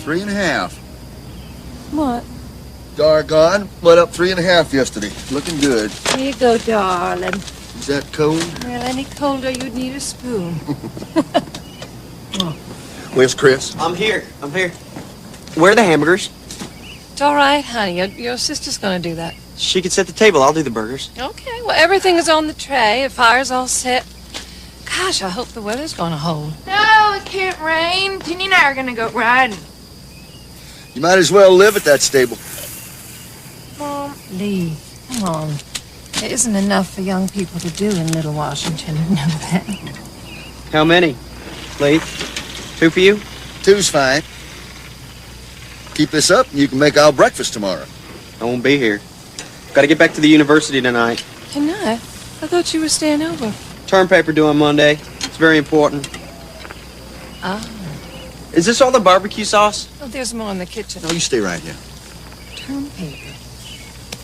3.5. What? Doggone. Went up 3.5 yesterday. Looking good. Here you go, darling. Is that cold? Well, any colder, you'd need a spoon. Where's Chris? I'm here. Where are the hamburgers? It's all right, honey. Your sister's gonna do that. She could set the table. I'll do the burgers. Okay, well, everything is on the tray. The fire's all set. Gosh, I hope the weather's gonna hold. No, it can't rain. Ginny and I are gonna go riding. You might as well live at that stable. Mom. Lee, come on. There isn't enough for young people to do in Little Washington. You know that. How many? Lee? 2 for you? 2's fine. Keep this up and you can make our breakfast tomorrow. I won't be here. Got to get back to the university tonight. Tonight? I thought you were staying over. Term paper due on Monday. It's very important. Ah. Is this all the barbecue sauce? Oh, there's more in the kitchen. No, you stay right here. Term paper.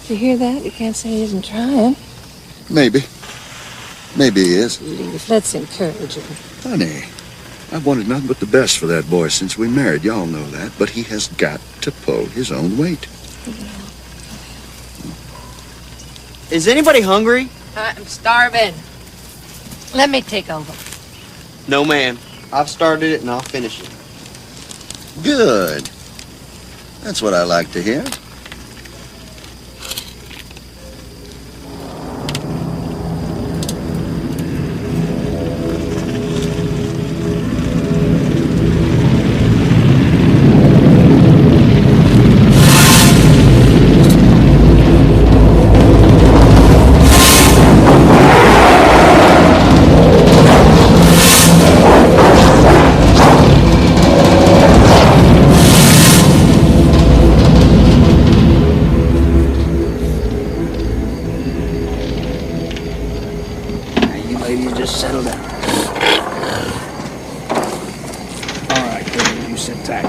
Did you hear that? You can't say he isn't trying. Maybe. Maybe he is. Leave. Let's encourage him. Honey, I've wanted nothing but the best for that boy since we married. Y'all know that. But he has got to pull his own weight. Is anybody hungry? I'm starving. Let me take over. No, ma'am. I've started it and I'll finish it. Good. That's what I like to hear. Settle down. All right, good. You sit tight.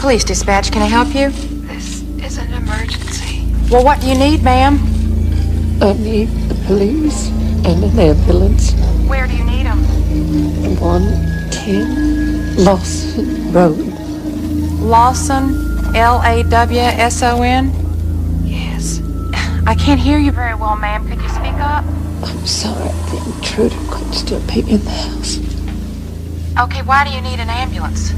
Police dispatch, can I help you? This is an emergency. Well, what do you need, ma'am? I need the police and an ambulance. Where do you need them? 110 Lawson Road. Lawson, Lawson? Yes. I can't hear you very well, ma'am. Could you speak up? I'm sorry, the intruder could still be in the house. Okay, why do you need an ambulance?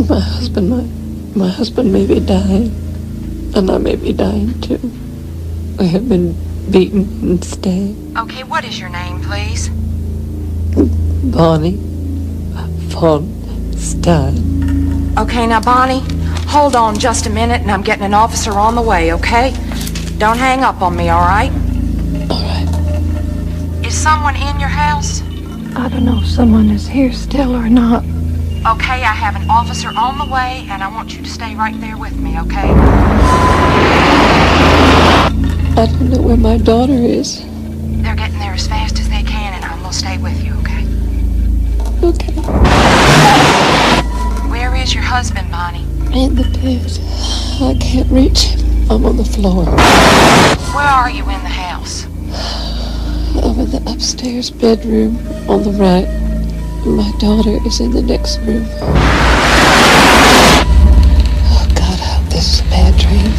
My husband may be dying, and I may be dying too. I have been beaten and stabbed. Okay, what is your name, please? Bonnie von Stein. Okay, now, Bonnie, hold on just a minute, and I'm getting an officer on the way, okay? Don't hang up on me, all right? All right. Is someone in your house? I don't know if someone is here still or not. Okay, I have an officer on the way, and I want you to stay right there with me, okay? I don't know where my daughter is. They're getting there as fast as they can, and I'm gonna stay with you, okay? Okay. Where is your husband, Bonnie? In the bed. I can't reach him. I'm on the floor. Where are you in the house? I'm in the upstairs bedroom on the right. My daughter is in the next room. Oh, God, I hope this is a bad dream.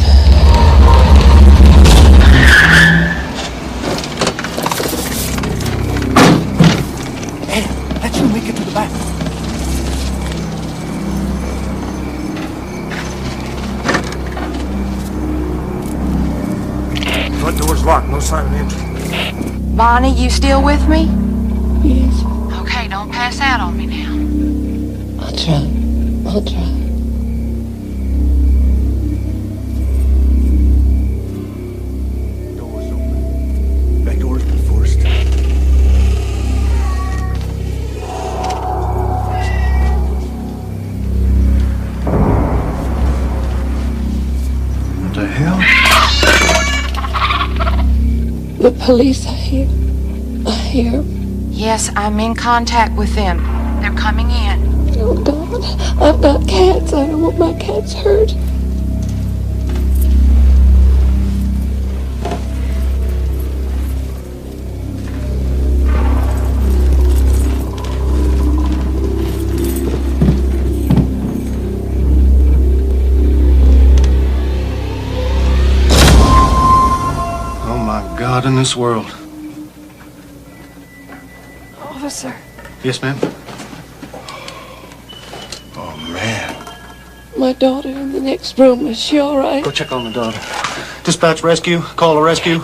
Hey, that's when we get to the back. Front door's locked. No sign of entry. Bonnie, you still with me? Yes. Don't pass out on me now. I'll try. I'll try. Door's open. Back door's been forced. What the hell? The police are here. I hear 'em. Yes, I'm in contact with them. They're coming in. Oh, God. I've got cats. I don't want my cats hurt. Oh, my God, in this world. Officer. Yes, ma'am? Oh, man. My daughter in the next room. Is she all right? Go check on the daughter. Dispatch rescue. Call a rescue.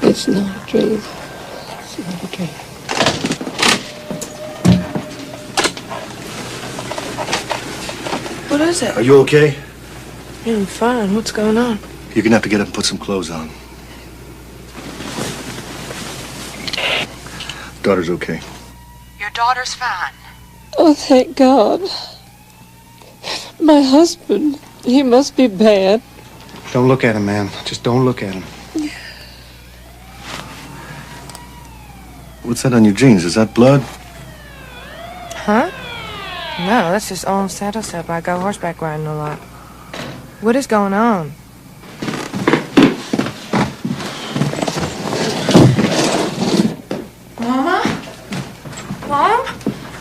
It's not a dream. It's not a dream. What is it? Are you okay? I'm fine. What's going on? You're gonna have to get up and put some clothes on. Daughter's okay. Your daughter's fine. Oh, thank God. My husband. He must be bad. Don't look at him, ma'am. Just don't look at him. What's that on your jeans? Is that blood? Huh? No, that's just old saddle soap. I go horseback riding a lot. What is going on? Mama? Mom?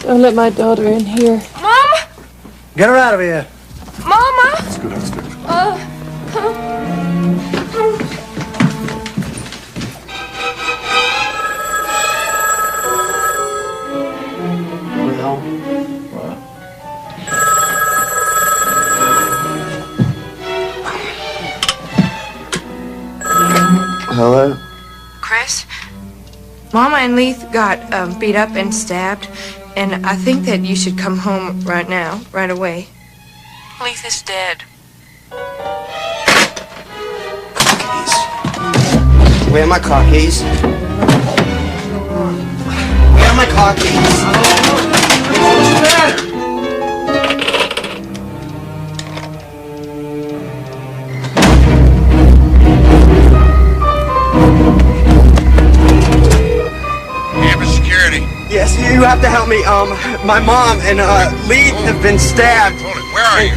Don't let my daughter in here. Mom? Get her out of here. Mama? Let's go downstairs. Hello? Chris? Mama and Leith got beat up and stabbed, and I think that you should come home right now, right away. Leith is dead. Where are my car keys? Where are my car keys? What's the matter? Yes, you have to help me. My mom and Leith have been stabbed. Where are you?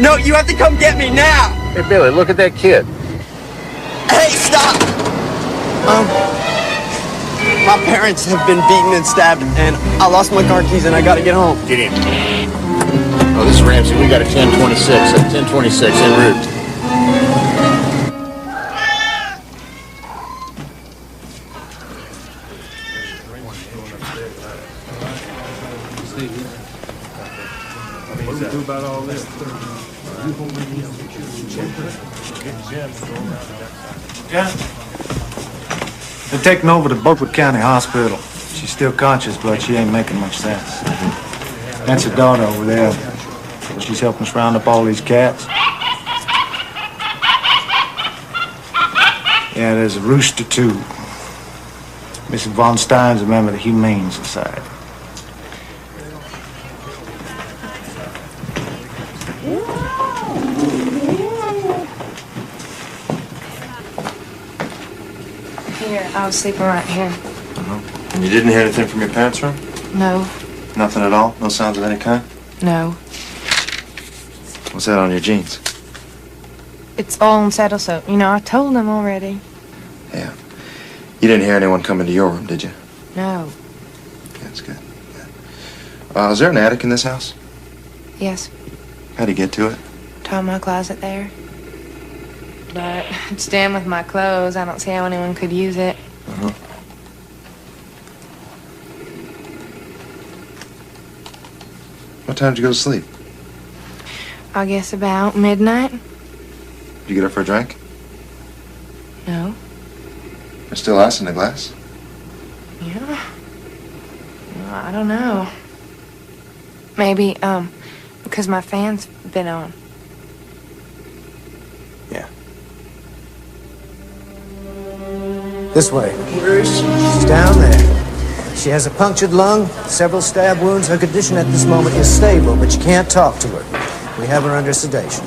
No, you have to come get me now. Hey, Billy, look at that kid. Hey, stop! My parents have been beaten and stabbed, and I lost my car keys, and I gotta get home. Get in. Oh, this is Ramsey. We got a 1026. A 1026 en route. Yeah. They're taking over to Boatwood County Hospital. She's still conscious, but she ain't making much sense. That's her daughter over there. She's helping us round up all these cats. Yeah, there's a rooster, too. Mrs. Von Stein's a member of the Humane Society. Here, I was sleeping right here. And you didn't hear anything from your parents' room? No, Nothing at all? No sounds of any kind? no. What's that on your jeans? It's all in saddle soap. You know, I told them already. Yeah. You didn't hear anyone come into your room, did you? No. That's good. Yeah. Is there an attic in this house? Yes, How'd you get to it? top my closet there. But it's jammed with my clothes. I don't see how anyone could use it. Uh-huh. What time did you go to sleep? I guess about midnight. Did you get up for a drink? No. There's still ice in the glass. Yeah. don't know. Maybe, because my fan's been on. Yeah. This way. Where is she? She's down there. She has a punctured lung, several stab wounds. Her condition at this moment is stable, but you can't talk to her. We have her under sedation.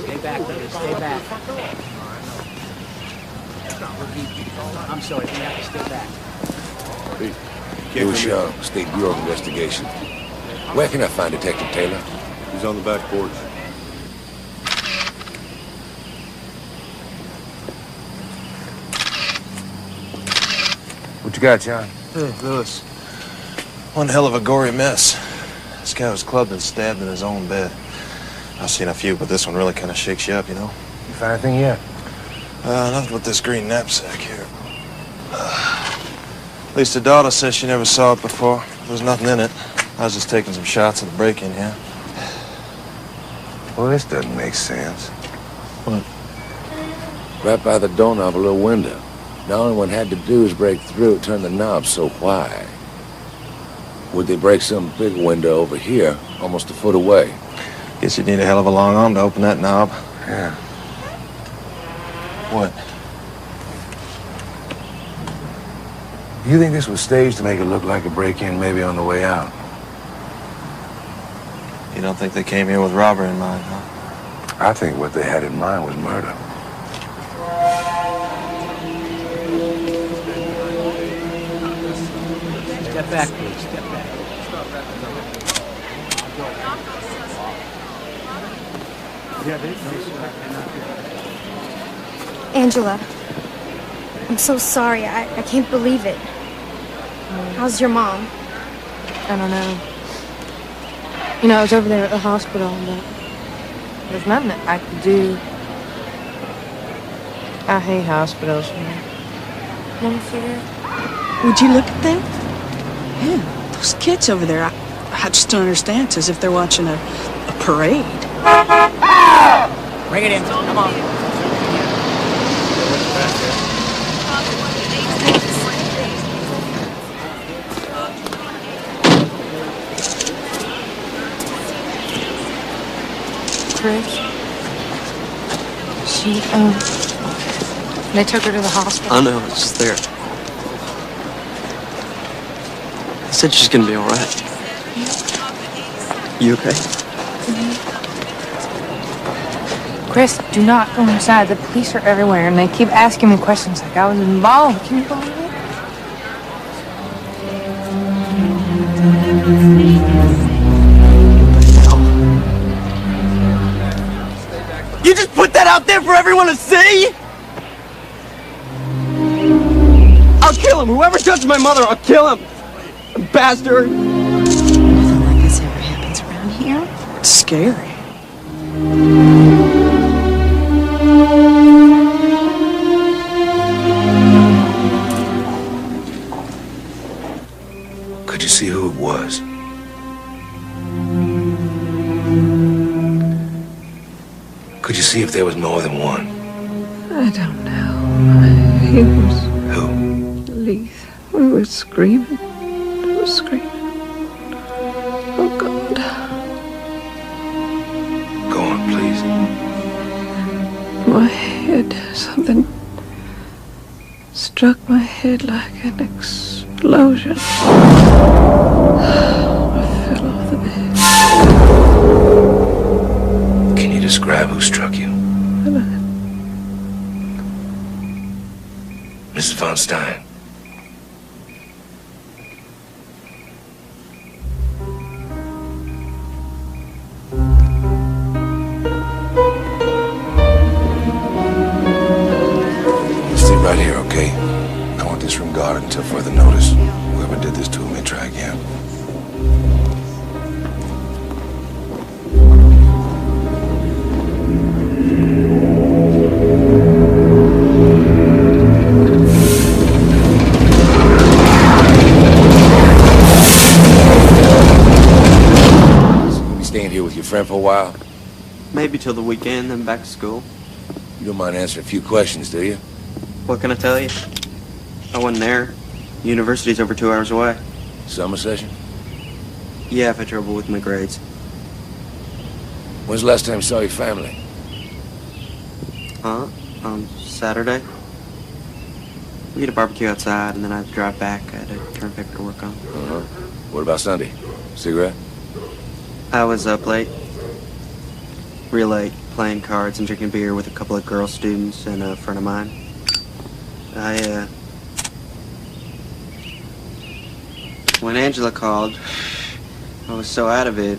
Stay back, please. Stay back. I'm sorry, you have to stay back. Lewis State Bureau of Investigation. Where can I find Detective Taylor? He's on the back porch. What you got, John? Hey, Lewis. One hell of a gory mess. This guy was clubbed and stabbed in his own bed. I've seen a few, but this one really kind of shakes you up, you know? You find anything yet? Nothing but this green knapsack here. At least the daughter says she never saw it before. There was nothing in it. I was just taking some shots at the break-in, yeah? Well, this doesn't make sense. What? Right by the doorknob, a little window. Now, all anyone had to do is break through, turn the knob, so why? Would they break some big window over here, almost a foot away? Guess you'd need a hell of a long arm to open that knob. Yeah. What? You think this was staged to make it look like a break-in, maybe on the way out? You don't think they came here with robbery in mind, huh? I think what they had in mind was murder. Step back, please. Step back. Angela, I'm so sorry. I can't believe it. How's your mom? I don't know. You know, I was over there at the hospital, but there's nothing that I could do. I hate hospitals, you know. Never figured. Would you look at them? Yeah, those kids over there, I just don't understand. It's as if they're watching a parade. Bring it in. Come on. Chris? She, they took her to the hospital. I know, it's just there. I said she's gonna be all right. You okay? Chris, do not go inside. The police are everywhere, and they keep asking me questions like I was involved. Can you believe it? You just put that out there for everyone to see? I'll kill him. Whoever touched my mother, I'll kill him. Bastard. Nothing like this ever happens around here. It's scary. Could you see who it was? Could you see if there was more than one? I don't know. He was... Who? Leith. We were screaming. I was screaming. Oh, God. Go on, please. My head, something struck my head like an explosion. I fell off the bed. Can you describe who struck you? Mrs. Von Stein. Stay right here, okay? I want this room guarded until further notice. Whoever did this to him may try again. Friend for a while? Maybe till the weekend, then back to school. You don't mind answering a few questions, do you? What can I tell you? I wasn't there. University's over 2 hours away. Summer session? Yeah, I've had trouble with my grades. When's the last time you saw your family? On Saturday. We had a barbecue outside, and then I had to drive back. I had a term paper to work on. Uh-huh. What about Sunday? Cigarette? I was up late. Real late, playing cards and drinking beer with a couple of girl students and a friend of mine. When Angela called, I was so out of it,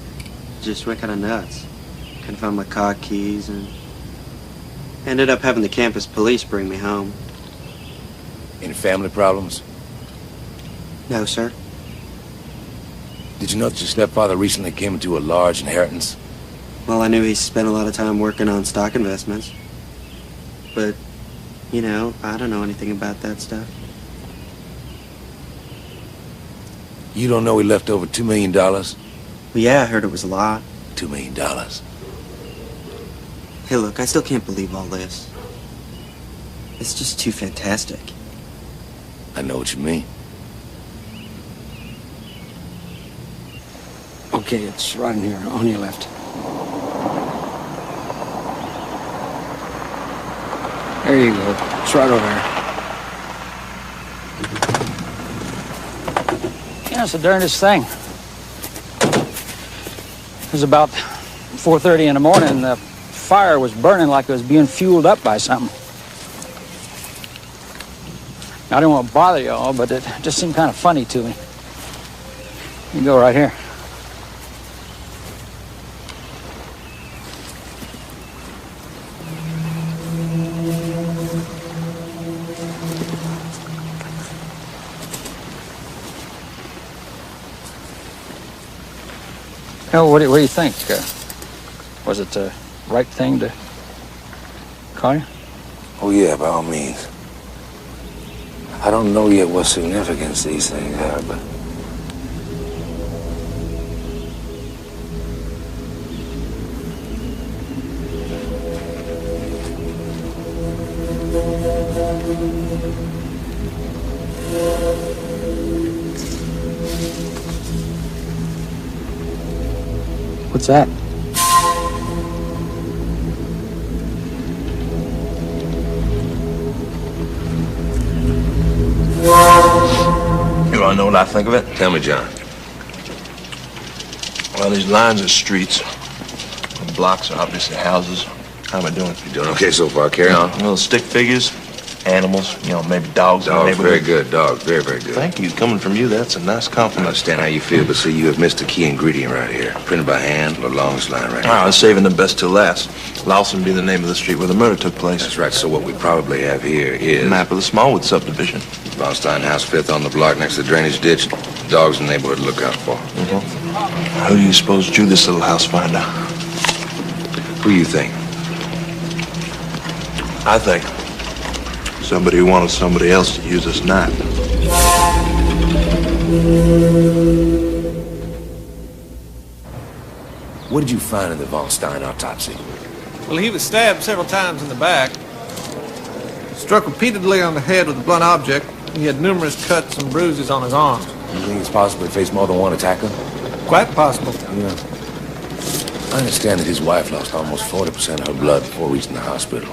just went kind of nuts. Couldn't find my car keys and ended up having the campus police bring me home. Any family problems? No, sir. Did you know that your stepfather recently came into a large inheritance? Well, I knew he spent a lot of time working on stock investments. But, you know, I don't know anything about that stuff. You don't know he left over $2 million? Well, yeah, I heard it was a lot. $2 million. Hey, look, I still can't believe all this. It's just too fantastic. I know what you mean. Okay, it's right in here, on your left. There you go. It's right over there. Yeah, it's the darndest thing. It was about 4:30 in the morning, and the fire was burning like it was being fueled up by something. I didn't want to bother you all, but it just seemed kind of funny to me. You go right here. Oh, what do you think? Was it the right thing to call you? Oh, yeah, by all means. I don't know yet what significance these things have, but... What's that? You want to know what I think of it? Tell me, John. Well, these lines are streets. The blocks are obviously houses. How am I doing? You doing okay so far? Carry on. Little stick figures, animals, you know, maybe dogs. Dogs, very good. Dogs, very, very good. Thank you. Coming from you, that's a nice I compliment. understand how you feel, but see, you have missed a key ingredient right here. Printed by hand, the longest line right here. I was saving the best till last. Lawson be the name of the street where the murder took place. That's right, so what we probably have here is... Map of the Smallwood subdivision. Von Stein house, 5th on the block next to the drainage ditch. Dogs in the neighborhood to look out for. Mm-hmm. Who do you suppose drew this little house finder? Who you think? I think somebody who wanted somebody else to use this knife. What did you find in the Von Stein autopsy? Well, he was stabbed several times in the back. Struck repeatedly on the head with a blunt object. He had numerous cuts and bruises on his arms. You think he's possibly faced more than one attacker? Quite possible. Yeah. I understand that his wife lost almost 40% of her blood before reaching the hospital.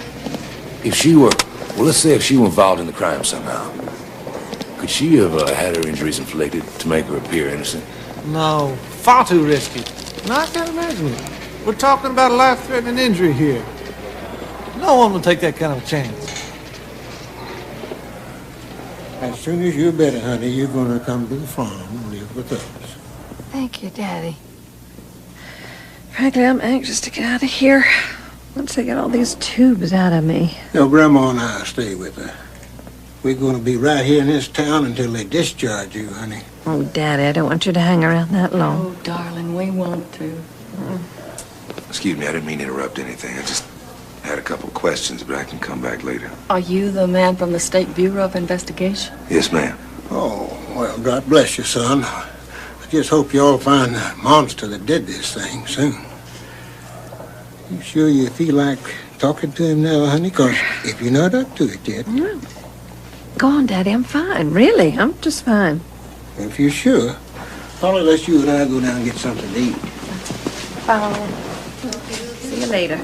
If she were... Well, let's say if she were involved in the crime somehow. Could she have had her injuries inflicted to make her appear innocent? No, far too risky. No, I can't imagine it. We're talking about a life-threatening injury here. No one would take that kind of a chance. As soon as you're better, honey, you're gonna come to the farm and live with us. Thank you, Daddy. Frankly, I'm anxious to get out of here. Once they get all these tubes out of me. No, Grandma and I'll stay with her. We're gonna be right here in this town until they discharge you, honey. Oh, Daddy, I don't want you to hang around that long. Oh, darling, we want to. Excuse me, I didn't mean to interrupt anything. I just had a couple questions, but I can come back later. Are you the man from the State Bureau of Investigation? Yes, ma'am. Oh, well, God bless you, son. I just hope you all find the monster that did this thing soon. You sure you feel like talking to him now, honey? Because if you're not up to it yet... Go on, Daddy, I'm fine. Really, I'm just fine. If you're sure, probably let you and I go down and get something to eat. Fine. See you later.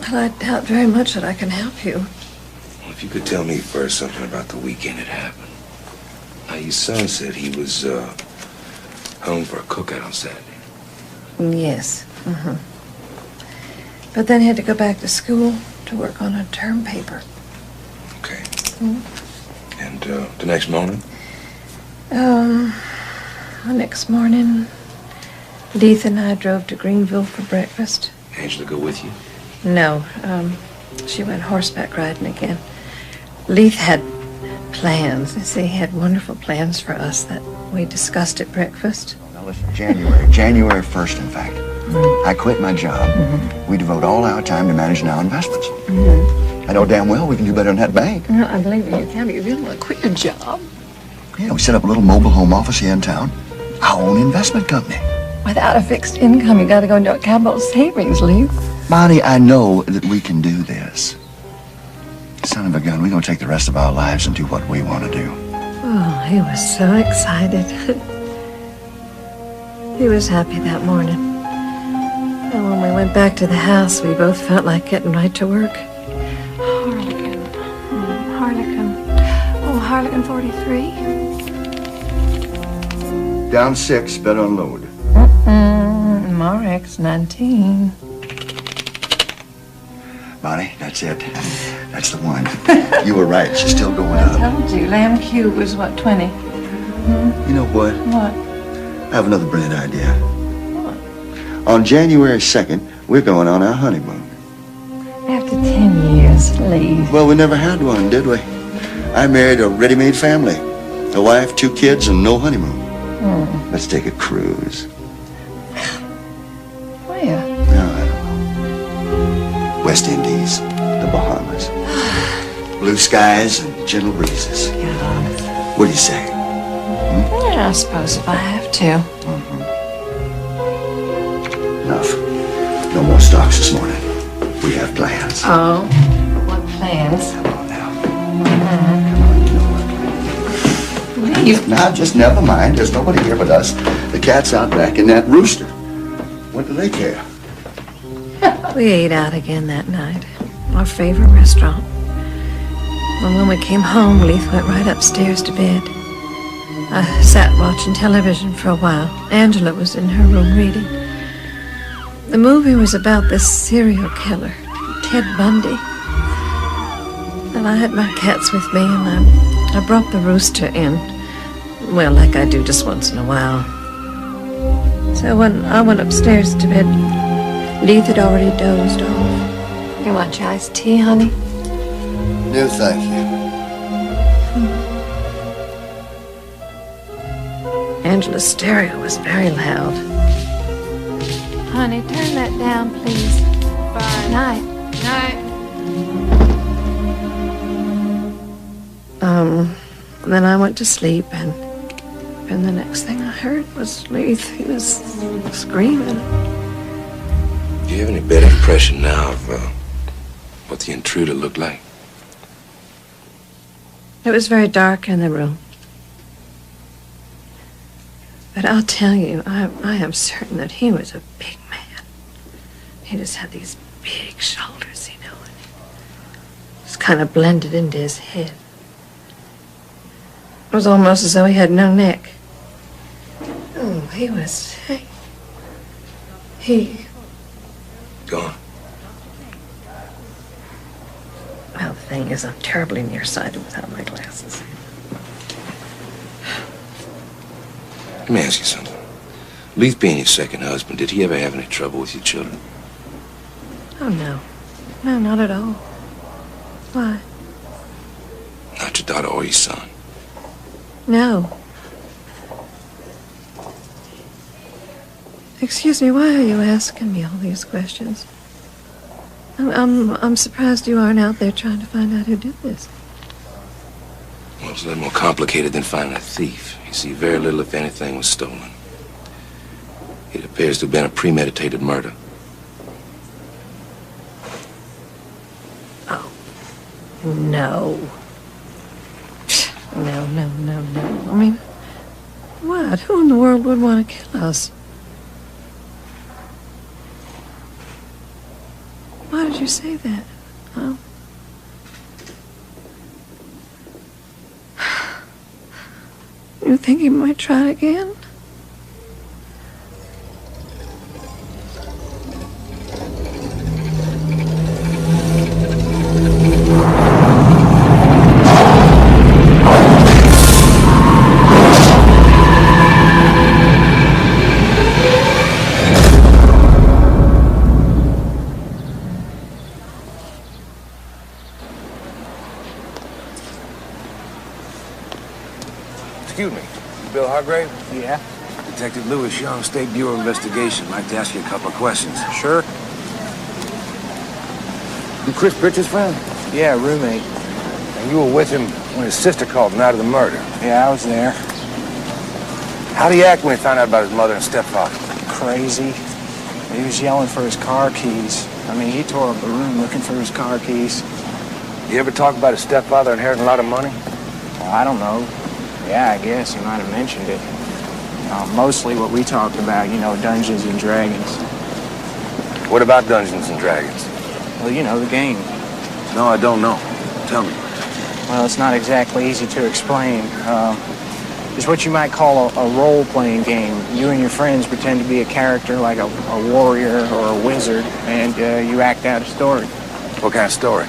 Well, I doubt very much that I can help you. Well, if you could tell me first something about the weekend it happened. Now, your son said he was home for a cookout on Saturday. Yes. But then he had to go back to school to work on a term paper. Okay. And the next morning? The next morning, Leith and I drove to Greenville for breakfast. Angela go with you? No, she went horseback riding again. Leith had plans. You see, he had wonderful plans for us that we discussed at breakfast. Now listen, January 1st, in fact. I quit my job. We devote all our time to managing our investments. I know damn well we can do better than that bank. No, I believe you can, but you really want to quit your job. Yeah, we set up a little mobile home office here in town. Our own investment company. Without a fixed income, you got to go into a capital savings, Leith. Bonnie, I know that we can do this. Son of a gun, we're going to take the rest of our lives and do what we want to do. Oh, he was so excited. He was happy that morning. And when we went back to the house, we both felt like getting right to work. Harlequin. Harlequin. Oh, Harlequin 43. Down 6, better unload. Morex 19. Bonnie, that's it. That's the one. You were right. She's still going I up. told you, Lamb Q was what, 20? You know what? What? I have another brilliant idea. What? On January 2nd, we're going on our honeymoon. After 10 years, Leith. Well, we never had one, did we? I married a ready-made family. A wife, 2 kids, and no honeymoon. Let's take a cruise. Where? No, I don't know. West Indies, the Bahamas. Blue skies and gentle breezes. What do you say? Yeah, I suppose if I have to. Enough. No more stocks this morning. We have plans. Oh, what plans? Come on now. Leith. Now, just never mind. There's nobody here but us. The cat's out back and that rooster. What do they care? We ate out again that night. Our favorite restaurant. And when we came home, Leith went right upstairs to bed. I sat watching television for a while. Angela was in her room reading. The movie was about this serial killer, Ted Bundy. And I had my cats with me, and I brought the rooster in. Well, like I do just once in a while. So when I went upstairs to bed, Leith had already dozed off. You want your iced tea, honey? No, thank you. Angela's stereo was very loud. Honey, turn that down, please. Fine. Night. Night. Then I went to sleep, and the next thing I heard was Leith. He was screaming. Do you have any better impression now of what the intruder looked like? It was very dark in the room. But I'll tell you, I am certain that he was a big man. He just had these big shoulders, you know, and just kind of blended into his head. It was almost as though he had no neck. Oh, he was He... Gone. Well, the thing is, I'm terribly nearsighted without my glasses. Let me ask you something. Leith being your second husband, did he ever have any trouble with your children? Oh, no. No, not at all. Why? Not your daughter or your son? No. Excuse me, why are you asking me all these questions? I'm surprised you aren't out there trying to find out who did this. Well, it's a little more complicated than finding a thief. You see, very little, if anything, was stolen. It appears to have been a premeditated murder. Oh. No. No. I mean, what? Who in the world would want to kill us? Why did you say that? Huh? You think he might try again? Excuse me. You Bill Hargrave? Yeah? Detective Lewis Young, State Bureau Investigation. I'd like to ask you a couple of questions. Sure. You Chris Pritchard's friend? Yeah, roommate. And you were with him when his sister called him out of the murder? Yeah, I was there. How'd he act when he found out about his mother and stepfather? Crazy. He was yelling for his car keys. I mean, he tore up the room looking for his car keys. You ever talk about his stepfather inheriting a lot of money? Well, I don't know. Yeah, I guess he might have mentioned it. Mostly what we talked about, you know, Dungeons and Dragons. What about Dungeons and Dragons? Well, you know, the game. No, I don't know. Tell me. Well, it's not exactly easy to explain. It's what you might call a role-playing game. You and your friends pretend to be a character like a warrior or a wizard, and you act out a story. What kind of story?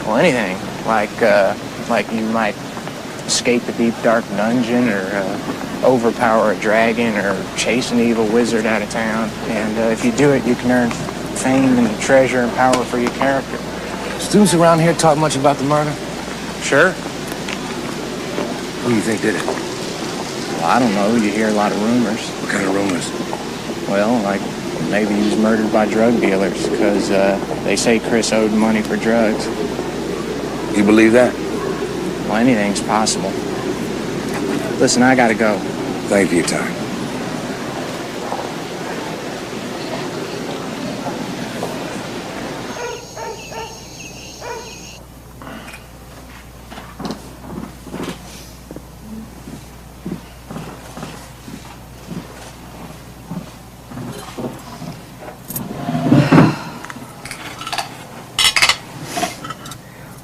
Well, anything. Like you might escape a deep, dark dungeon, or overpower a dragon, or chase an evil wizard out of town. And if you do it, you can earn fame and treasure and power for your character. Students around here talk much about the murder? Sure. Who do you think did it? Well, I don't know. You hear a lot of rumors. What kind of rumors? Well, like maybe he was murdered by drug dealers, because they say Chris owed money for drugs. You believe that? Well, anything's possible. Listen, I gotta go. Thank you for your time.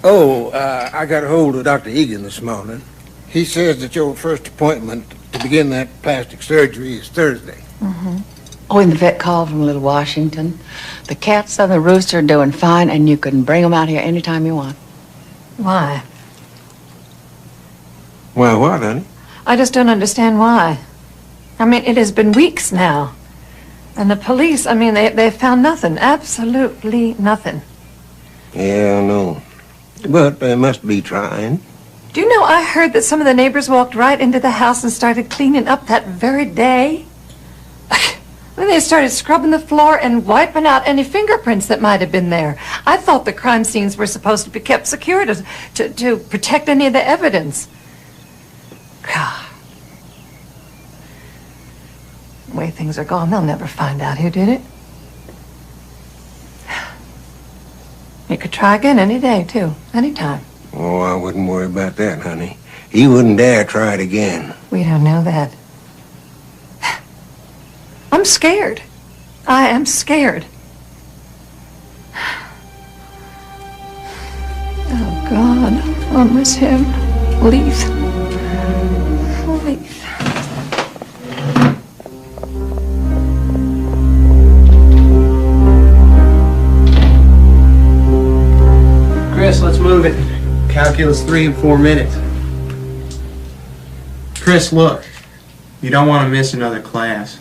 Oh, I got a hold of Dr. Egan this morning. He says that your first appointment to begin that plastic surgery is Thursday. Mm-hmm. Oh, and the vet called from Little Washington. The cats and the rooster are doing fine, and you can bring them out here anytime you want. Why? Why, what, honey? I just don't understand why. I mean, it has been weeks now. And the police, I mean, they found nothing. Absolutely nothing. Yeah, I know. But they must be trying. Do you know, I heard that some of the neighbors walked right into the house and started cleaning up that very day? Then they started scrubbing the floor and wiping out any fingerprints that might have been there. I thought the crime scenes were supposed to be kept secure to protect any of the evidence. God. The way things are going, they'll never find out who did it. You could try again any day, too. Anytime. Oh, I wouldn't worry about that, honey. He wouldn't dare try it again. We don't know that. I'm scared. I am scared. Oh, God. I miss him. Leith. Leith. Calculus 3 in 4 minutes. Chris, look. You don't want to miss another class.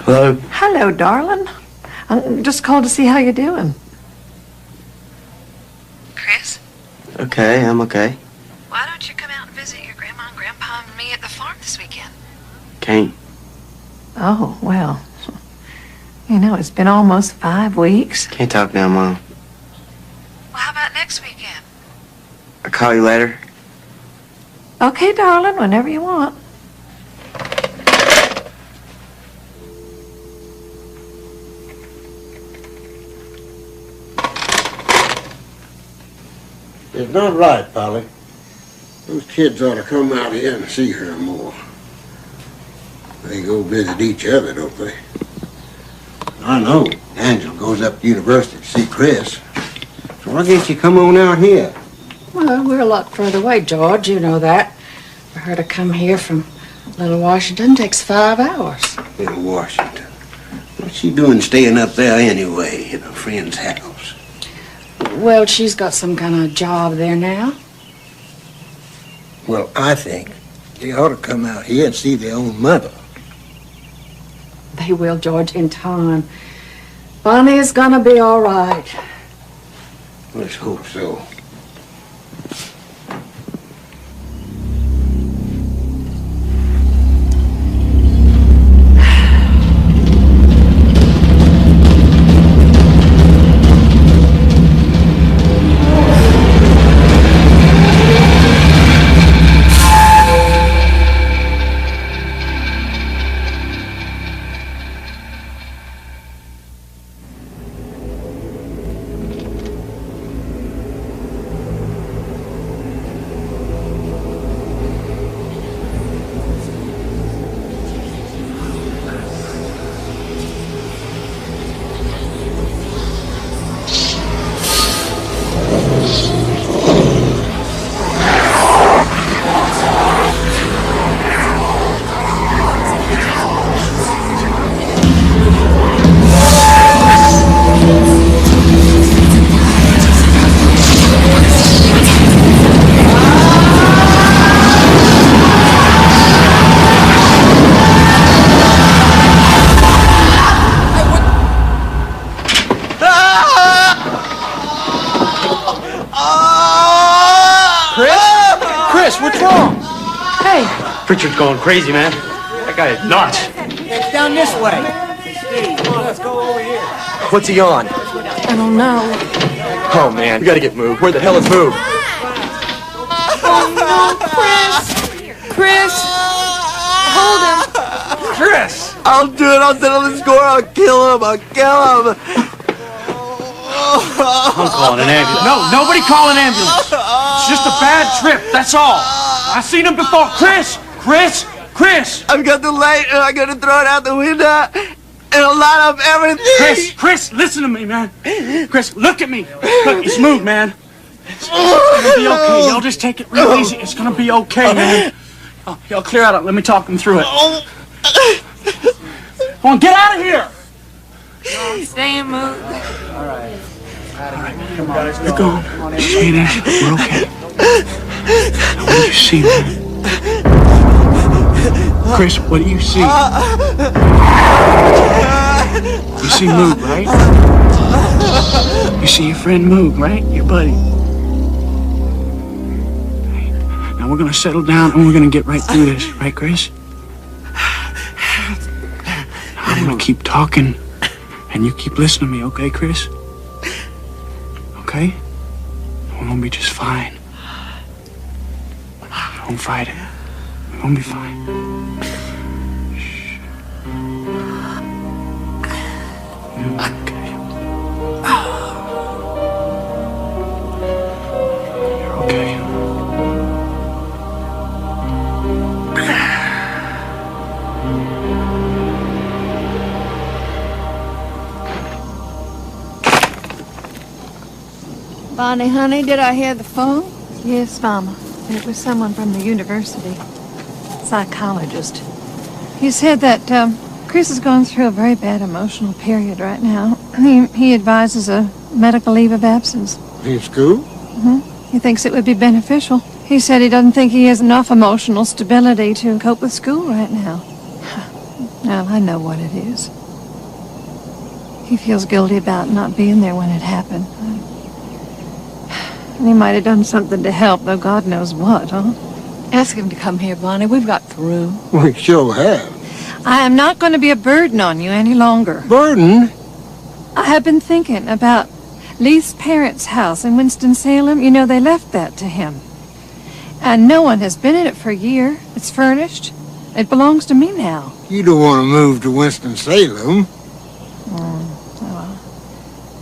Hello? Hello, darling. I just called to see how you're doing. Chris, Okay, I'm okay. why don't you come out and visit your grandma and grandpa and me at the farm this weekend? Can't. Oh, well. You know, it's been almost 5 weeks. Can't talk now, Mom. Well, how about next weekend? I'll call you later. Okay, darling, whenever you want. It's not right, Polly. Those kids ought to come out here and see her more. They go visit each other, don't they? I know. Angela goes up to university to see Chris. So why can't you come on out here? Well, we're a lot further away, George. You know that. For her to come here from Little Washington takes 5 hours. In Washington. What's she doing staying up there anyway, in a friend's house? Well, she's got some kind of job there now. Well, I think they ought to come out here and see their own mother. They will, George, in time. Bonnie is gonna be all right. Let's hope so. Chris, what's wrong? Hey. Pritchard's going crazy, man. That guy is nuts. It's down this way. Come on, let's go over here. What's he on? I don't know. Oh, man. We gotta get moved. Where the hell is moved? Oh, no, Chris. Chris. Hold him. Chris! I'll do it. I'll settle the score. I'll kill him. I'll kill him. I'm calling an ambulance. No, nobody call an ambulance. It's just a bad trip, that's all. I've seen him before. Chris! Chris! I've got the light and I'm gonna throw it out the window and it'll light up everything. Chris, listen to me, man. Chris, look at me. Look, it's moved, man. It's gonna be okay. Y'all just take it real easy. It's gonna be okay, man. Y'all clear out. Let me talk him through it. Come on, get out of here! Stay in mood. All right. Come on, you're gone. Stay there. We're okay. Now, what do you see, man? Chris, what do you see? You see Moog, right? You see your friend Moog, right? Your buddy. Now we're gonna settle down and we're gonna get right through this, right, Chris? I'm gonna keep talking and you keep listening to me, okay, Chris? Okay? We're gonna be just fine. Don't fight it. We're gonna be fine. Shh. Okay. You're okay. Bonnie, honey, did I hear the phone? Yes, Mama. It was someone from the university. Psychologist. He said that Chris is going through a very bad emotional period right now. He advises a medical leave of absence. In school? He thinks it would be beneficial. He said he doesn't think he has enough emotional stability to cope with school right now. Well, I know what it is. He feels guilty about not being there when it happened. And he might have done something to help, though God knows what, huh? Ask him to come here, Bonnie. We've got through. We sure have. I am not going to be a burden on you any longer. Burden? I have been thinking about Leith's parents' house in Winston-Salem. You know, they left that to him. And no one has been in it for a year. It's furnished. It belongs to me now. You don't want to move to Winston-Salem.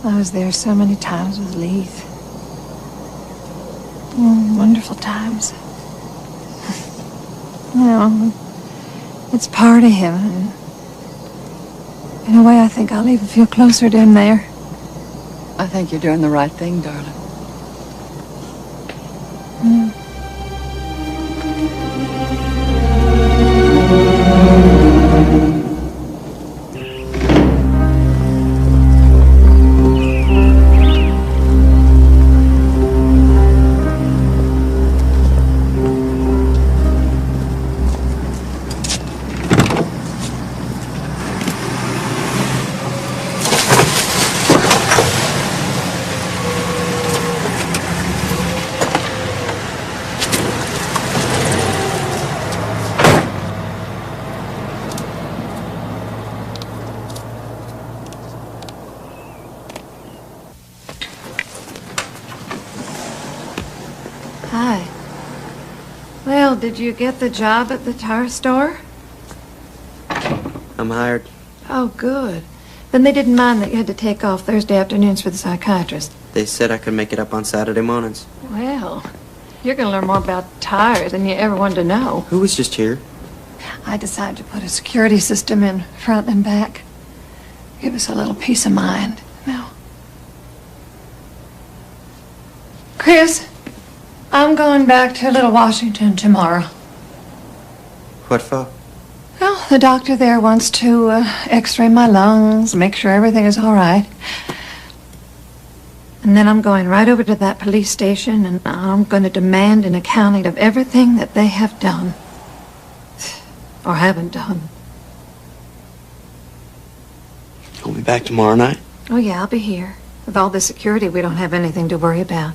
I was there so many times with Leith. Wonderful times. You know, it's part of him. And in a way, I think I'll even feel closer to him there. I think you're doing the right thing, darling. Hi. Well, did you get the job at the tire store? I'm hired. Oh, good. Then they didn't mind that you had to take off Thursday afternoons for the psychiatrist. They said I could make it up on Saturday mornings. Well, you're going to learn more about tires than you ever wanted to know. Who was just here? I decided to put a security system in front and back. Give us a little peace of mind. Now, Chris, I'm going back to Little Washington tomorrow. What for? Well, the doctor there wants to x-ray my lungs, make sure everything is all right. And then I'm going right over to that police station, and I'm going to demand an accounting of everything that they have done. Or haven't done. You'll be back tomorrow night? Oh, yeah, I'll be here. With all the security, we don't have anything to worry about.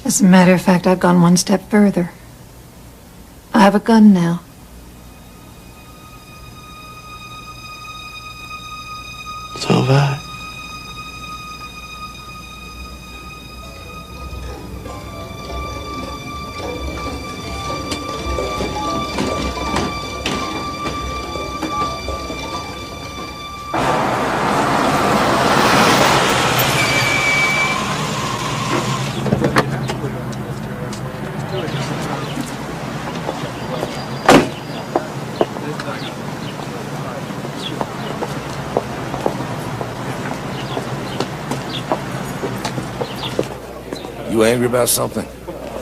As a matter of fact, I've gone one step further. I have a gun now. So have I. You angry about something?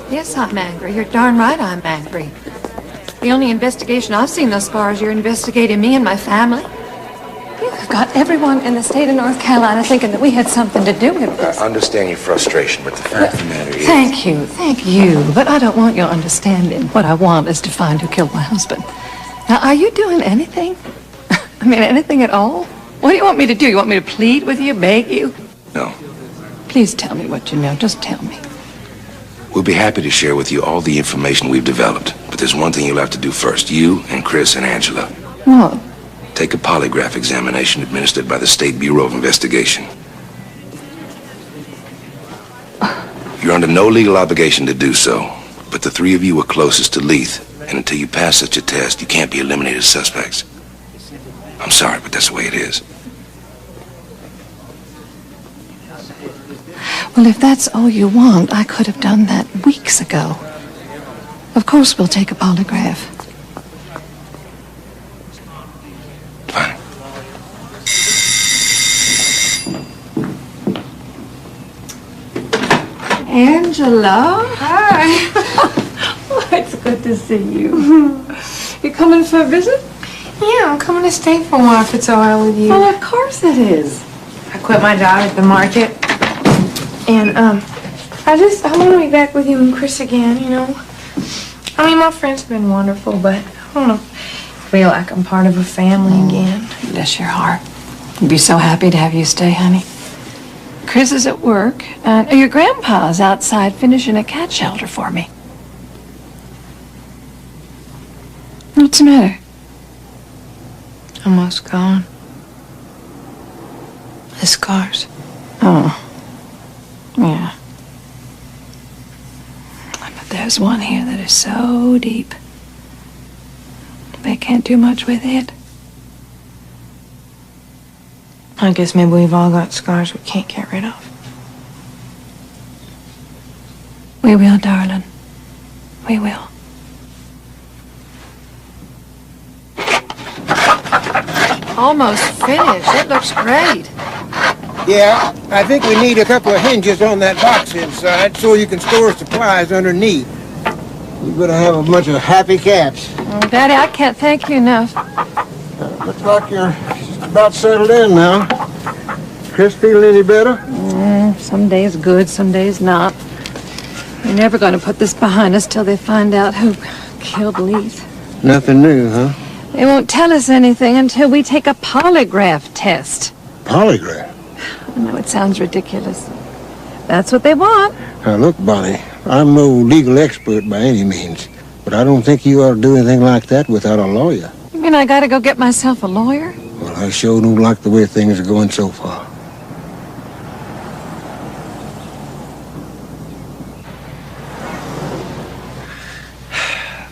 Yes, I'm angry. You're darn right I'm angry. The only investigation I've seen thus far is you're investigating me and my family. You've got everyone in the state of North Carolina thinking that we had something to do with this. I understand your frustration, but the fact of the matter is... Thank you. But I don't want your understanding. What I want is to find who killed my husband. Now, are you doing anything? I mean, anything at all? What do you want me to do? You want me to plead with you, beg you? No. Please tell me what you know. Just tell me. We'll be happy to share with you all the information we've developed. But there's one thing you'll have to do first. You and Chris and Angela. What? Take a polygraph examination administered by the State Bureau of Investigation. You're under no legal obligation to do so, but the three of you are closest to Leith, and until you pass such a test, you can't be eliminated as suspects. I'm sorry, but that's the way it is. Well, if that's all you want, I could have done that weeks ago. Of course we'll take a polygraph. Angela? Hi. Oh, it's good to see you. You coming for a visit? Yeah, I'm coming to stay for a while if it's all right with you. Well, of course it is. I quit my job at the market. And, I want to be back with you and Chris again, you know? I mean, my friends have been wonderful, but I want to feel like I'm part of a family again. Bless your heart. I'd be so happy to have you stay, honey. Chris is at work, and your grandpa's outside finishing a cat shelter for me. What's the matter? Almost gone. The scars. Oh. Yeah. But there's one here that is so deep. They can't do much with it. I guess maybe we've all got scars we can't get rid of. We will, darling. We will. Almost finished. It looks great. Yeah, I think we need a couple of hinges on that box inside so you can store supplies underneath. We better have a bunch of happy cats. Oh, Daddy, I can't thank you enough. Looks like you're just about settled in now. Chris feeling any better? Some days good, some days not. We're never going to put this behind us till they find out who killed Leith. Nothing new, huh? They won't tell us anything until we take a polygraph test. Polygraph? I know it sounds ridiculous. That's what they want. Now, look, Bonnie, I'm no legal expert by any means, but I don't think you ought to do anything like that without a lawyer. You mean I got to go get myself a lawyer? Well, I sure don't like the way things are going so far.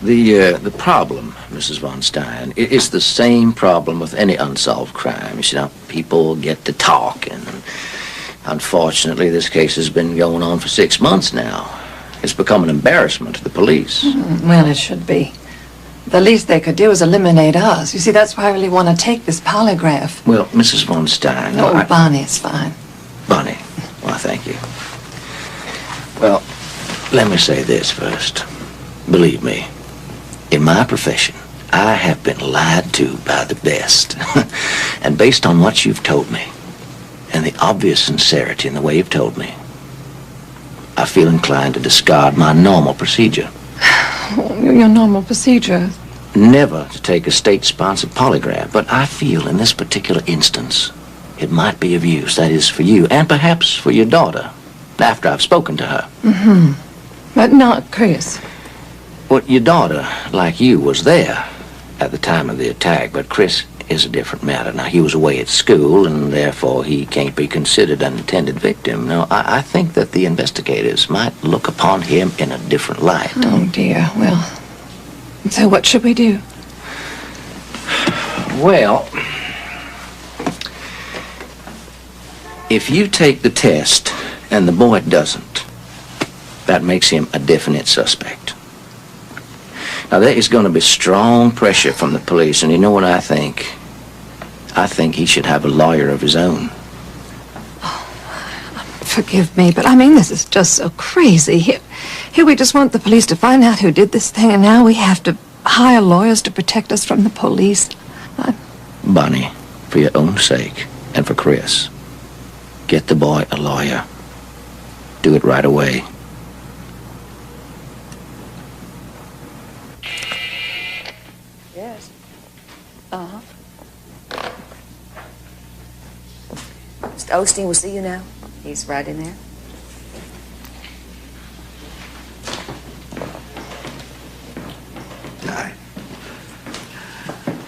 The problem, Mrs. Von Stein, is the same problem with any unsolved crime. You see, now, people get to talk, and unfortunately, this case has been going on for 6 months now. It's become an embarrassment to the police. Well, it should be. The least they could do is eliminate us. You see, that's why I really want to take this polygraph. Well, Mrs. Von Stein... Oh, Bonnie, it's fine. Bonnie, well, thank you. Well, let me say this first. Believe me, in my profession, I have been lied to by the best. And based on what you've told me, and the obvious sincerity in the way you've told me, I feel inclined to discard my normal procedure. Your normal procedure? Never to take a state-sponsored polygraph, but I feel in this particular instance it might be of use, that is, for you, and perhaps for your daughter, after I've spoken to her. Mm-hmm. But not Chris. Well, your daughter, like you, was there at the time of the attack, but Chris is a different matter. Now, he was away at school, and therefore he can't be considered an intended victim. Now, I think that the investigators might look upon him in a different light. Oh, dear. Well, so what should we do? Well, if you take the test and the boy doesn't, that makes him a definite suspect. Now, there is going to be strong pressure from the police, and you know what I think? I think he should have a lawyer of his own. Forgive me, but I mean, this is just so crazy. Here we just want the police to find out who did this thing, and now we have to hire lawyers to protect us from the police. Bonnie, for your own sake, and for Chris, get the boy a lawyer. Do it right away. Yes. Uh-huh. Mr. Osteen will see you now. He's right in there. Hi.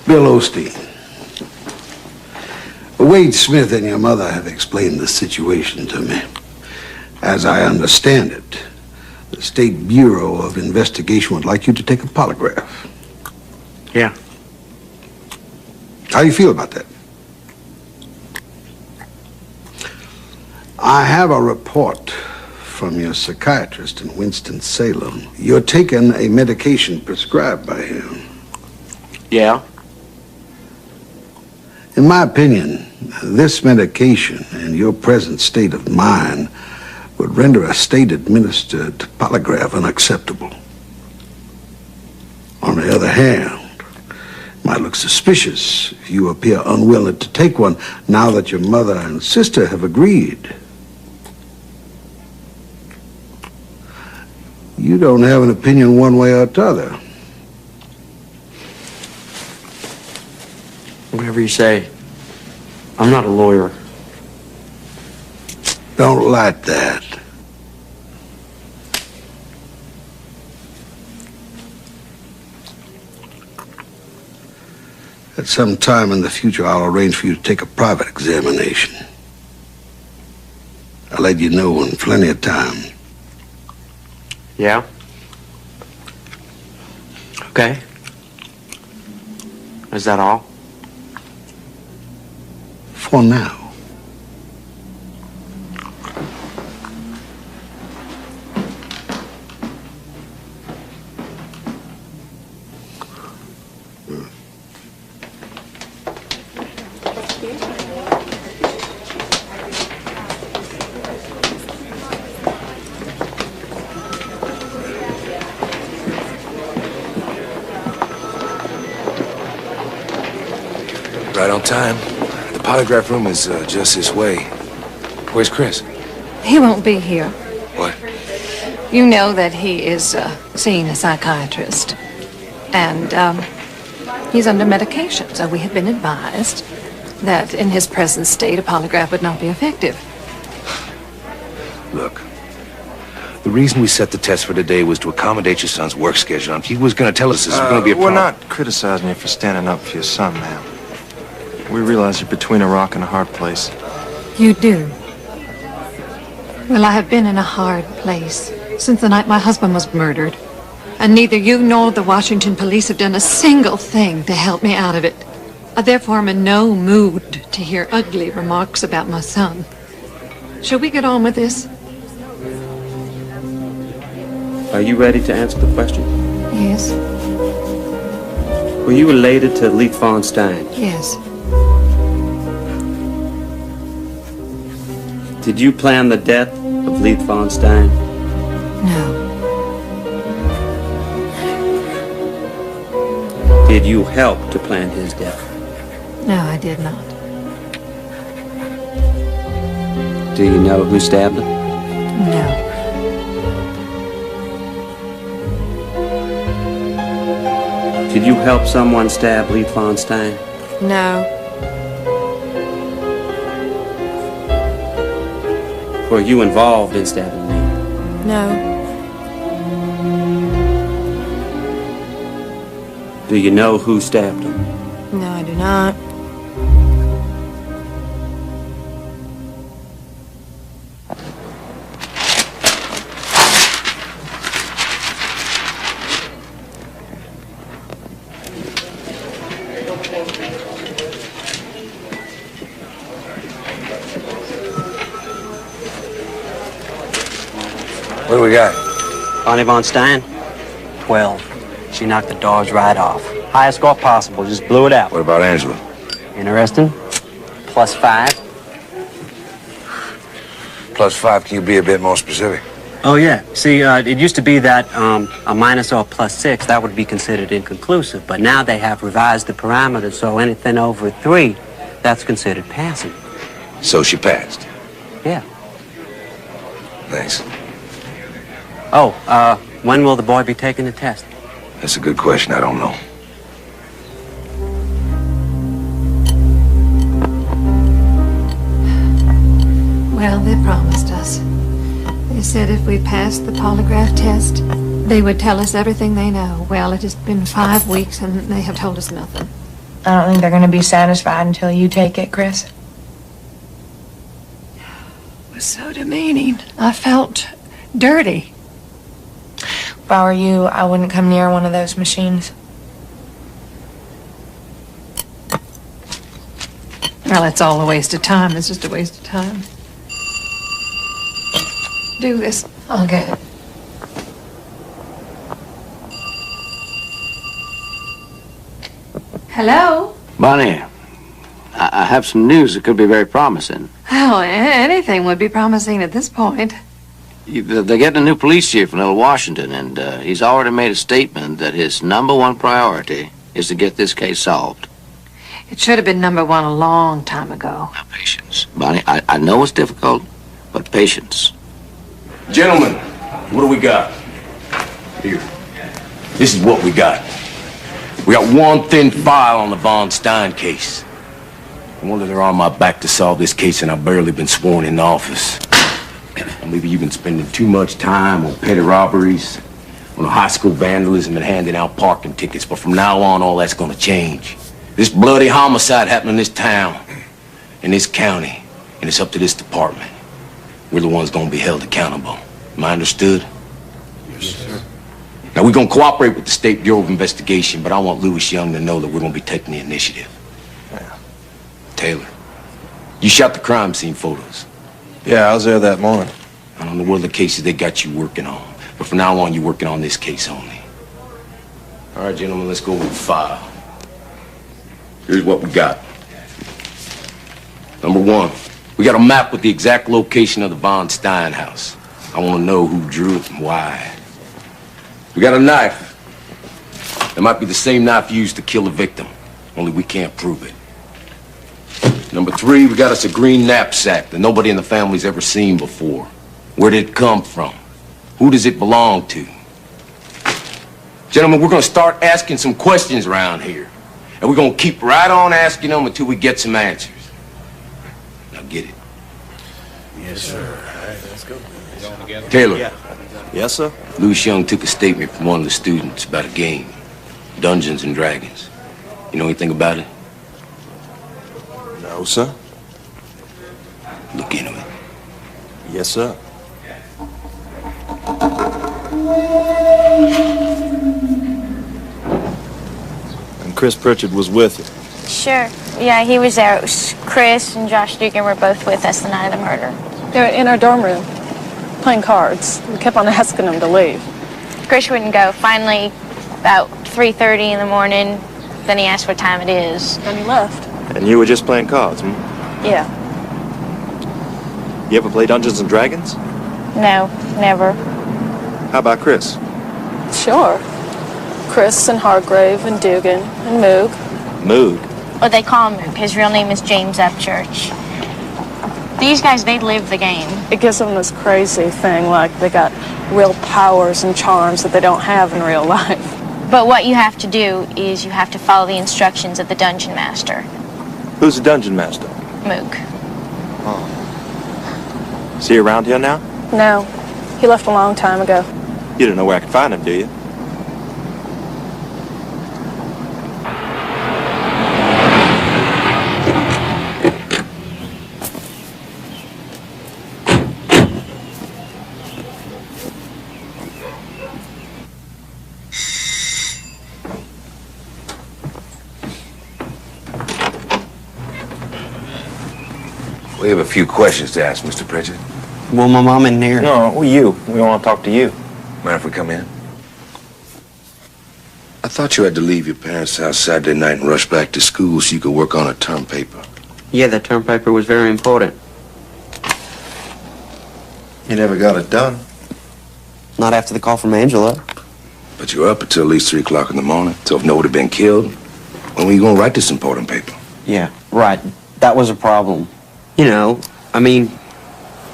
Bill Osteen. Wade Smith and your mother have explained the situation to me. As I understand it, the State Bureau of Investigation would like you to take a polygraph. Yeah. How do you feel about that? I have a report from your psychiatrist in Winston-Salem. You're taking a medication prescribed by him. Yeah. In my opinion, this medication and your present state of mind would render a state-administered polygraph unacceptable. On the other hand, Might look suspicious if you appear unwilling to take one now that your mother and sister have agreed. You don't have an opinion one way or t'other. Whatever you say. I'm not a lawyer. Don't like that. At some time in the future, I'll arrange for you to take a private examination. I'll let you know in plenty of time. Yeah? Okay. Is that all? For now. Right on time. The polygraph room is just this way. Where's Chris? He won't be here. What? You know that he is seeing a psychiatrist. And he's under medication, so we have been advised that in his present state, a polygraph would not be effective. Look, the reason we set the test for today was to accommodate your son's work schedule. If he was going to tell us this was going to be a We're problem. not criticizing you for standing up for your son, ma'am. We realize you're between a rock and a hard place. You do? Well, I have been in a hard place since the night my husband was murdered. And neither you nor the Washington police have done a single thing to help me out of it. I therefore am in no mood to hear ugly remarks about my son. Shall we get on with this? Are you ready to answer the question? Yes. Were you related to Leith Von Stein? Yes. Did you plan the death of Leith Von Stein? No. Did you help to plan his death? No, I did not. Do you know who stabbed him? No. Did you help someone stab Leith Von Stein? No. Were you involved in stabbing Leith? No. Do you know who stabbed him? No, I do not. What do we got? Bonnie Von Stein? 12. She knocked the Dodge right off. Highest score possible, just blew it out. What about Angela? Interesting. +5. +5, can you be a bit more specific? Oh, yeah. See, it used to be that a minus or a +6, that would be considered inconclusive. But now they have revised the parameters, so anything over 3, that's considered passing. So she passed? Yeah. Thanks. Oh, when will the boy be taking the test? That's a good question. I don't know. Well, they promised us. They said if we passed the polygraph test, they would tell us everything they know. Well, it has been 5 weeks and they have told us nothing. I don't think they're going to be satisfied until you take it, Chris. It was so demeaning. I felt dirty. If I were you, I wouldn't come near one of those machines. Well, it's all a waste of time. It's just a waste of time. Do this. I'll get it. Hello? Bonnie, I have some news that could be very promising. Oh, anything would be promising at this point. They're getting a new police chief in Little Washington, and he's already made a statement that his #1 priority is to get this case solved. It should have been number one a long time ago. Now, patience. Bonnie, I know it's difficult, but patience. Gentlemen, what do we got? Here. This is what we got. We got one thin file on the Von Stein case. I wonder they're on my back to solve this case and I've barely been sworn in office. Or maybe you've been spending too much time on petty robberies, on high school vandalism and handing out parking tickets. But from now on, all that's gonna change. This bloody homicide happened in this town, in this county, and it's up to this department. We're the ones gonna be held accountable. Am I understood? Yes, sir. Now, we're gonna cooperate with the State Bureau of Investigation, but I want Louis Young to know that we're gonna be taking the initiative. Yeah. Taylor, you shot the crime scene photos. Yeah, I was there that morning. I don't know what other cases they got you working on, but from now on, you're working on this case only. All right, gentlemen, let's go over the file. Here's what we got. Number one, we got a map with the exact location of the Von Stein house. I want to know who drew it and why. We got a knife. It might be the same knife used to kill the victim, only we can't prove it. Number three, we got us a green knapsack that nobody in the family's ever seen before. Where did it come from? Who does it belong to? Gentlemen, we're gonna start asking some questions around here. And we're gonna keep right on asking them until we get some answers. Now get it. Yes, sir. All right, let's go. Taylor. Yeah. Yes, sir. Louis Young took a statement from one of the students about a game, Dungeons and Dragons. You know anything about it? No, sir. Look into it. Yes, sir. And Chris Pritchard was with you? Sure. Yeah, he was there. It was Chris and Josh Dugan were both with us the night of the murder. They were in our dorm room, playing cards. We kept on asking them to leave. Chris wouldn't go. Finally, about 3:30 in the morning, then he asked what time it is. And he left. And you were just playing cards, hmm? Yeah. You ever play Dungeons and Dragons? No, never. How about Chris? Sure. Chris and Hargrave and Dugan and Moog. Moog? Well, they call him Moog. His real name is James Upchurch. These guys, they live the game. It gives them this crazy thing, like they got real powers and charms that they don't have in real life. But what you have to do is you have to follow the instructions of the Dungeon Master, Who's the Dungeon Master? Moog. Oh. Is he around here now? No. He left a long time ago. You don't know where I can find him, do you? We have a few questions to ask, Mr. Pritchard. Well, my mom in here. No, you. We want to talk to you. Mind if we come in? I thought you had to leave your parents' house Saturday night and rush back to school so you could work on a term paper. Yeah, that term paper was very important. You never got it done. Not after the call from Angela. But you were up until at least 3 o'clock in the morning. So if nobody had been killed, when were you going to write this important paper? Yeah, right. That was a problem. You know, I mean,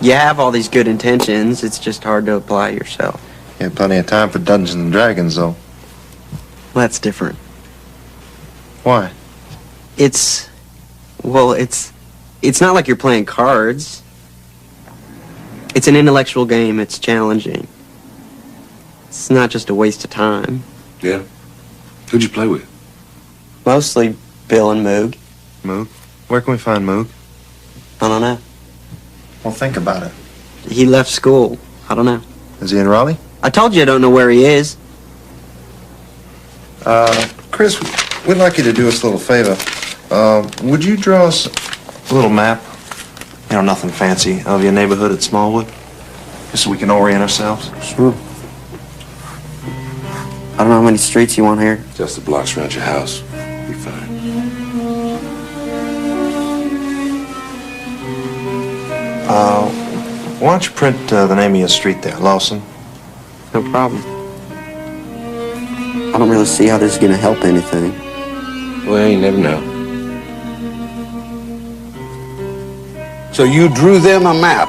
you have all these good intentions. It's just hard to apply yourself. You had plenty of time for Dungeons and Dragons, though. Well, that's different. Why? It's not like you're playing cards. It's an intellectual game. It's challenging. It's not just a waste of time. Yeah? Who'd you play with? Mostly Bill and Moog. Moog? Where can we find Moog? I don't know. Well, think about it. He left school. I don't know. Is he in Raleigh? I told you I don't know where he is. Chris, we'd like you to do us a little favor. Would you draw us a little map? You know, nothing fancy, of your neighborhood at Smallwood? Just so we can orient ourselves? Sure. I don't know how many streets you want here. Just the blocks around your house. Be fine. Why don't you print the name of your street there, Lawson? No problem. I don't really see how this is going to help anything. Well, you never know. So you drew them a map,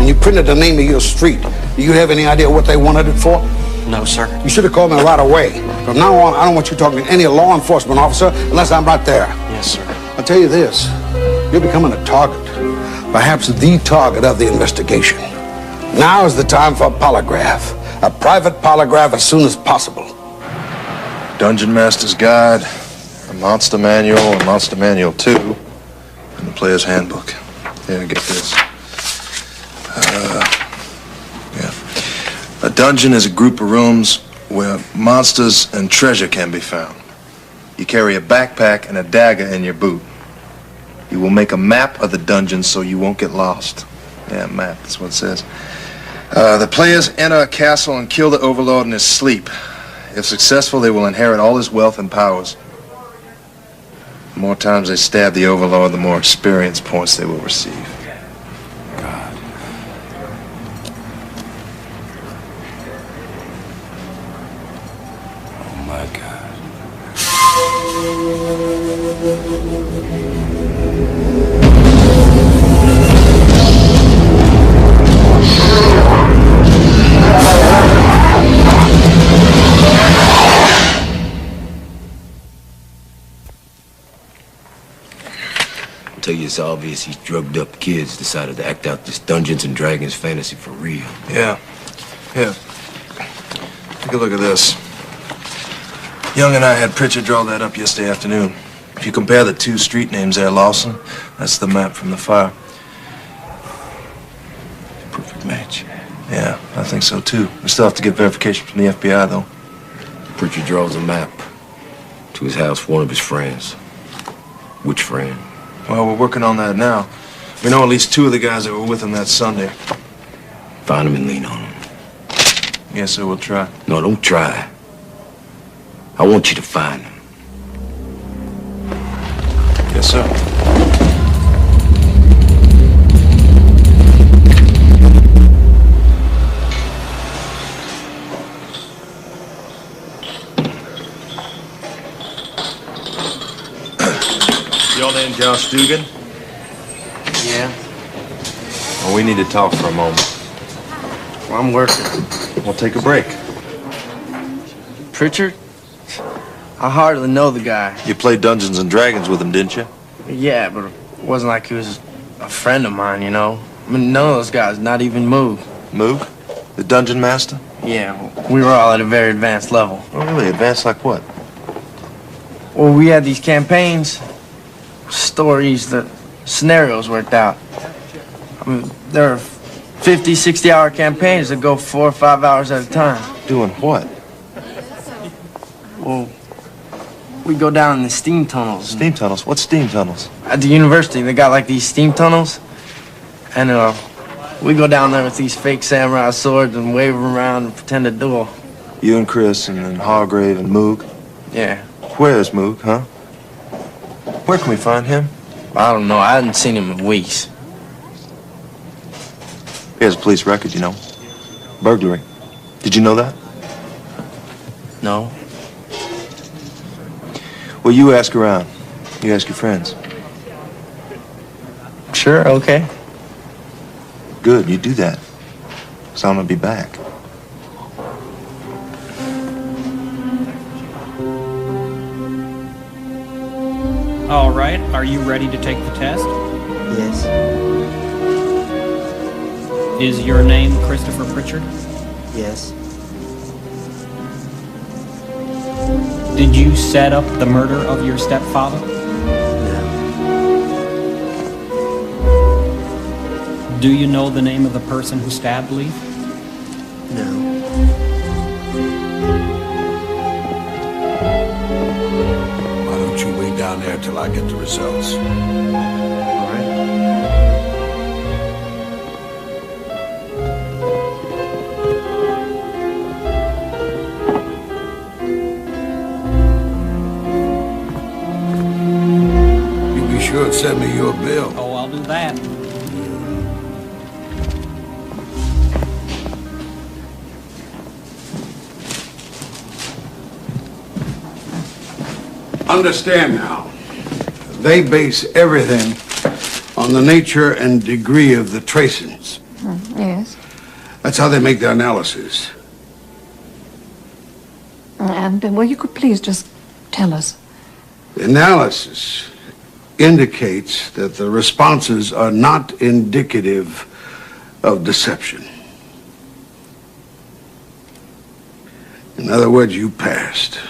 and you printed the name of your street. Do you have any idea what they wanted it for? No, sir. You should have called me right away. From now on, I don't want you talking to any law enforcement officer unless I'm right there. Yes, sir. I'll tell you this. You're becoming a target. Perhaps the target of the investigation. Now is the time for a polygraph. A private polygraph as soon as possible. Dungeon Master's Guide, a Monster Manual, a Monster Manual 2, and the Player's Handbook. Here, get this. A dungeon is a group of rooms where monsters and treasure can be found. You carry a backpack and a dagger in your boot. You will make a map of the dungeon so you won't get lost. Yeah, map, that's what it says. The players enter a castle and kill the overlord in his sleep. If successful, they will inherit all his wealth and powers. The more times they stab the overlord, the more experience points they will receive. Oh, my God. I tell you, it's obvious these drugged up kids decided to act out this Dungeons and Dragons fantasy for real. Yeah. Here. Take a look at this. Young and I had Pritchard draw that up yesterday afternoon. If you compare the two street names there, Lawson, that's the map from the fire. Perfect match. Yeah, I think so too. We still have to get verification from the FBI, though. Pritchard draws a map to his house for one of his friends. Which friend? Well, we're working on that now. We know at least two of the guys that were with him that Sunday. Find him and lean on him. Yes, sir, we'll try. No, don't try. I want you to find him. Yes, sir. Your name Josh Dugan? Yeah. Well, we need to talk for a moment. Well, I'm working. We'll take a break. Pritchard? I hardly know the guy. You played Dungeons and Dragons with him, didn't you? Yeah, but it wasn't like he was a friend of mine, you know? I mean, none of those guys, not even Moog. Moog? The Dungeon Master? Yeah, we were all at a very advanced level. Oh, really? Advanced like what? Well, we had these campaigns, stories, the scenarios worked out. I mean, there are 50, 60-hour campaigns that go 4 or 5 hours at a time. Doing what? Well, we go down in the steam tunnels. Steam tunnels? What steam tunnels? At the university, they got like these steam tunnels. And we go down there with these fake samurai swords and wave them around and pretend to duel. You and Chris and Hargrave and Moog? Yeah. Where's Moog, huh? Where can we find him? I don't know. I hadn't seen him in weeks. He has a police record, you know. Burglary. Did you know that? No. Well, you ask around. You ask your friends. Sure, okay. Good, you do that. 'Cause I'm gonna be back. All right, are you ready to take the test? Yes. Is your name Christopher Pritchard? Yes. Did you set up the murder of your stepfather? No. Do you know the name of the person who stabbed Leaf? No. Why don't you wait down there till I get the results? All right. You be sure to send me your bill. Oh, I'll do that. Understand now. They base everything on the nature and degree of the tracings. Yes. That's how they make their analysis. And, well, you could please just tell us. The analysis indicates that the responses are not indicative of deception. In other words, you passed.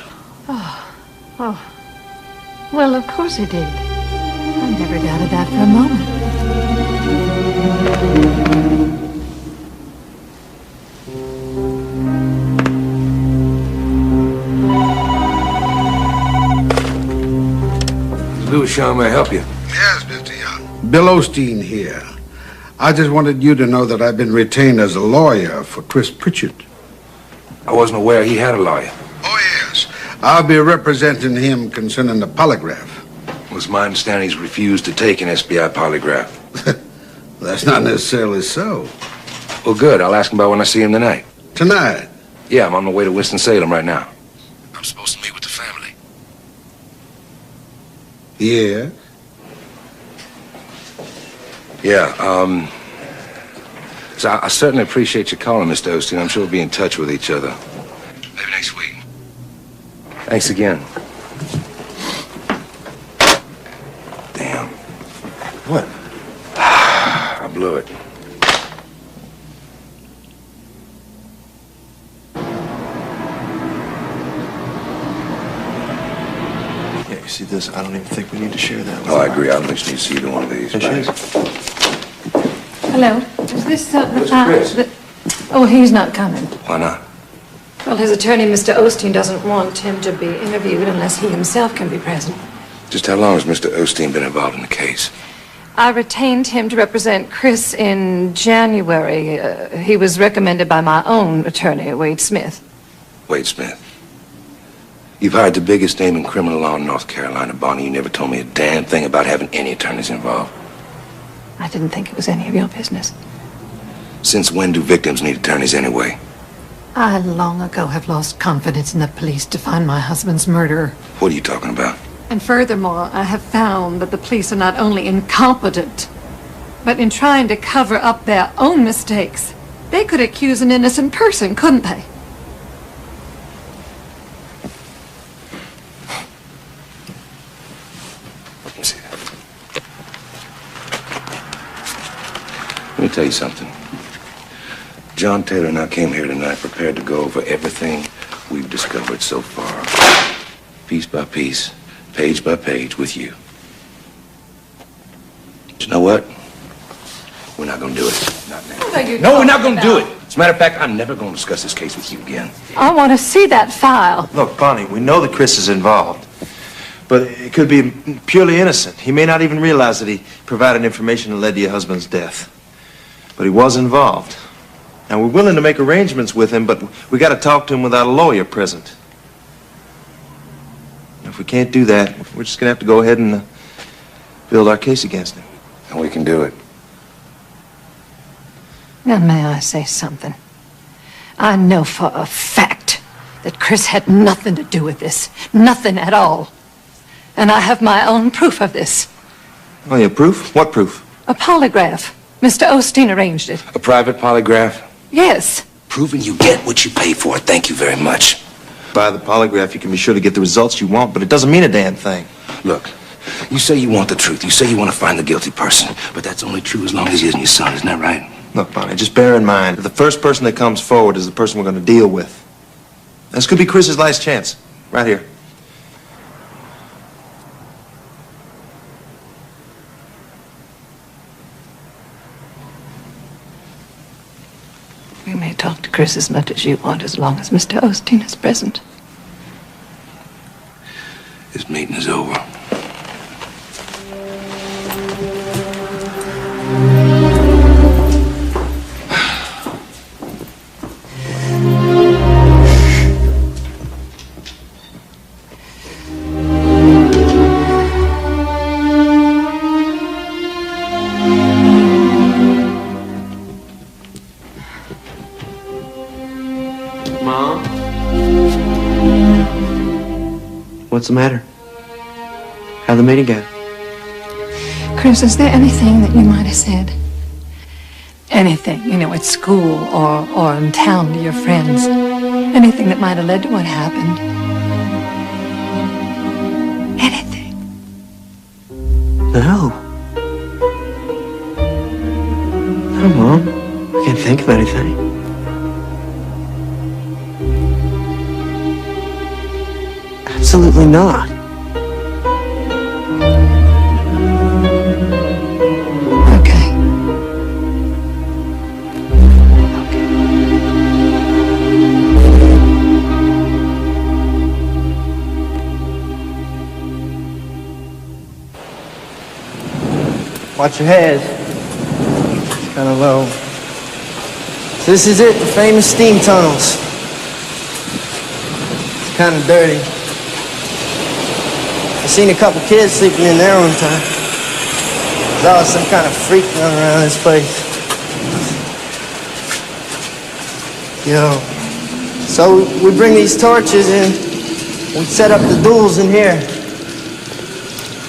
Oh. Well, of course he did. I never doubted that for a moment. Louis Shaw, may I help you? Yes, Mr. Young. Bill Osteen here. I just wanted you to know that I've been retained as a lawyer for Chris Pritchard. I wasn't aware he had a lawyer. Oh, yes. I'll be representing him concerning the polygraph. Well, it's my understanding he's refused to take an SBI polygraph. That's not necessarily so. Well, good. I'll ask him about when I see him tonight. Tonight? Yeah, I'm on my way to Winston-Salem right now. I'm supposed to meet with the family. Yeah? Yeah, so I certainly appreciate you calling, Mr. Osteen. I'm sure we'll be in touch with each other. Maybe next week. Thanks again. Damn. What? I blew it. Yeah, you see this? I don't even think we need to share that with Oh, I agree. I don't think you need to see either one of these. There she Bye. Hello? Is this, Chris? Oh, he's not coming. Why not? Well, his attorney, Mr. Osteen, doesn't want him to be interviewed unless he himself can be present. Just how long has Mr. Osteen been involved in the case? I retained him to represent Chris in January. He was recommended by my own attorney, Wade Smith. Wade Smith. You've hired the biggest name in criminal law in North Carolina, Bonnie. You never told me a damn thing about having any attorneys involved. I didn't think it was any of your business. Since when do victims need attorneys anyway? I long ago have lost confidence in the police to find my husband's murderer. What are you talking about? And furthermore, I have found that the police are not only incompetent, but in trying to cover up their own mistakes, they could accuse an innocent person, couldn't they? Let me see that. Let me tell you something. John Taylor and I came here tonight prepared to go over everything we've discovered so far. Piece by piece, page by page with you. But you know what? We're not going to do it. Not now. What are you No, we're not talking going to do about? it. As a matter of fact, I'm never going to discuss this case with you again. I want to see that file. Look, Bonnie, we know that Chris is involved. But it could be purely innocent. He may not even realize that he provided information that led to your husband's death. But he was involved. Now, we're willing to make arrangements with him, but we got to talk to him without a lawyer present. If we can't do that, we're just going to have to go ahead and build our case against him. And we can do it. Now, may I say something? I know for a fact that Chris had nothing to do with this. Nothing at all. And I have my own proof of this. Oh, yeah, proof? What proof? A polygraph. Mr. Osteen arranged it. A private polygraph? Yes. Proving you get what you pay for. Thank you very much. By the polygraph, you can be sure to get the results you want, but it doesn't mean a damn thing. Look, you say you want the truth. You say you want to find the guilty person. But that's only true as long as he isn't your son. Isn't that right? Look, Bonnie, just bear in mind that the first person that comes forward is the person we're going to deal with. This could be Chris's last chance. Right here. You may talk to Chris as much as you want, as long as Mr. Osteen is present. This meeting is over. Mom? What's the matter? How'd the meeting go? Chris, is there anything that you might have said? Anything, you know, at school or in town to your friends? Anything that might have led to what happened? Anything? No. No, Mom. I can't think of anything. Absolutely not. Okay. Watch your head. It's kind of low. So this is it, the famous steam tunnels. It's kind of dirty. I seen a couple kids sleeping in there one time. There's always some kind of freak running around this place. Yo. So we bring these torches in. We set up the duels in here.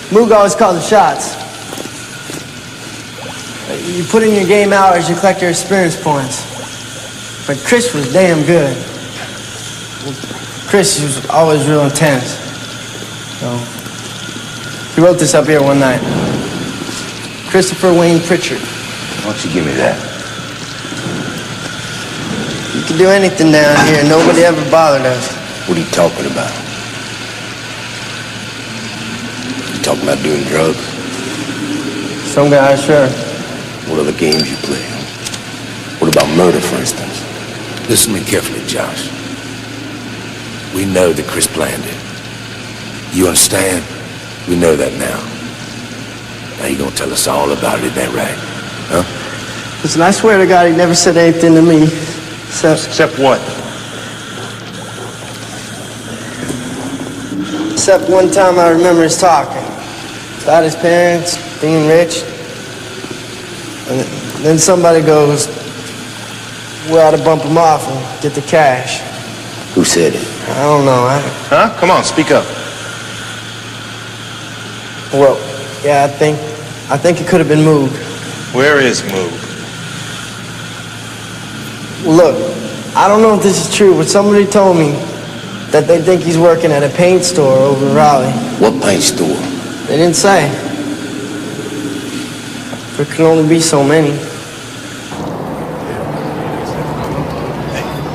Moog always called the shots. You put in your game hours, you collect your experience points. But Chris was damn good. Chris was always real intense. So, he wrote this up here one night. Christopher Wayne Pritchard. Why don't you give me that? You can do anything down here. Nobody ever bothered us. What are you talking about? You talking about doing drugs? Some guys, sure. What other games you play? What about murder, for instance? Listen to me carefully, Josh. We know that Chris planned it. You understand? We know that now. Now you gonna tell us all about it, ain't that right? Huh? Listen, I swear to God, he never said anything to me. Except what? Except one time I remember us talking. About his parents, being rich. And then somebody goes, we ought to bump him off and get the cash. Who said it? I don't know. Huh? Come on, speak up. Well, yeah, I think it could have been Moog. Where is Moog? Well, look, I don't know if this is true, but somebody told me that they think he's working at a paint store over in Raleigh. What paint store? They didn't say. There can only be so many.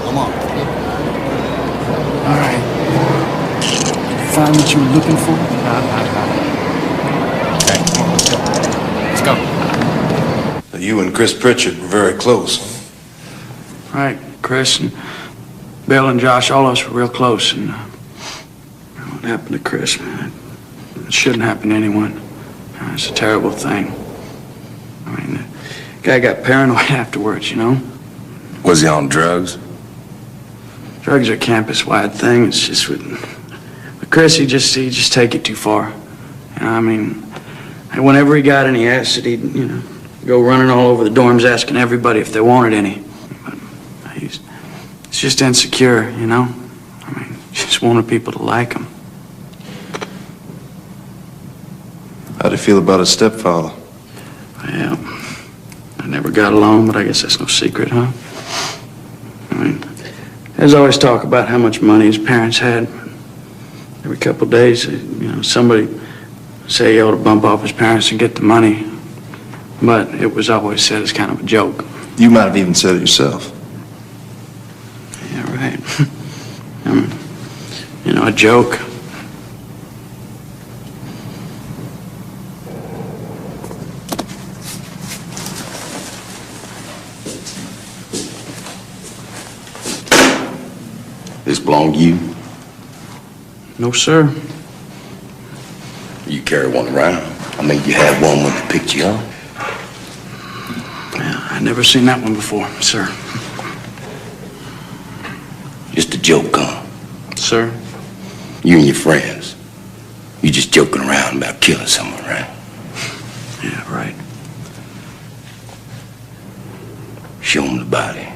Come on. All right. Find what you were looking for? Okay, come on, let's go. Let's go. You and Chris Pritchard were very close. Right, Chris and Bill and Josh, all of us were real close. And what happened to Chris, man, it shouldn't happen to anyone. It's a terrible thing. I mean, the guy got paranoid afterwards, you know? Was he on drugs? Drugs are a campus-wide thing. It's just with Chris, he just take it too far. You know, I mean, whenever he got any acid, he'd, you know, go running all over the dorms asking everybody if they wanted any. But he's just insecure, you know? I mean, just wanted people to like him. How'd he feel about his stepfather? Well, I never got along, but I guess that's no secret, huh? I mean, there's always talk about how much money his parents had. Every couple of days, you know, somebody say he ought to bump off his parents and get the money. But it was always said as kind of a joke. You might have even said it yourself. Yeah, right. I mean, you know, a joke. This belong to you? No, sir. You carry one around? I mean, you had one when they picked you up? Yeah, I never seen that one before, sir. Just a joke, huh? Sir? You and your friends. You just joking around about killing someone, right? Yeah, right. Show them the body.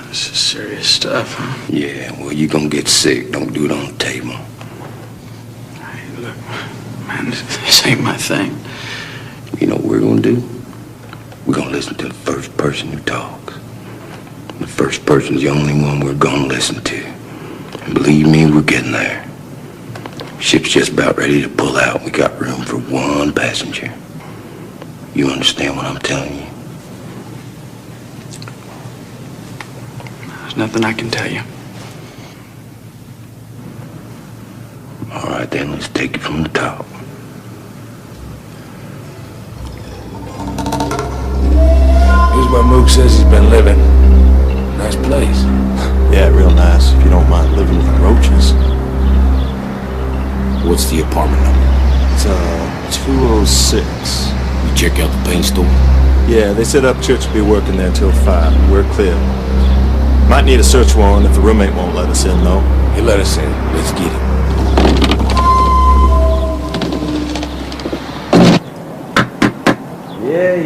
This is serious stuff, huh? Yeah, well, you gonna get sick. Don't do it on the table. Hey, look, man, this ain't my thing. You know what we're gonna do? We're gonna listen to the first person who talks. The first person's the only one we're gonna listen to. And believe me, we're getting there. Ship's just about ready to pull out. We got room for one passenger. You understand what I'm telling you? There's nothing I can tell you. All right, then, let's take it from the top. Here's where Mook says he's been living. Nice place. Yeah, real nice, if you don't mind living with roaches. What's the apartment number? It's 206. You check out the paint store? Yeah, they said Upchurch will be working there until 5. We're clear. Might need a search warrant if the roommate won't let us in, though. He let us in. Let's get it.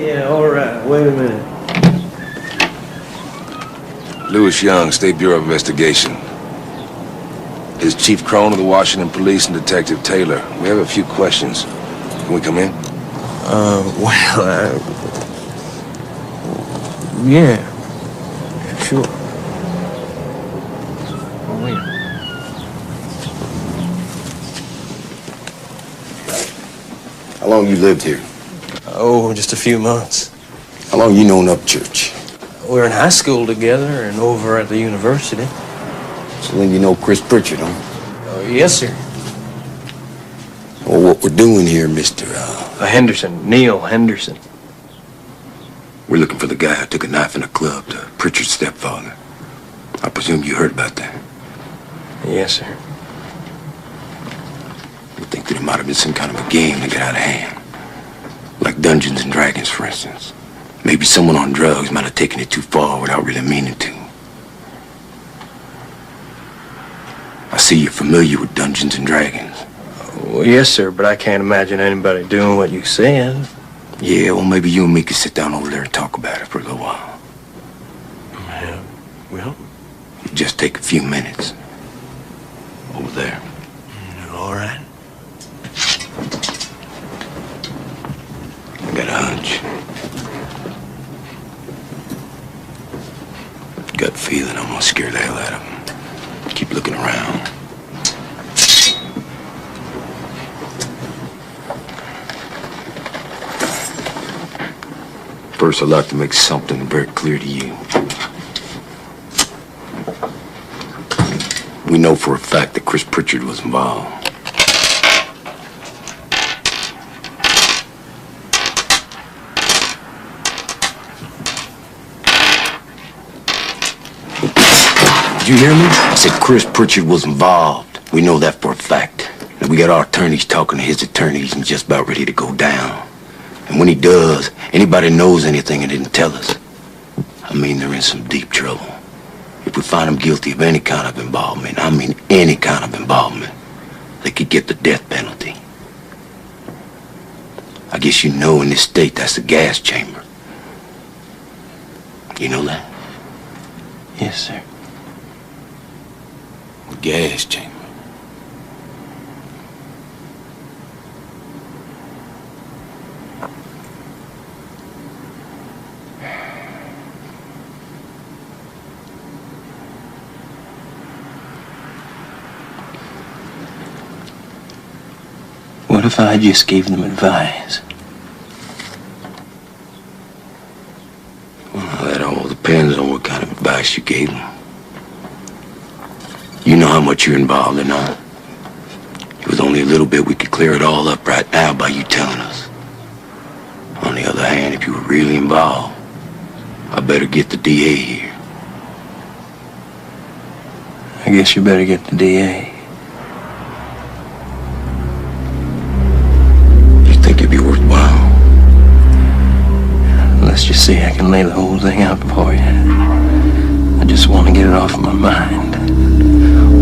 Yeah, all right. Wait a minute. Louis Young, State Bureau of Investigation. This is Chief Crone of the Washington Police and Detective Taylor. We have a few questions. Can we come in? Yeah, sure. Oh, wait. How long you lived here? Oh, just a few months. How long you known Upchurch? We were in high school together and over at the university. So then you know Chris Pritchard, huh? Yes, sir. Well, what we're doing here, Mr. Henderson, Neil Henderson. We're looking for the guy who took a knife in a club to Pritchard's stepfather. I presume you heard about that. Yes, sir. We think that it might have been some kind of a game that got out of hand. Like Dungeons and Dragons, for instance. Maybe someone on drugs might have taken it too far without really meaning to. I see you're familiar with Dungeons and Dragons. Well, yes, sir, but I can't imagine anybody doing what you said. Yeah, well, maybe you and me could sit down over there and talk about it for a little while. Yeah, well... Just take a few minutes. Over there. All right. I got a hunch. Gut feeling I'm gonna scare the hell out of him. Keep looking around. First, I'd like to make something very clear to you. We know for a fact that Chris Pritchard was involved. Did you hear me? I said Chris Pritchard was involved. We know that for a fact. And we got our attorneys talking to his attorneys and just about ready to go down. And when he does, anybody knows anything and didn't tell us, I mean, they're in some deep trouble. If we find him guilty of any kind of involvement, I mean any kind of involvement, they could get the death penalty. I guess you know in this state that's a gas chamber. You know that? Yes, sir. A gas chamber. What if I just gave them advice? Well, that all depends on what kind of advice you gave them. You know how much you're involved or not. If it was only a little bit, we could clear it all up right now by you telling us. On the other hand, if you were really involved, I better get the DA here. I guess you better get the DA. Think it'd be worthwhile? Let's just see, I can lay the whole thing out for you. I just want to get it off my mind.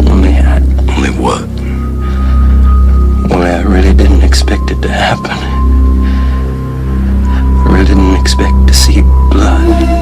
Only what? Well, I really didn't expect it to happen. I really didn't expect to see blood.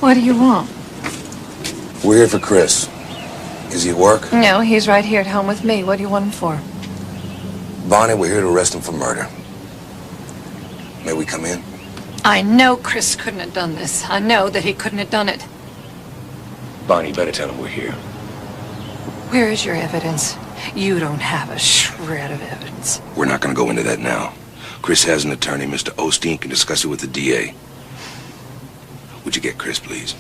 What do you want? We're here for Chris. Is he at work? No, he's right here at home with me. What do you want him for? Bonnie, we're here to arrest him for murder. May we come in? I know Chris couldn't have done this. I know that he couldn't have done it. Bonnie, you better tell him we're here. Where is your evidence? You don't have a shred of evidence. We're not going to go into that now. Chris has an attorney. Mr. Osteen can discuss it with the DA. Would you get Chris, please?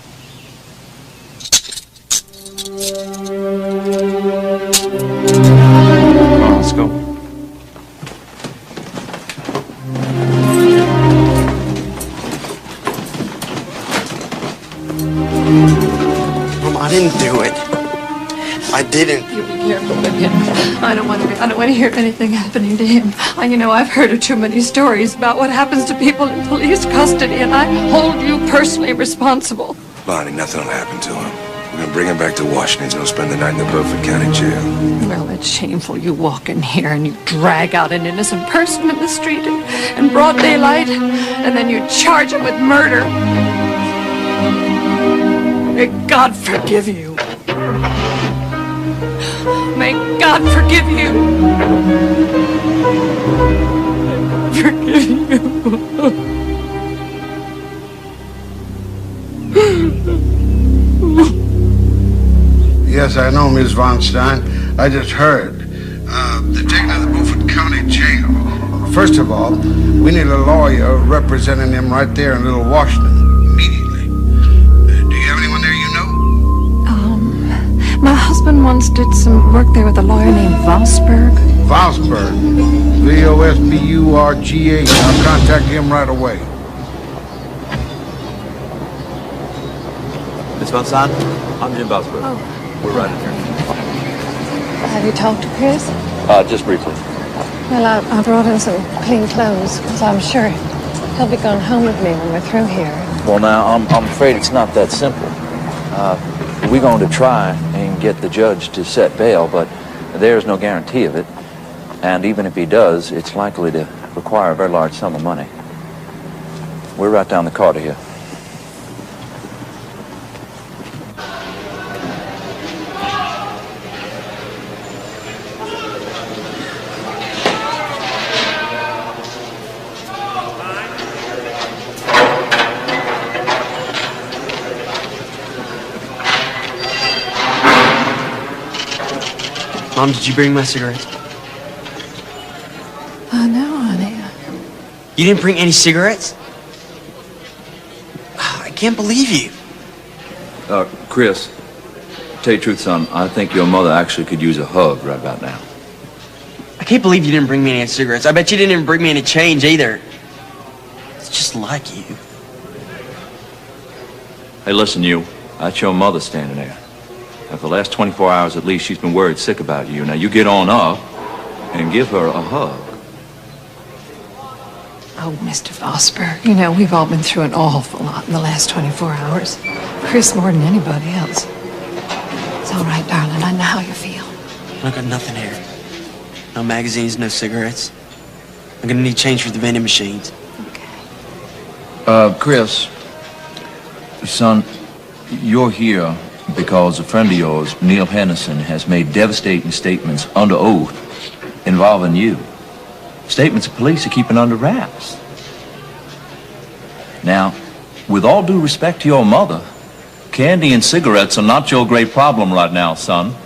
Come on, let's go. Mom, I didn't do it. I didn't. You be careful with him. I don't want to hear anything happening to him. I've heard of too many stories about what happens to people in police custody, and I hold you personally responsible. Bonnie, nothing will happen to him. We're going to bring him back to Washington. He's going to spend the night in the Beaufort County Jail. Well, it's shameful. You walk in here and you drag out an innocent person in the street in broad daylight, and then you charge him with murder. May God forgive you. May God forgive you. Forgive you. Yes, I know, Miss Von Stein. I just heard. They're taking her to the Beaufort County Jail. First of all, we need a lawyer representing them right there in Little Washington immediately. Do you have anyone there you know? My husband once did some work there with a lawyer named Vosberg. Vosberg. Vosburgh. I'll contact him right away. Miss Von Stein, I'm Jim Vosberg. Oh. We're right in here. Have you talked to Chris? Just briefly. Well, I brought him some clean clothes, because I'm sure he'll be going home with me when we're through here. Well, now, I'm afraid it's not that simple. We're going to try and get the judge to set bail, but there's no guarantee of it. And even if he does, it's likely to require a very large sum of money. We're right down the corridor here. Mom, did you bring my cigarettes? No, honey. You didn't bring any cigarettes? I can't believe you. Chris, to tell you the truth, son, I think your mother actually could use a hug right about now. I can't believe you didn't bring me any cigarettes. I bet you didn't even bring me any change either. It's just like you. Hey, listen, you. That's your mother standing there. Now, for the last 24 hours at least, she's been worried sick about you. Now, you get on up and give her a hug. Oh, Mr. Vosberg, we've all been through an awful lot in the last 24 hours. Chris more than anybody else. It's all right, darling. I know how you feel. I got nothing here. No magazines, no cigarettes. I'm gonna need change for the vending machines. Chris, son, you're here because a friend of yours, Neil Henderson, has made devastating statements under oath involving you. Statements the police are keeping under wraps. Now, with all due respect to your mother, candy and cigarettes are not your great problem right now, son.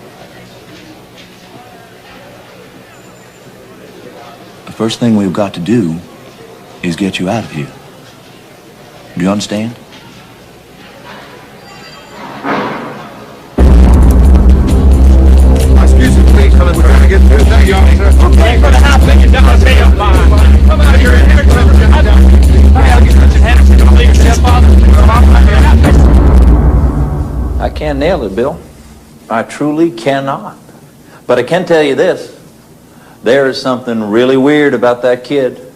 The first thing we've got to do is get you out of here. Do you understand? Excuse me, please. We're trying to get through. Thank you, officer. Okay, for the house, take it down, stay up fine. Come out of here and here, come I can't nail it, Bill. I truly cannot. But I can tell you this. There is something really weird about that kid.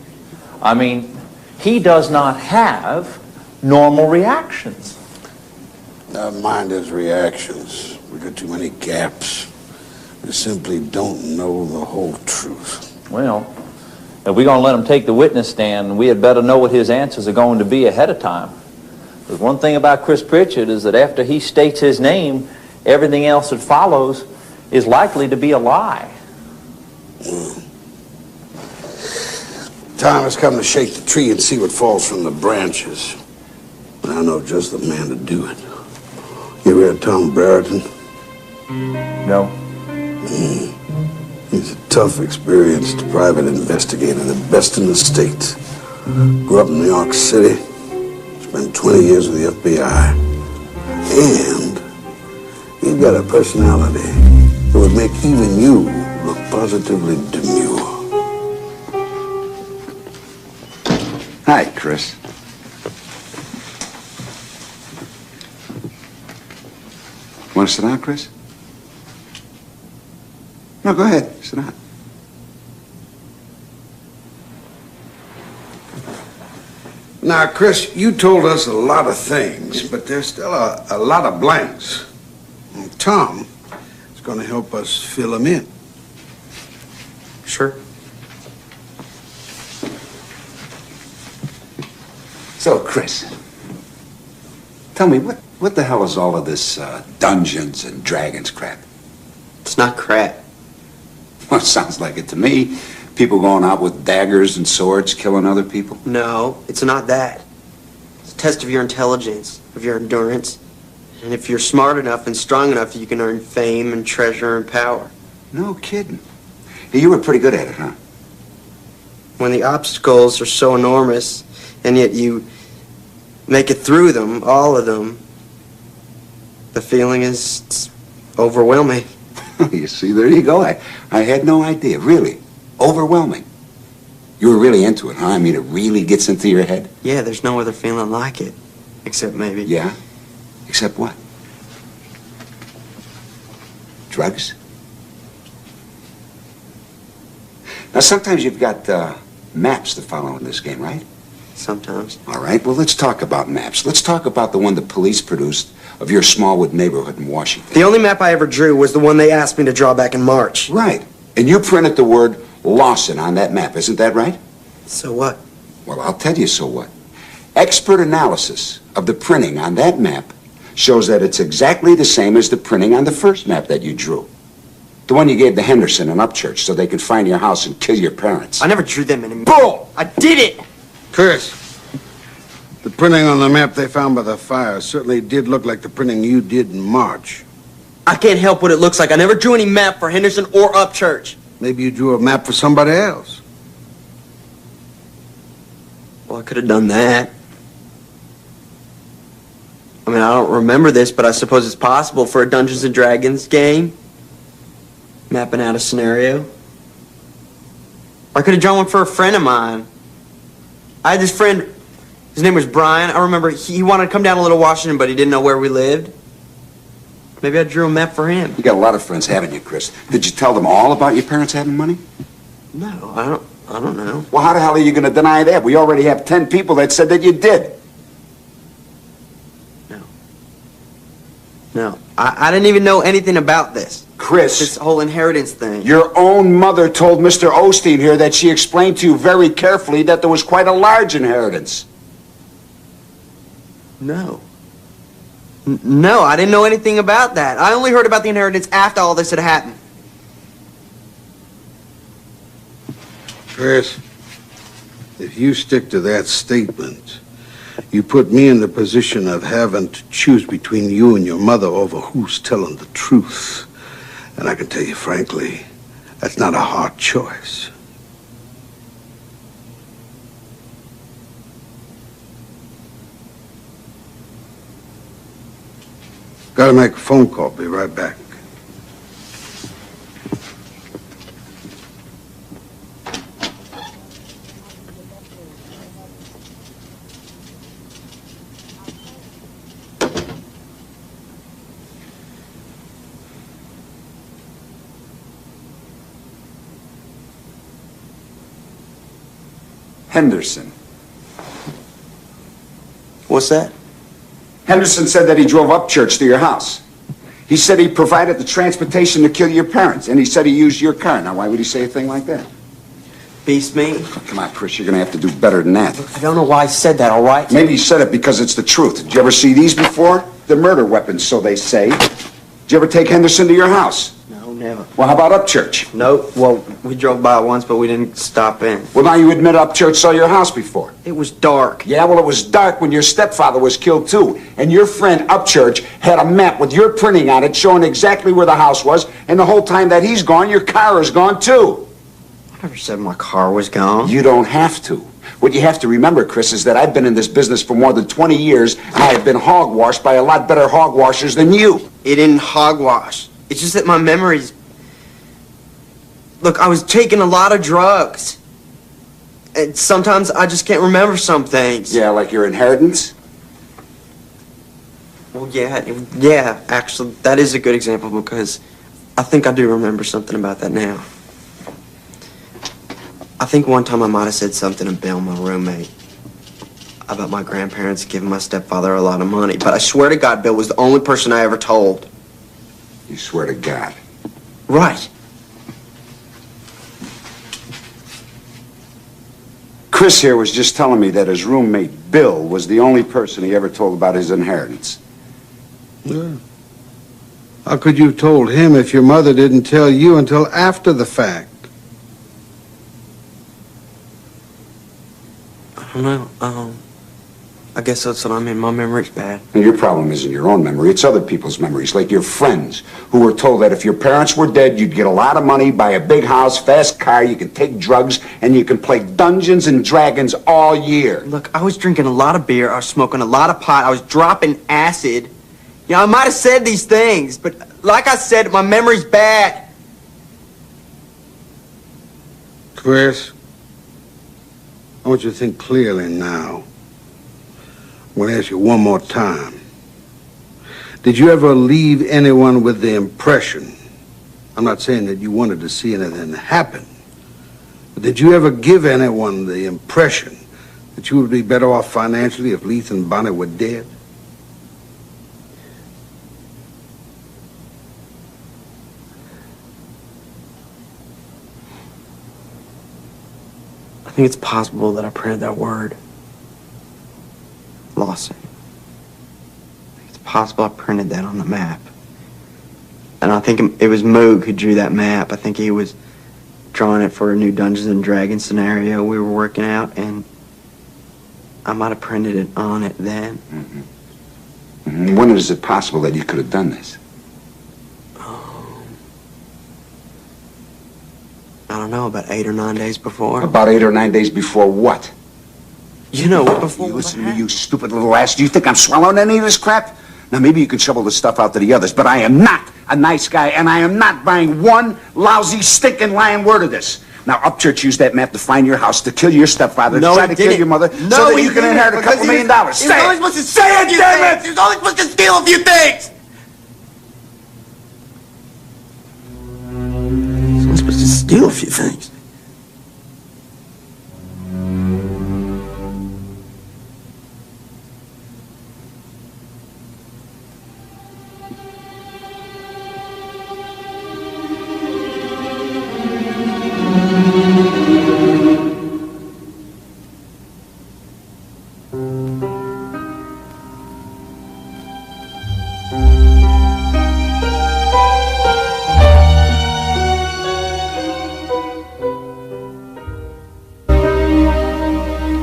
I mean, he does not have normal reactions. Never mind his reactions. We got too many gaps. We simply don't know the whole truth. Well, if we're going to let him take the witness stand, we had better know what his answers are going to be ahead of time. There's one thing about Chris Pritchett is that after he states his name, everything else that follows is likely to be a lie. Time has come to shake the tree and see what falls from the branches. And I know just the man to do it. You ever heard Tom Brereton? No. He's a tough, experienced private investigator, the best in the state. Grew up in New York City, spent 20 years with the FBI. And he's got a personality that would make even you look positively demure. Hi, Chris. Want to sit down, Chris? No, go ahead. Sit down. Now, Chris, you told us a lot of things, but there's still a lot of blanks. And Tom is going to help us fill them in. Sure. So, Chris, tell me, what the hell is all of this Dungeons and Dragons crap? It's not crap. Well, it sounds like it to me. People going out with daggers and swords, killing other people. No, it's not that. It's a test of your intelligence, of your endurance. And if you're smart enough and strong enough, you can earn fame and treasure and power. No kidding. You were pretty good at it, huh? When the obstacles are so enormous, and yet you make it through them, all of them, the feeling is it's overwhelming. You see, there you go. I had no idea, really. Overwhelming. You were really into it, huh? I mean, it really gets into your head? Yeah, there's no other feeling like it. Except maybe... Yeah? Except what? Drugs? Now, sometimes you've got maps to follow in this game, right? Sometimes. All right, well, let's talk about maps. Let's talk about the one the police produced of your Smallwood neighborhood in Washington. The only map I ever drew was the one they asked me to draw back in March. Right. And you printed the word Lawson on that map, isn't that right? So what? Well, I'll tell you so what. Expert analysis of the printing on that map shows that it's exactly the same as the printing on the first map that you drew. The one you gave to Henderson and Upchurch so they could find your house and kill your parents. I never drew them in a... Bull! I did it! Chris, the printing on the map they found by the fire certainly did look like the printing you did in March. I can't help what it looks like. I never drew any map for Henderson or Upchurch. Maybe you drew a map for somebody else. Well, I could have done that. I mean, I don't remember this, but I suppose it's possible for a Dungeons and Dragons game. Mapping out a scenario. I could have drawn one for a friend of mine. I had this friend, his name was Brian. I remember he wanted to come down to Little Washington, but he didn't know where we lived. Maybe I drew a map for him. You got a lot of friends, haven't you, Chris? Did you tell them all about your parents having money? No, I don't know. Well, how the hell are you going to deny that? We already have 10 people that said that you did. No, I didn't even know anything about this. Chris. This whole inheritance thing. Your own mother told Mr. Osteen here that she explained to you very carefully that there was quite a large inheritance. No. No, I didn't know anything about that. I only heard about the inheritance after all this had happened. Chris, if you stick to that statement, you put me in the position of having to choose between you and your mother over who's telling the truth. And I can tell you frankly, that's not a hard choice. Gotta make a phone call. Be right back. Henderson. What's that? Henderson said that he drove Upchurch to your house. He said he provided the transportation to kill your parents, and he said he used your car. Now, why would he say a thing like that? beast me. Come on, Chris, you're gonna have to do better than that. I don't know why I said that, all right? Maybe you said it because it's the truth. Did you ever see these before? They're murder weapons, so they say. Did you ever take Henderson to your house? No, never. Well, how about Upchurch? No, well, we drove by it once, but we didn't stop in. Well, now you admit Upchurch saw your house before. It was dark. Yeah, well, it was dark when your stepfather was killed, too. And your friend Upchurch had a map with your printing on it showing exactly where the house was, and the whole time that he's gone, your car is gone, too. I never said my car was gone. You don't have to. What you have to remember, Chris, is that I've been in this business for more than 20 years, and I have been hogwashed by a lot better hogwashers than you. It didn't hogwash. It's just that my memories... Look, I was taking a lot of drugs. And sometimes I just can't remember some things. Yeah, like your inheritance? Well, yeah, actually, that is a good example because I think I do remember something about that now. I think one time I might have said something to Bill, my roommate, about my grandparents giving my stepfather a lot of money. But I swear to God, Bill was the only person I ever told. You swear to God? Right. Chris here was just telling me that his roommate, Bill, was the only person he ever told about his inheritance. Yeah. How could you have told him if your mother didn't tell you until after the fact? I don't know. I guess that's what I mean. My memory's bad. And your problem isn't your own memory, it's other people's memories, like your friends, who were told that if your parents were dead, you'd get a lot of money, buy a big house, fast car, you could take drugs, and you could play Dungeons and Dragons all year. Look, I was drinking a lot of beer, I was smoking a lot of pot, I was dropping acid. You know, I might have said these things, but like I said, my memory's bad. Chris, I want you to think clearly now. I'm going to ask you one more time. Did you ever leave anyone with the impression, I'm not saying that you wanted to see anything happen, but did you ever give anyone the impression that you would be better off financially if Leith and Bonnie were dead? I think it's possible that I printed that word. Lawson. I think it's possible I printed that on the map. And I think it was Moog who drew that map. I think he was drawing it for a new Dungeons and Dragons scenario we were working out, and I might have printed it on it then. When is it possible that you could have done this? I don't know, about 8 or 9 days before. About 8 or 9 days before what? You know what before? You listen to me, you stupid little ass. Do you think I'm swallowing any of this crap? Now, maybe you can shovel the stuff out to the others, but I am not a nice guy, and I am not buying one lousy, stinking, lying word of this. Now, Upchurch used that map to find your house, to kill your stepfather, to try to kill your mother, so that you can inherit a couple $1 million. He was only supposed to steal a few things! He was only supposed to steal a few things! He was only supposed to steal a few things.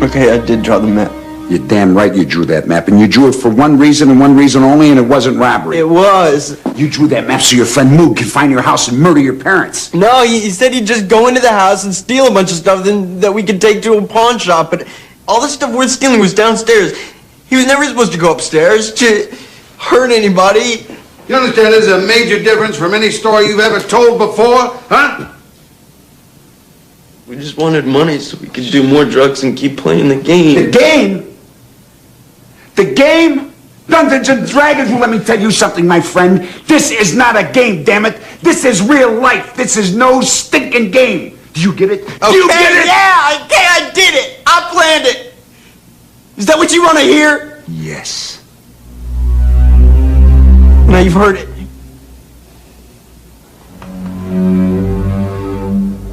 Okay, I did draw the map. You're damn right you drew that map, and you drew it for one reason and one reason only, and it wasn't robbery. It was. You drew that map so your friend Moog could find your house and murder your parents. No, he said he'd just go into the house and steal a bunch of stuff that we could take to a pawn shop, but all the stuff worth stealing was downstairs. He was never supposed to go upstairs to hurt anybody. You understand there's a major difference from any story you've ever told before, huh? We just wanted money so we could do more drugs and keep playing the game. The game? The game? Dungeons and Dragons? Well, let me tell you something, my friend. This is not a game, damn it. This is real life. This is no stinking game. Do you get it? Okay, Do you get it? yeah, I did it. I planned it. Is that what you want to hear? Yes. Now you've heard it.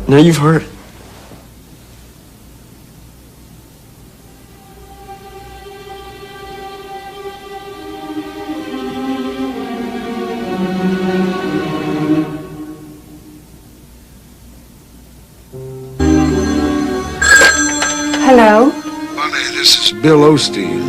Now you've heard it. Bonnie, this is Bill Osteen.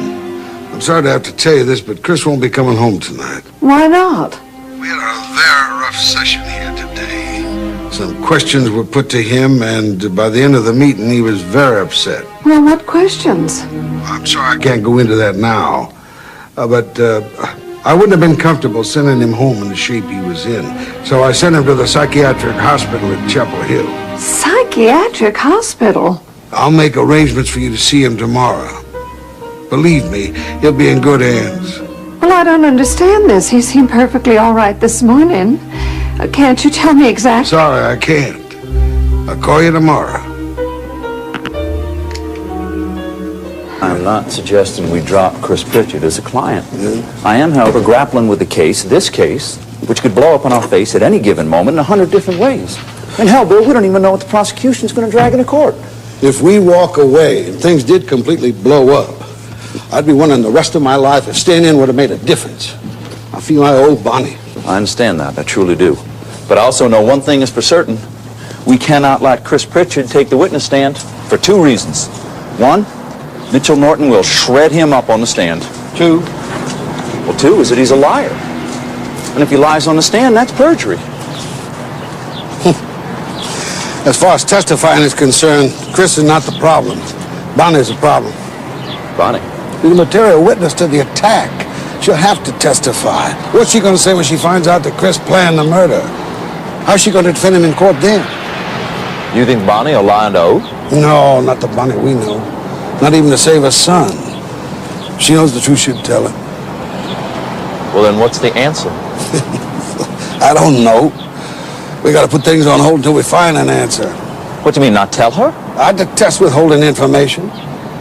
I'm sorry to have to tell you this, but Chris won't be coming home tonight. Why not? We had a very rough session here today. Some questions were put to him, and by the end of the meeting, he was very upset. Well, what questions? I'm sorry I can't go into that now. But I wouldn't have been comfortable sending him home in the shape he was in. So I sent him to the psychiatric hospital at Chapel Hill. Psychiatric hospital? I'll make arrangements for you to see him tomorrow. Believe me, he'll be in good hands. Well, I don't understand this. He seemed perfectly all right this morning. Can't you tell me exactly? Sorry, I can't. I'll call you tomorrow. I'm not suggesting we drop Chris Pritchard as a client. I am, however, grappling with the case, this case, which could blow up in our face at any given moment in 100 different ways. And hell, Bill, we don't even know what the prosecution's going to drag into court. If we walk away and things did completely blow up, I'd be wondering the rest of my life if staying in would have made a difference. I feel I owe Bonnie. I understand that, I truly do. But I also know one thing is for certain. We cannot let Chris Pritchard take the witness stand for two reasons. One, Mitchell Norton will shred him up on the stand. Two? Well, two is that he's a liar. And if he lies on the stand, that's perjury. As far as testifying is concerned, Chris is not the problem. Bonnie's the problem. Bonnie? She's a material witness to the attack. She'll have to testify. What's she going to say when she finds out that Chris planned the murder? How's she going to defend him in court then? You think Bonnie will lie under oath? No, not the Bonnie we know. Not even to save her son. She knows the truth, she'll tell it. Well, then what's the answer? I don't know. We got to put things on hold until we find an answer. What do you mean, not tell her? I detest withholding information,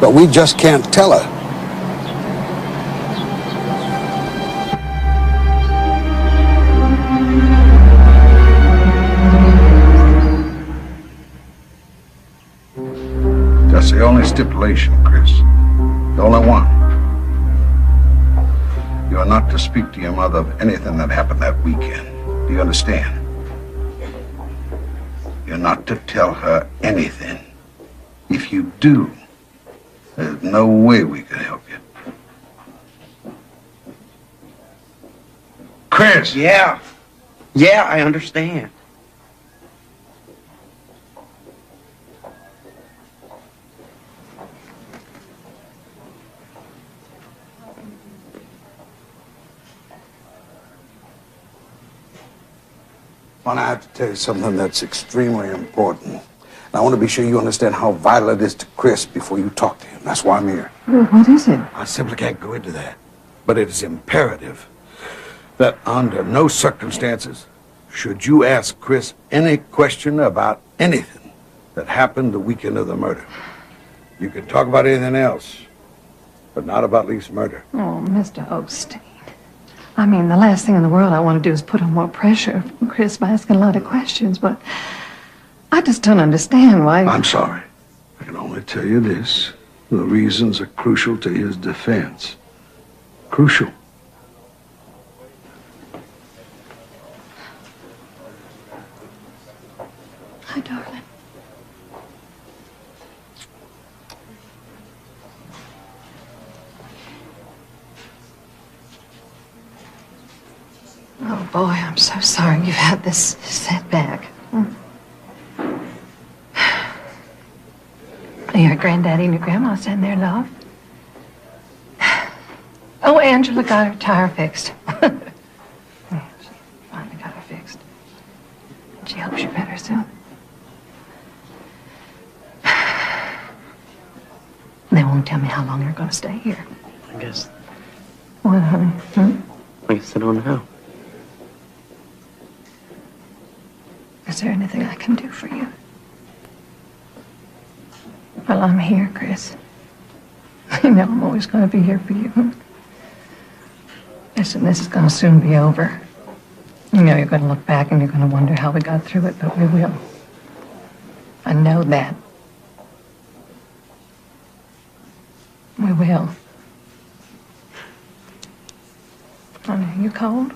but we just can't tell her. That's the only stipulation, Chris. The only one. You are not to speak to your mother of anything that happened that weekend. Do you understand? You're not to tell her anything. If you do, there's no way we can help you. Chris! Yeah, I understand. Well, I have to tell you something that's extremely important. And I want to be sure you understand how vital it is to Chris before you talk to him. That's why I'm here. Well, what is it? I simply can't go into that. But it is imperative that under no circumstances should you ask Chris any question about anything that happened the weekend of the murder. You can talk about anything else, but not about Lee's murder. Oh, Mr. Osteen. I mean, the last thing in the world I want to do is put on more pressure from Chris by asking a lot of questions, but I just don't understand why... I'm sorry. I can only tell you this. The reasons are crucial to his defense. Crucial. Hi, darling. Oh, boy, I'm so sorry you've had this setback. Your granddaddy and your grandma sitting there, love. Oh, Angela got her tire fixed. Yeah, she finally got her fixed. She hopes you're better soon. They won't tell me how long you're going to stay here. I guess. What, honey? I guess I don't know. Is there anything I can do for you? Well, I'm here, Chris. You know I'm always going to be here for you. Listen, this is going to soon be over. You know you're going to look back and you're going to wonder how we got through it, but we will. I know that. We will. Honey, are you cold?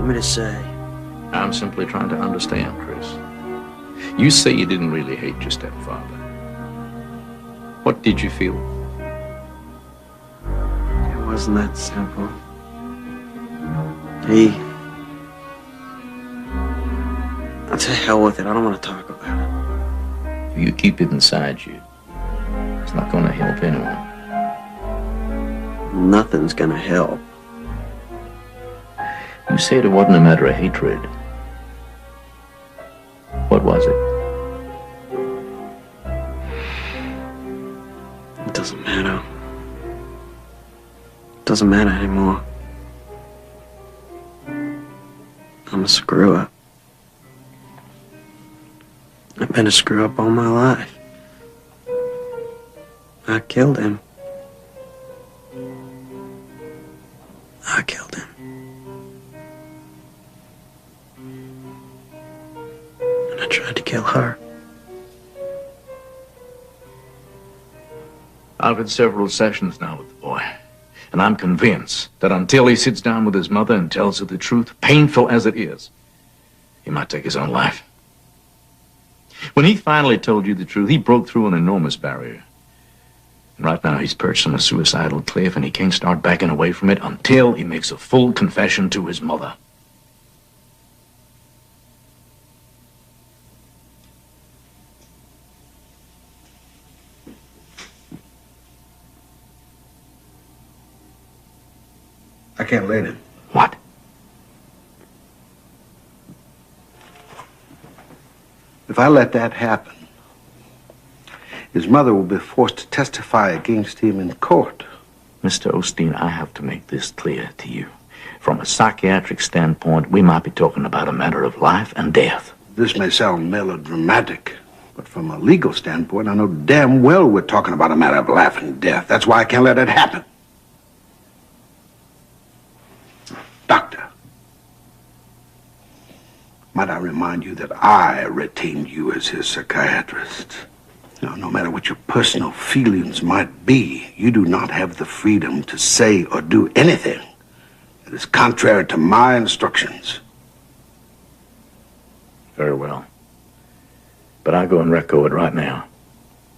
want me to say? I'm simply trying to understand, Chris. You say you didn't really hate your stepfather. What did you feel? It wasn't that simple. To hell with it. I don't want to talk about it. If you keep it inside you, it's not going to help anyone. Nothing's going to help. You said it wasn't a matter of hatred. What was it? It doesn't matter. It doesn't matter anymore. I'm a screw-up. I've been a screw-up all my life. I killed him. I killed him. And I tried to kill her. I've had several sessions now with the boy, and I'm convinced that until he sits down with his mother and tells her the truth, painful as it is, he might take his own life. When he finally told you the truth, he broke through an enormous barrier. And right now he's perched on a suicidal cliff, and he can't start backing away from it until he makes a full confession to his mother. I can't let him. What? If I let that happen, his mother will be forced to testify against him in court. Mr. Osteen, I have to make this clear to you. From a psychiatric standpoint, we might be talking about a matter of life and death. This may sound melodramatic, but from a legal standpoint, I know damn well we're talking about a matter of life and death. That's why I can't let it happen. Doctor, might I remind you that I retained you as his psychiatrist. Now, no matter what your personal feelings might be, you do not have the freedom to say or do anything that is contrary to my instructions. Very well. But I go on record right now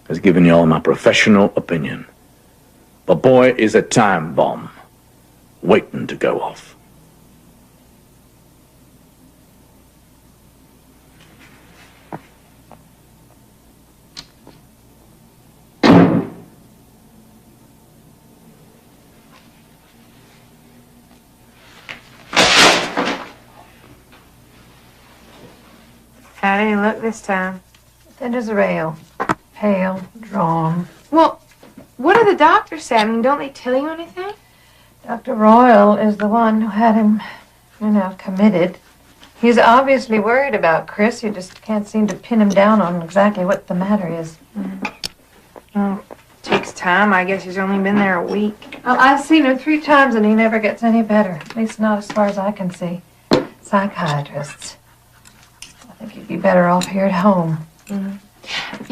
as giving you all my professional opinion. The boy is a time bomb waiting to go off. How did he look this time? Thin as a rail. Pale, drawn. Well, what do the doctors say? I mean, don't they tell you anything? Dr. Royal is the one who had him, committed. He's obviously worried about Chris. He just can't seem to pin him down on exactly what the matter is. Well, it takes time. I guess he's only been there a week. Well, I've seen him 3 times and he never gets any better. At least not as far as I can see. Psychiatrists. I think he'd be better off here at home.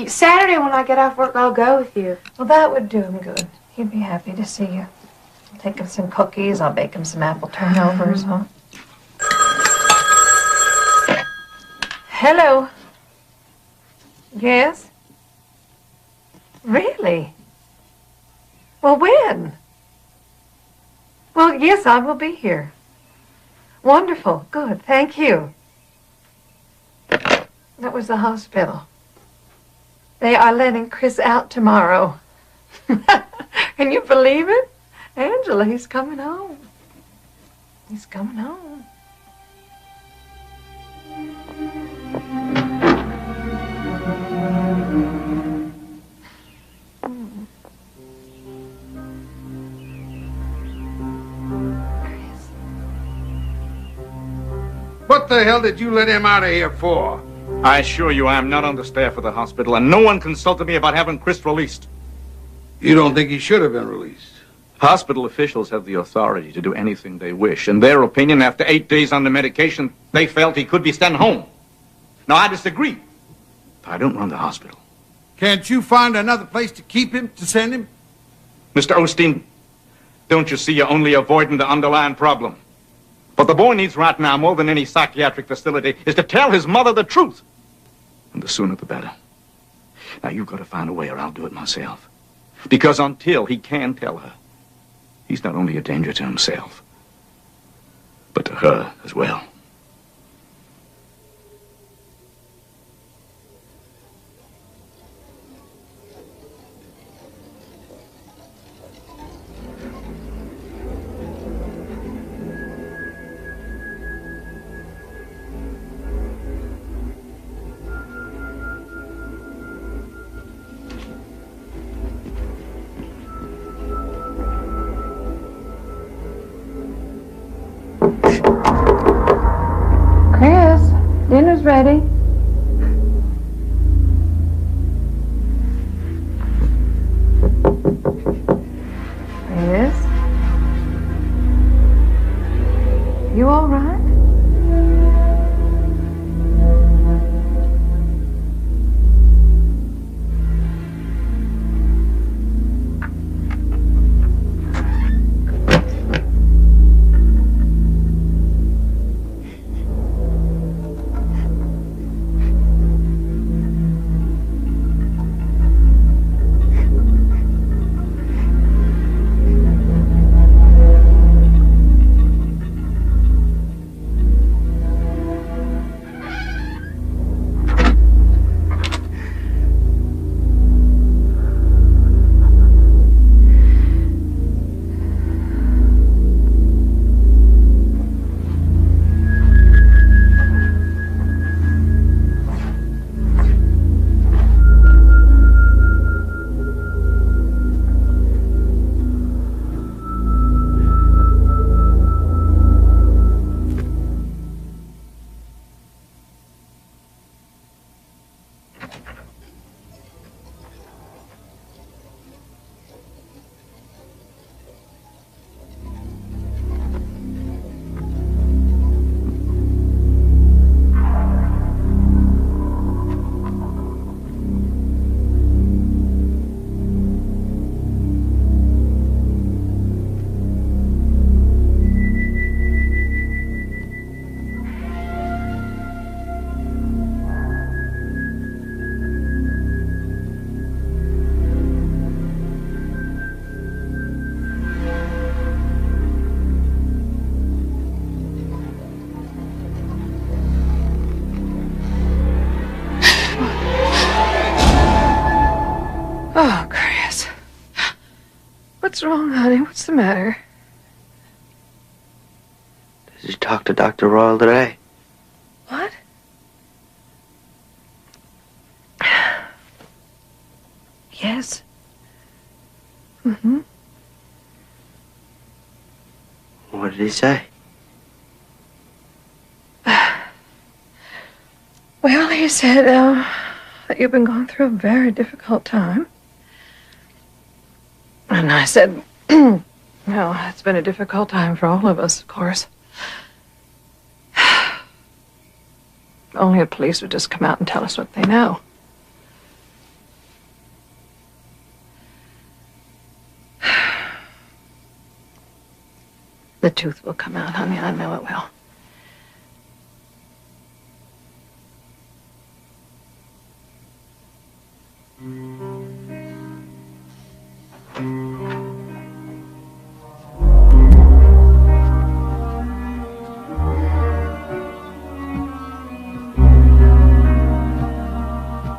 Saturday when I get off work, I'll go with you. Well, that would do him good. He'd be happy to see you. I'll take him some cookies. I'll bake him some apple turnovers, huh? Hello. Yes? Really? Well, when? Well, yes, I will be here. Wonderful. Good. Thank you. That was the hospital. They are letting Chris out tomorrow. Can you believe it? Angela, he's coming home. He's coming home. What the hell did you let him out of here for? I assure you I am not on the staff of the hospital, and no one consulted me about having Chris released. You don't think he should have been released? Hospital officials have the authority to do anything they wish. In their opinion, after 8 days on the medication, they felt he could be sent home. Now, I disagree. I don't run the hospital. Can't you find another place to keep him, to send him? Mr. Osteen, don't you see you're only avoiding the underlying problem? What the boy needs right now, more than any psychiatric facility, is to tell his mother the truth. And the sooner the better. Now, you've got to find a way, or I'll do it myself. Because until he can tell her, he's not only a danger to himself, but to her as well. Chris, dinner's ready. Chris? You all right? Oh, Chris. What's wrong, honey? What's the matter? Did you talk to Dr. Royal today? What? Yes. Mm-hmm. What did he say? Well, he said that you've been going through a very difficult time. And I said, well, it's been a difficult time for all of us, of course. Only the police would just come out and tell us what they know. The truth will come out, honey. I know it will.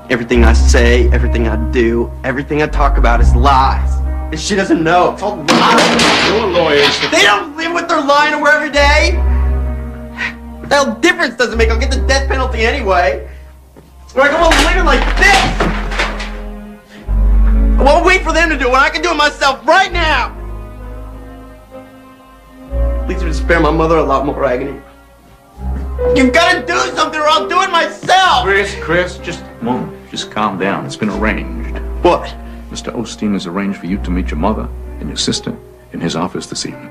Everything I say, everything I do, everything I talk about is lies. And she doesn't know. It's all lies. Your lawyers. They don't live with their lying to work every day. What the hell difference does it make? I'll get the death penalty anyway. Or I go on living like this. I won't wait for them to do it when I can do it myself right now. At least it would spare my mother a lot more agony. You've got to do something or I'll do it myself. Chris, just a moment. Just calm down. It's been arranged. What? Mr. Osteen has arranged for you to meet your mother and your sister in his office this evening.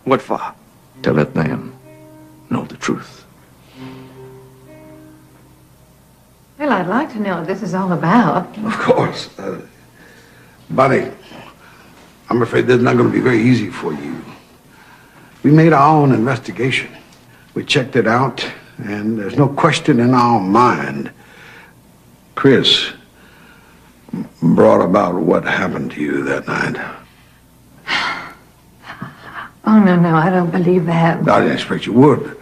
What for? To let them know the truth. Well, I'd like to know what this is all about. Of course. Buddy, I'm afraid this is not going to be very easy for you. We made our own investigation. We checked it out, and there's no question in our mind. Chris brought about what happened to you that night. Oh, no, I don't believe that. I didn't expect you would,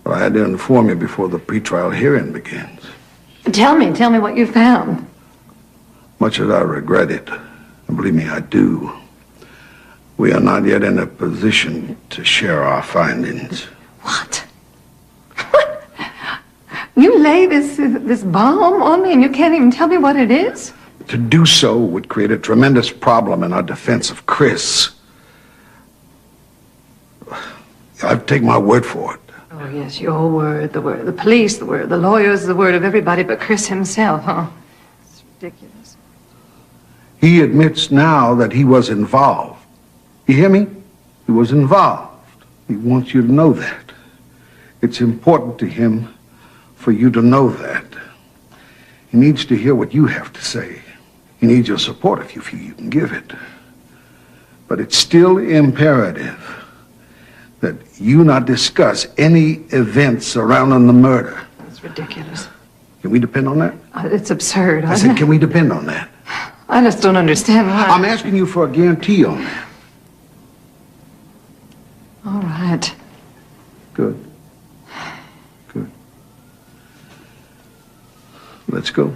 but I had to inform you before the pretrial hearing begins. Tell me what you found. Much as I regret it, and believe me, I do, we are not yet in a position to share our findings. What? You lay this bomb on me and you can't even tell me what it is? To do so would create a tremendous problem in our defense of Chris. I've taken my word for it. Oh, yes, your word, the word of the police, the word of the lawyers, the word of everybody but Chris himself, huh? It's ridiculous. He admits now that he was involved. You hear me? He was involved. He wants you to know that. It's important to him for you to know that. He needs to hear what you have to say. He needs your support if you feel you can give it. But it's still imperative that you not discuss any events surrounding the murder. It's ridiculous. Can we depend on that? It's absurd. I said, can we depend on that? I just don't understand why. I'm asking you for a guarantee on that. All right. Good. Good. Let's go.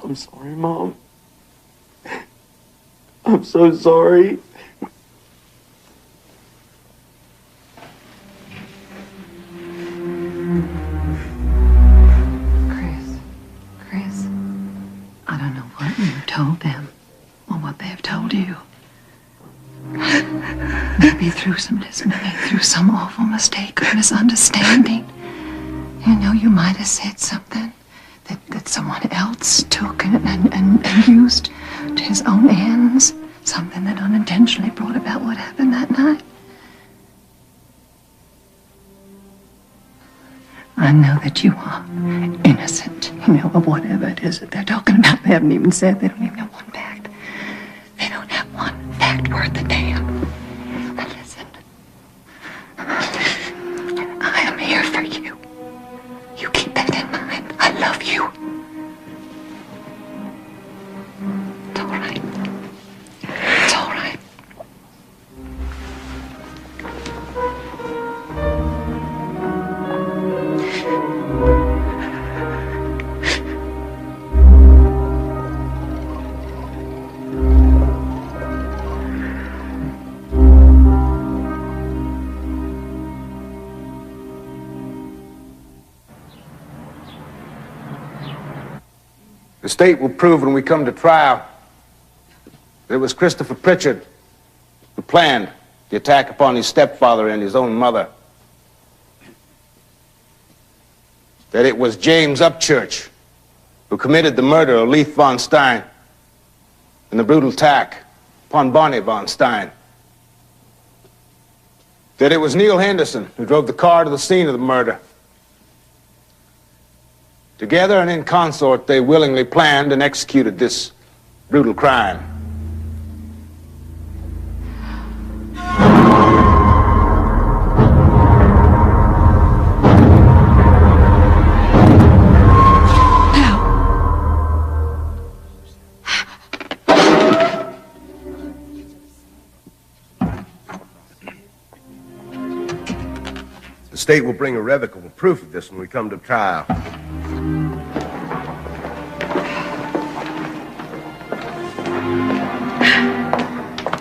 I'm sorry, Mom. I'm so sorry. Chris, I don't know what you told them or what they have told you. Maybe through some dismay, through some awful mistake or misunderstanding. You know, you might have said something that someone else took and used to his own ends. Something that unintentionally brought about what happened that night. I know that you are innocent, you know, of whatever it is that they're talking about. They haven't even said, they don't even know one fact. They don't have one fact worth a damn. But listen, I am here for you. You keep that in mind. I love you. It's all right. It's all right. The state will prove when we come to trial that it was Christopher Pritchard who planned the attack upon his stepfather and his own mother. That it was James Upchurch who committed the murder of Leith Von Stein and the brutal attack upon Bonnie Von Stein. That it was Neil Henderson who drove the car to the scene of the murder. Together and in consort, they willingly planned and executed this brutal crime. The state will bring irrevocable proof of this when we come to trial.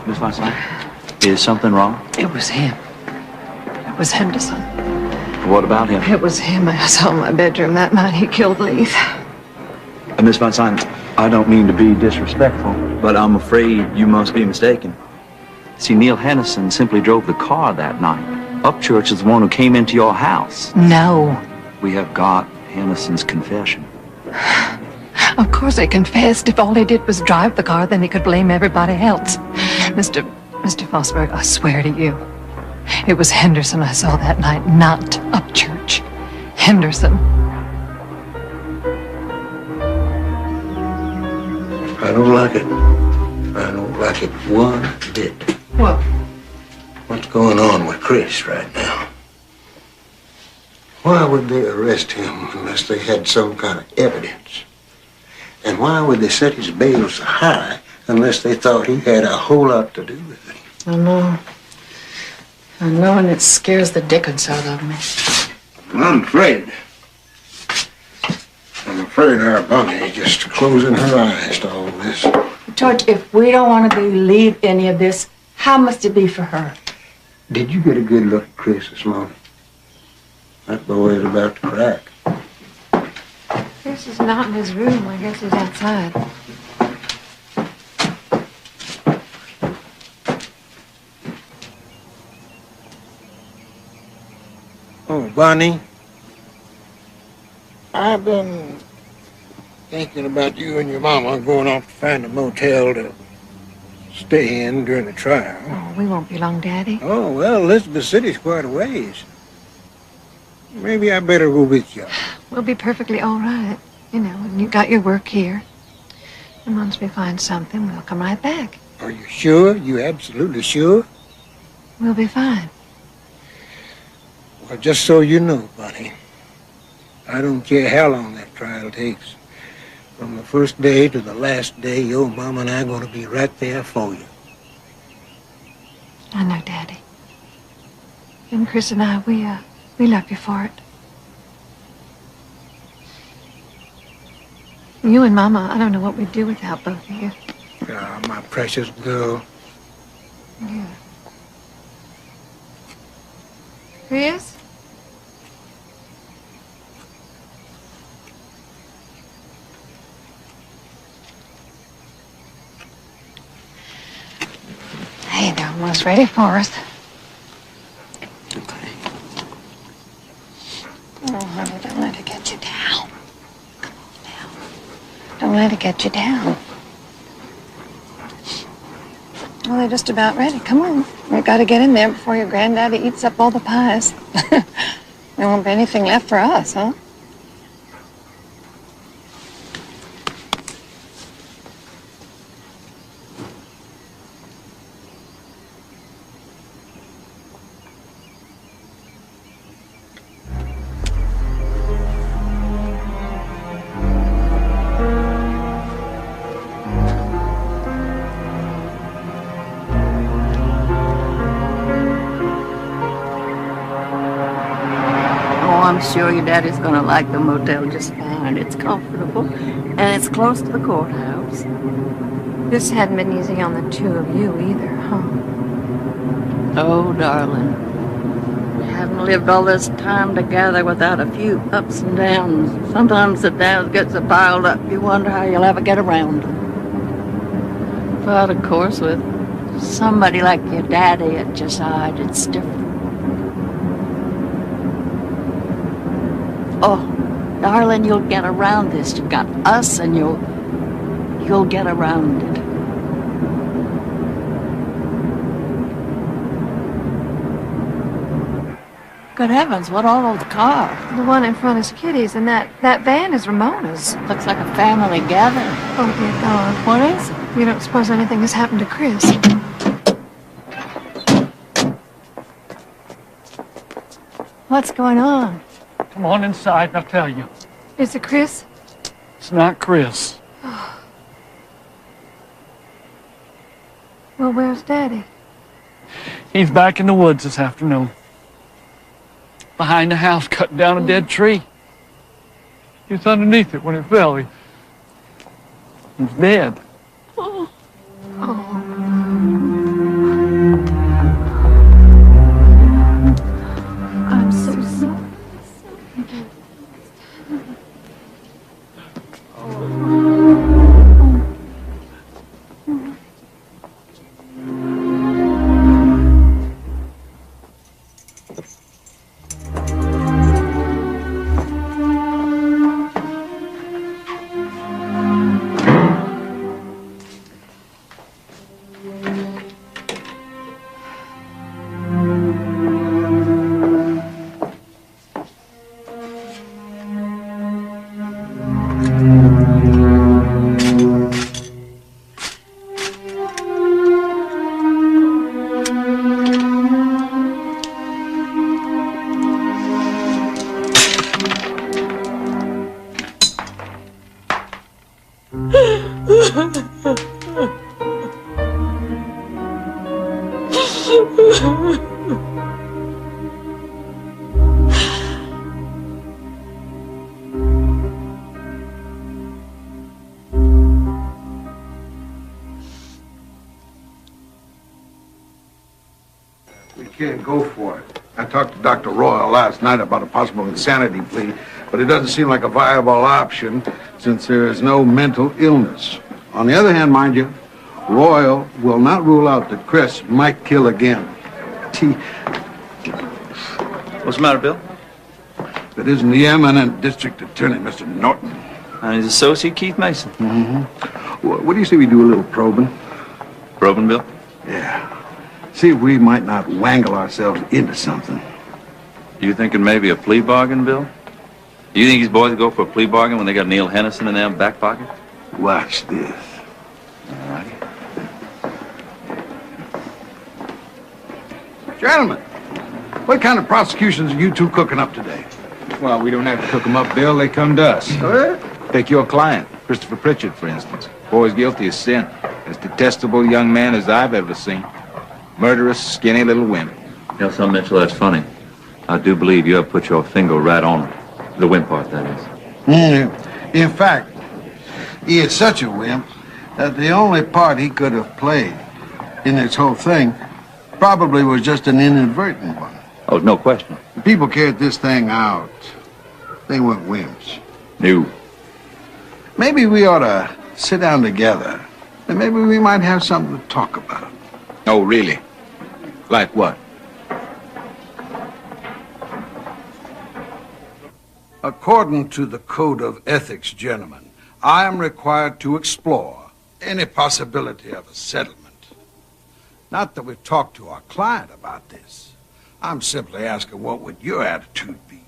Miss Von is something wrong? It was him. It was Henderson. What about him? It was him I saw in my bedroom that night he killed Leith. Miss Von Stein, I don't mean to be disrespectful, but I'm afraid you must be mistaken. See, Neil Henderson simply drove the car that night. Upchurch is the one who came into your house. No. We have got Henderson's confession. Of course he confessed. If all he did was drive the car, then he could blame everybody else. Mr. Mr. Fosberg, I swear to you, it was Henderson I saw that night, not Upchurch. Henderson. I don't like it. I don't like it one bit. What? What's going on with Chris right now? Why would they arrest him unless they had some kind of evidence? And why would they set his bail so high unless they thought he had a whole lot to do with it? I know. I know, and it scares the dickens out of me. I'm afraid. I'm afraid our Bonnie is just closing her eyes to all this. George, if we don't want to believe any of this, how must it be for her? Did you get a good look at Chris this morning? That boy is about to crack. Chris is not in his room. I guess he's outside. Oh, Bonnie, I've been thinking about you and your mama going off to find a motel to stay in during the trial. Oh, we won't be long, Daddy. Oh, well, Elizabeth City's quite a ways. Maybe I better go with you. We'll be perfectly all right. You know, and you got your work here. And once we find something, we'll come right back. Are you sure? You absolutely sure? We'll be fine. Well, just so you know, Bonnie, I don't care how long that trial takes. From the first day to the last day, your mama and I are going to be right there for you. I know, Daddy. And Chris and I, we love you for it. You and Mama, I don't know what we'd do without both of you. Ah, my precious girl. Yeah. Chris? Hey, they're almost ready for us. Okay. Oh, honey, don't let it get you down. Come on now. Don't let it get you down. Well, they're just about ready. Come on. We've got to get in there before your granddaddy eats up all the pies. There won't be anything left for us, huh? I'm sure your daddy's gonna like the motel just fine. It's comfortable, and it's close to the courthouse. This hadn't been easy on the two of you either, huh? Oh, darling. We haven't lived all this time together without a few ups and downs. Sometimes the downs get so piled up, you wonder how you'll ever get around them. But, of course, with somebody like your daddy at your side, it's different. Oh, darling, you'll get around this. You've got us, and you'll get around it. Good heavens, what are those cars? The one in front is Kitty's, and that van is Ramona's. Looks like a family gathering. Oh, dear God. What is it? You don't suppose anything has happened to Chris? What's going on? Come on inside and I'll tell you. Is it Chris? It's not Chris. Well, where's Daddy? He's back in the woods this afternoon. Behind the house, cutting down a dead tree. He was underneath it when it fell. He's dead. Oh. I'm so sorry. can't go for it. I talked to Dr. Royal last night about a possible insanity plea, but it doesn't seem like a viable option since there is no mental illness. On the other hand, mind you, Royal will not rule out that Chris might kill again. What's the matter, Bill? That isn't the eminent district attorney, Mr. Norton. And his associate, Keith Mason. Mm-hmm. What do you say we do a little probing? Probing, Bill? Yeah. See if we might not wangle ourselves into something. You thinking maybe a plea bargain, Bill? Do you think these boys go for a plea bargain when they got Neil Henderson in their back pocket? Watch this. All right. Gentlemen, what kind of prosecutions are you two cooking up today? Well, we don't have to cook them up, Bill. They come to us. What? Take your client, Christopher Pritchard, for instance. Boy's guilty of sin. As detestable young man as I've ever seen. Murderous, skinny little wimp. You know something, Mitchell, that's funny. I do believe you have put your finger right on it. The wimp part, that is. In fact, he is such a wimp that the only part he could have played in this whole thing probably was just an inadvertent one. Oh, no question. The people carried this thing out. They weren't wimps. No. Maybe we ought to sit down together, and maybe we might have something to talk about. Oh, really? Like what? According to the Code of Ethics, gentlemen, I am required to explore any possibility of a settlement. Not that we've talked to our client about this. I'm simply asking, what would your attitude be?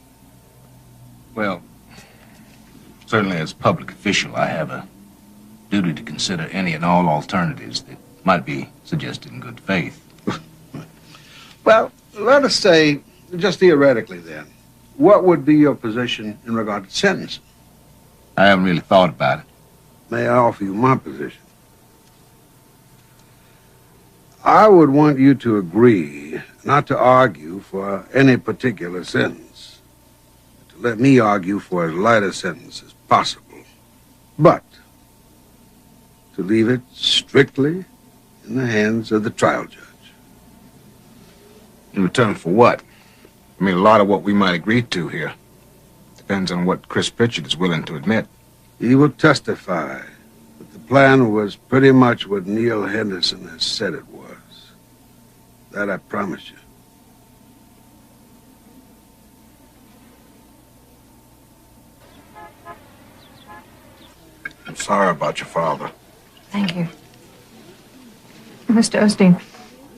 Well, certainly as public official, I have a duty to consider any and all alternatives that might be suggested in good faith. Well, let us say, just theoretically then, what would be your position in regard to sentencing? I haven't really thought about it. May I offer you my position? I would want you to agree not to argue for any particular sentence, to let me argue for as light a sentence as possible, but to leave it strictly in the hands of the trial judge. In return for what? I mean, a lot of what we might agree to here depends on what Chris Pritchard is willing to admit. He will testify that the plan was pretty much what Neil Henderson has said it was. That I promise you. I'm sorry about your father. Thank you. Mr. Osteen,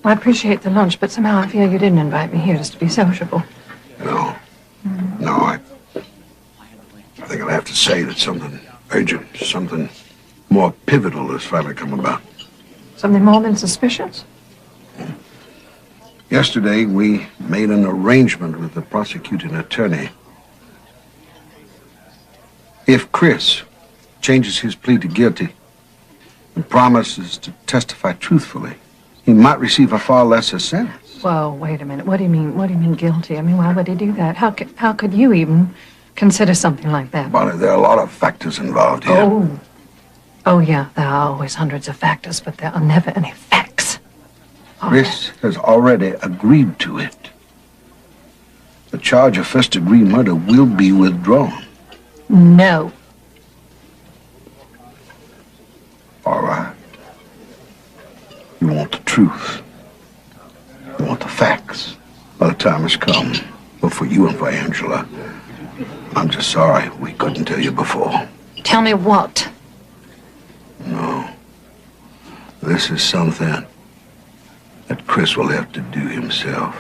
I appreciate the lunch, but somehow I feel you didn't invite me here just to be sociable. No. No, I think I'll have to say that something urgent, something more pivotal has finally come about. Something more than suspicious? Yesterday, we made an arrangement with the prosecuting attorney. If Chris changes his plea to guilty and promises to testify truthfully, he might receive a far lesser sentence. Well, wait a minute. What do you mean? What do you mean guilty? I mean, why would he do that? How could you even consider something like that? Bonnie, there are a lot of factors involved here. Oh, yeah. There are always hundreds of factors, but there are never any facts. Chris has already agreed to it. The charge of first-degree murder will be withdrawn. No. All right. You want the truth. You want the facts. Well, the time has come. Both for you and for Angela. I'm just sorry we couldn't tell you before. Tell me what? No. This is something that Chris will have to do himself.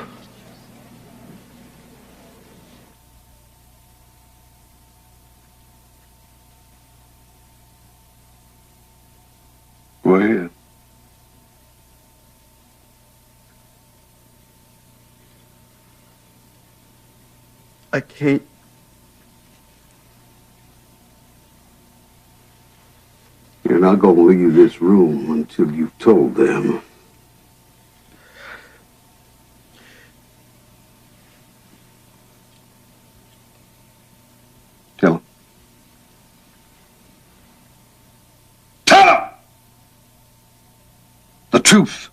Go ahead. I can't. You're not going to leave this room until you've told them. Tell them. Tell them! The truth.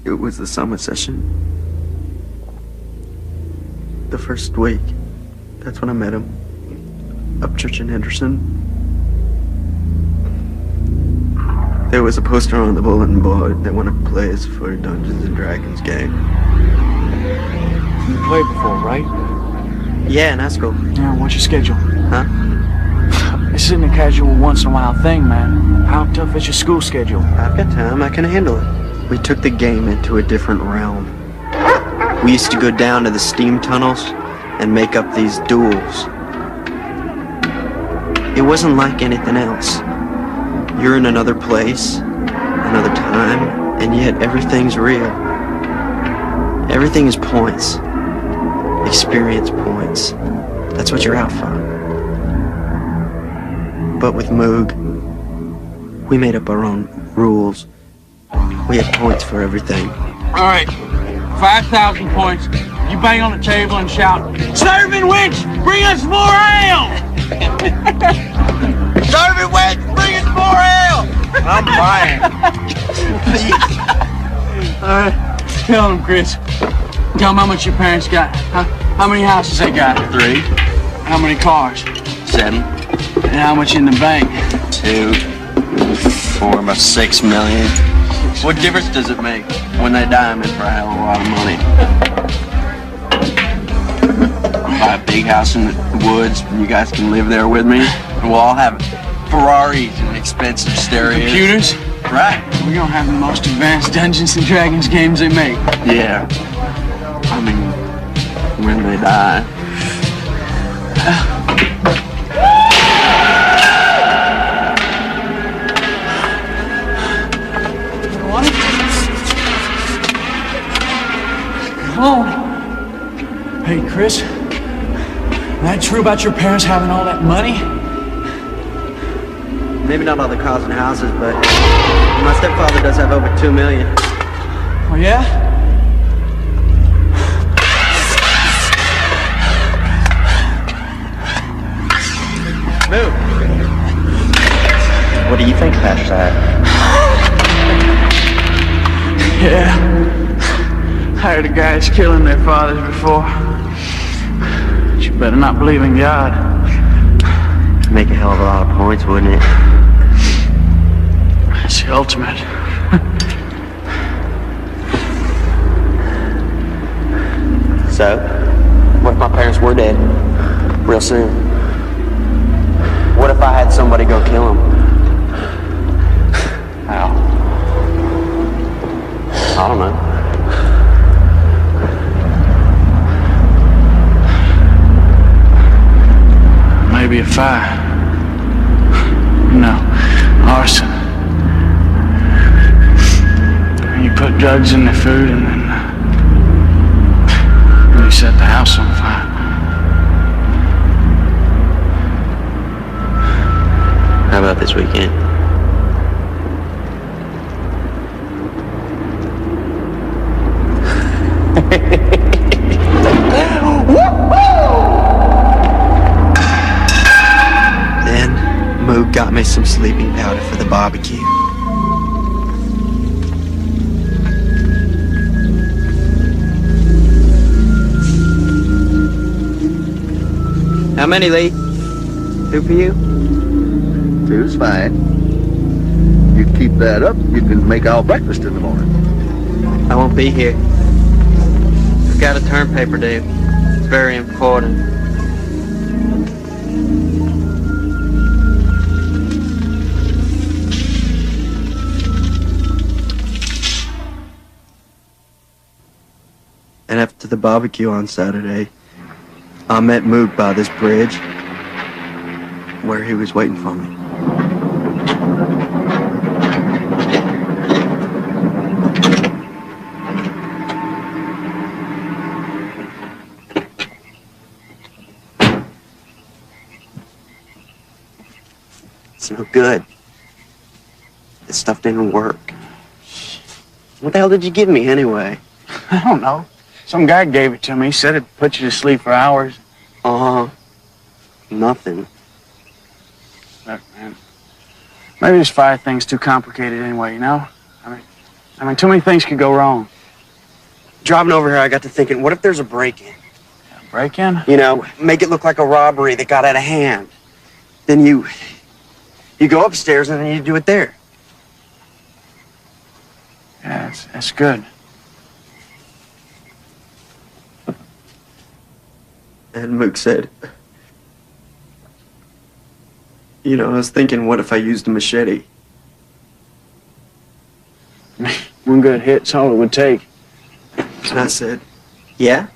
It was the summer session. The first week. That's when I met him. Upchurch in Henderson. There was a poster on the bulletin board that wanted to play us for a Dungeons and Dragons game. You played before, right? Yeah, in high school. Yeah, what's your schedule? Huh? This isn't a casual once-in-a-while thing, man. How tough is your school schedule? I've got time. I can handle it. We took the game into a different realm. We used to go down to the steam tunnels and make up these duels. It wasn't like anything else. You're in another place, another time, and yet everything's real. Everything is points. Experience points. That's what you're out for. But with Moog, we made up our own rules. We had points for everything. All right, 5,000 points. You bang on the table and shout, "Serving Winch, bring us more ale!" Serving Winch, bring us more ale! I'm buying. All right, tell them, Chris. Tell them how much your parents got. How many houses they got? 3. How many cars? 7. And how much in the bank? 2. 4, about 6 million. What difference does it make? When they die, I'm in for a hell of a lot of money. Buy a big house in the woods, and you guys can live there with me. We'll all have Ferraris and expensive stereos. Computers? Right. We're gonna have the most advanced Dungeons and Dragons games they make. Yeah. I mean, when they die. Come on. Hey, Chris. That true about your parents having all that money? Maybe not all the cars and houses, but my stepfather does have over 2 million. Oh, yeah? Move. What do you think, Pastor? Yeah. I heard of guys killing their fathers before. But you better not believe in God. Make a hell of a lot of points, wouldn't it? It's the ultimate. So, what if my parents were dead? Real soon? What if I had somebody go kill them? How? I don't know. Maybe a fire. No, arson. You put drugs in their food and then you set the house on fire. How about this weekend? Then, Moog got me some sleeping powder for the barbecue. How many, Lee? 2 for you? 2's fine. You keep that up, you can make our breakfast in the morning. I won't be here. I've got a term paper due. It's very important. And after the barbecue on Saturday, I met Moog by this bridge where he was waiting for me. It's no good. This stuff didn't work. What the hell did you give me anyway? I don't know. Some guy gave it to me. He said it'd put you to sleep for hours. Nothing. Look, man. Maybe this fire thing's too complicated anyway, you know? I mean, I mean, too many things could go wrong. Driving over here, I got to thinking, what if there's a break-in? Break-in? You know, make it look like a robbery that got out of hand. Then you go upstairs and then you do it there. Yeah, that's good. And Mook said, you know, I was thinking, what if I used a machete? One good hit's all it would take. And I said, yeah?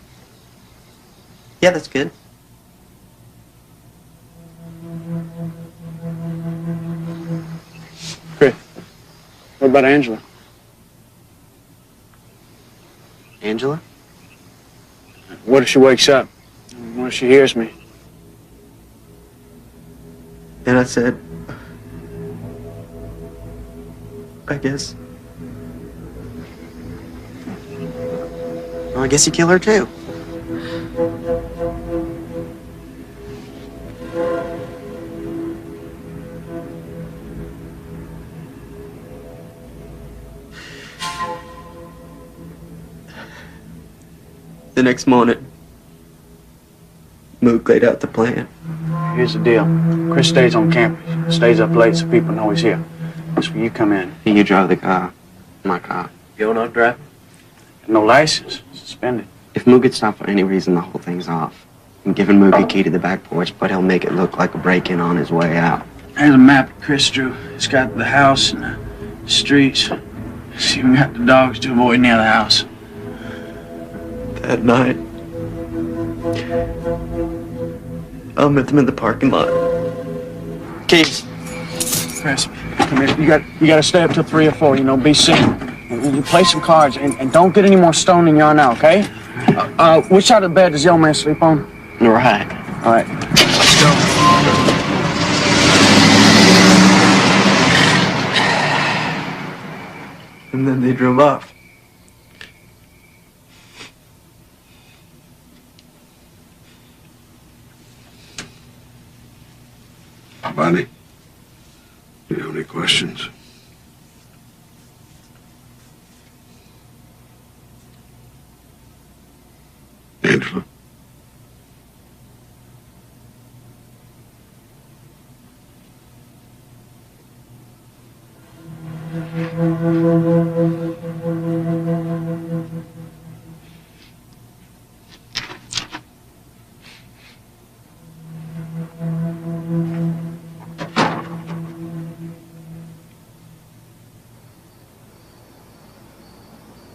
Yeah, that's good. Chris, what about Angela? Angela? What if she wakes up? What if she hears me? And I said, I guess. Well, I guess you kill her too. The next morning, Mook laid out the plan. Here's the deal. Chris stays on campus. Stays up late so people know he's here. That's where you come in. You drive the car. My car. You're not driving? No license. Suspended. If Mook gets stopped for any reason, the whole thing's off. I'm giving Mook a key to the back porch, but he'll make it look like a break-in on his way out. There's a map Chris drew. It's got the house and the streets. It's even got the dogs to avoid near the house. That night, I'll meet them in the parking lot. Keys. Chris, come here. You got to stay up till 3 or 4. You know, be safe. You play some cards and don't get any more stoned than you are now, okay? Which side of the bed does the old man sleep on? Right. All right. Let's go. And then they drove off. Bonnie, do you have any questions? Angela?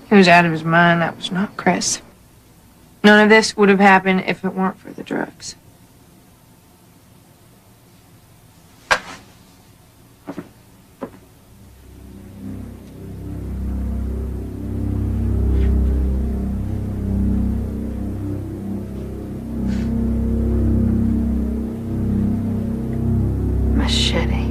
He was out of his mind. That was not Chris. None of this would have happened if it weren't for the drugs. Machete.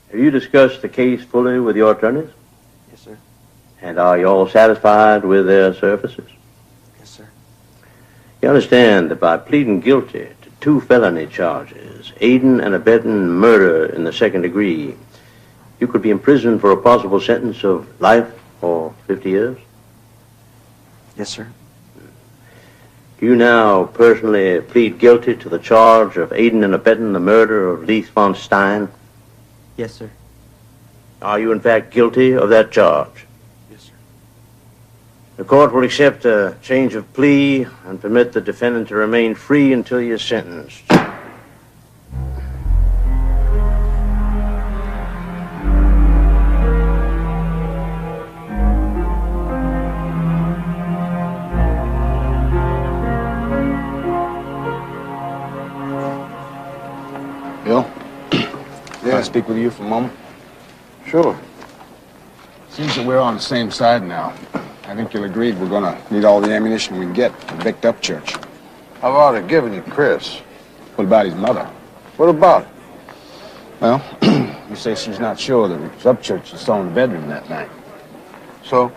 Have you discussed the case fully with your attorneys? Yes, sir. And are you all satisfied with their services? Yes, sir. You understand that by pleading guilty to 2 felony charges, aiding and abetting murder in the 2nd degree, you could be imprisoned for a possible sentence of life or 50 years? Yes, sir. Do you now personally plead guilty to the charge of aiding and abetting the murder of Leith von Stein? Yes, sir. Are you in fact guilty of that charge? Yes, sir. The court will accept a change of plea and permit the defendant to remain free until he is sentenced. Bill? Can I speak with you for a moment? Sure. Seems that we're on the same side now. I think you'll agree we're gonna need all the ammunition we can get to Vic Upchurch. I've already given you Chris. What about his mother? What about it? Well, you say she's not sure that it was Upchurch that saw in the bedroom that night. So?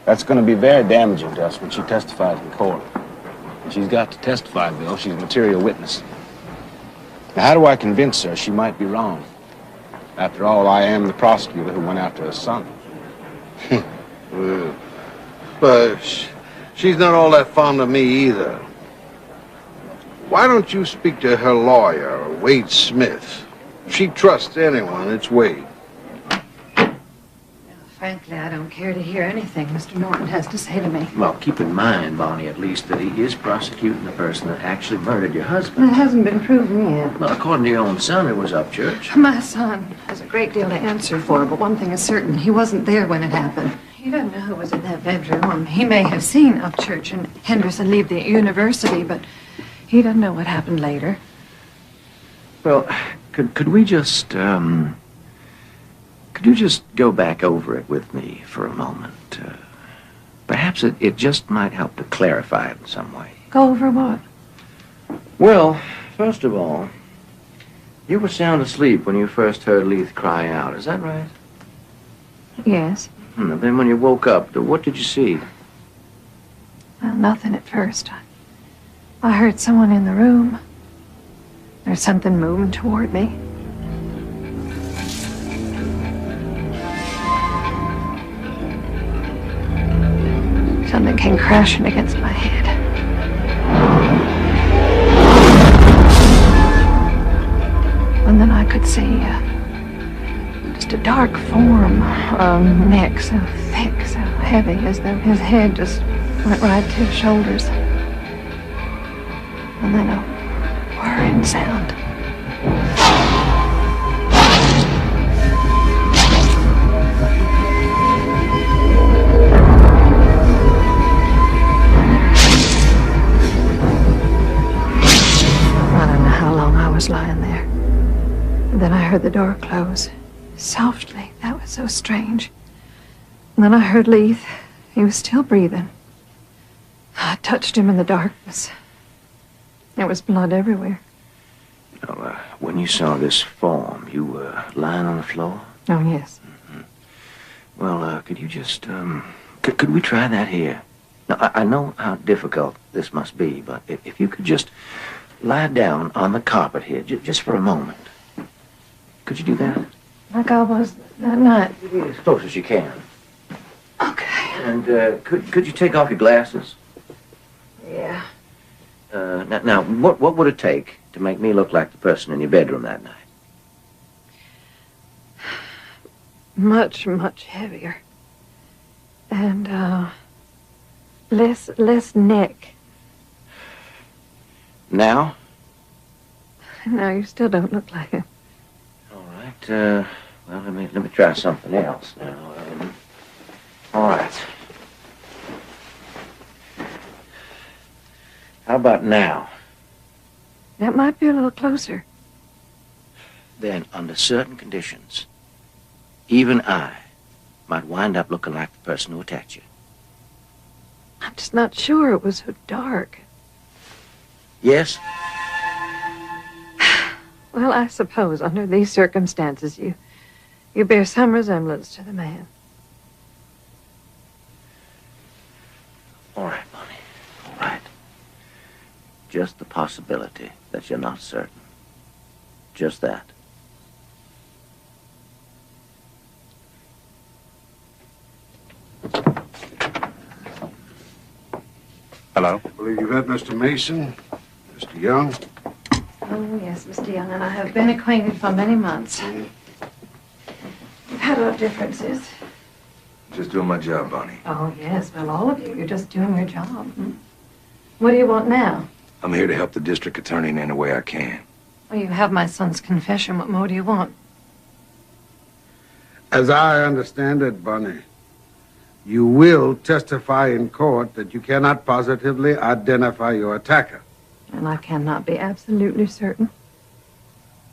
That's gonna be very damaging to us when she testifies in court. And she's got to testify, Bill. She's a material witness. Now, how do I convince her she might be wrong? After all, I am the prosecutor who went after her son. Well, but she's not all that fond of me either. Why don't you speak to her lawyer, Wade Smith? If she trusts anyone, it's Wade. Frankly, I don't care to hear anything Mr. Norton has to say to me. Well, keep in mind, Bonnie, at least, that he is prosecuting the person that actually murdered your husband. It hasn't been proven yet. Well, according to your own son, it was Upchurch. My son has a great deal to answer for, but one thing is certain. He wasn't there when it happened. He doesn't know who was in that bedroom. He may have seen Upchurch and Henderson leave the university, but he doesn't know what happened later. Well, could we just, could you just go back over it with me for a moment? Perhaps it just might help to clarify it in some way. Go over what? Well, first of all, you were sound asleep when you first heard Leith cry out. Is that right? Yes. Then when you woke up, what did you see? Well, nothing at first. I heard someone in the room. There's something moving toward me. Something came crashing against my head. And then I could see just a dark form, a neck so thick, so heavy, as though his head just went right to his shoulders. And then a whirring sound. Lying there. And then I heard the door close. Softly. That was so strange. And then I heard Leith. He was still breathing. I touched him in the darkness. There was blood everywhere. Well, when you saw this form, you were lying on the floor? Oh, yes. Well, could you just, could we try that here? Now, I know how difficult this must be, but if you could just lie down on the carpet here, just for a moment. Could you do that? Like I was that night. As close as you can. Okay. And could you take off your glasses? Yeah. Now, what would it take to make me look like the person in your bedroom that night? Much, much heavier. And, less neck. Now? No, you still don't look like him. All right, well, let me try something else now. All right. How about now? That might be a little closer. Then, under certain conditions, even I might wind up looking like the person who attacked you. I'm just not sure. It was so dark. Yes? Well, I suppose under these circumstances you bear some resemblance to the man. All right, Bonnie. All right. Just the possibility that you're not certain. Just that. Hello? I believe you've met Mr. Mason, Mr. Young. Oh, yes, Mr. Young, and I have been acquainted for many months. We've had our differences. Just doing my job, Bonnie. Oh, yes, well, all of you, you're just doing your job. What do you want now? I'm here to help the district attorney in any way I can. Well, you have my son's confession. What more do you want? As I understand it, Bonnie, you will testify in court that you cannot positively identify your attacker. And I cannot be absolutely certain.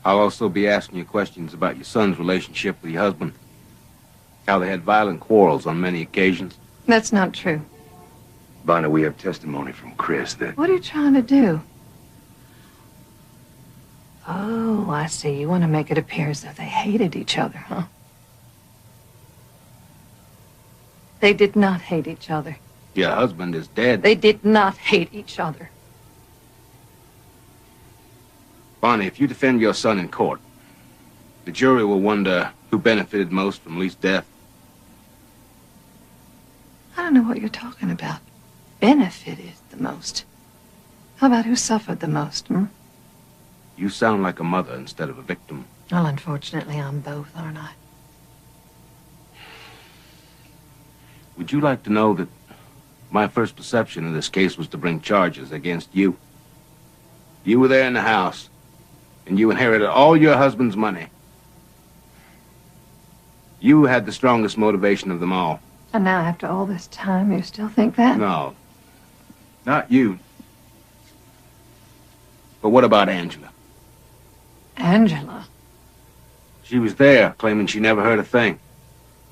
I'll also be asking you questions about your son's relationship with your husband. how they had violent quarrels on many occasions. That's not true. Bonnie, we have testimony from Chris that... What are you trying to do? Oh, I see. You want to make it appear as though they hated each other, huh? They did not hate each other. Your husband is dead. They did not hate each other. Bonnie, if you defend your son in court, the jury will wonder who benefited most from Leith's death. I don't know what you're talking about. Benefited the most. How about who suffered the most, hmm? You sound like a mother instead of a victim. Well, unfortunately, I'm both, aren't I? Would you like to know that my first perception of this case was to bring charges against you? You were there in the house, and you inherited all your husband's money. You had the strongest motivation of them all. And now, after all this time, you still think that? No. Not you. But what about Angela? Angela? She was there, claiming she never heard a thing.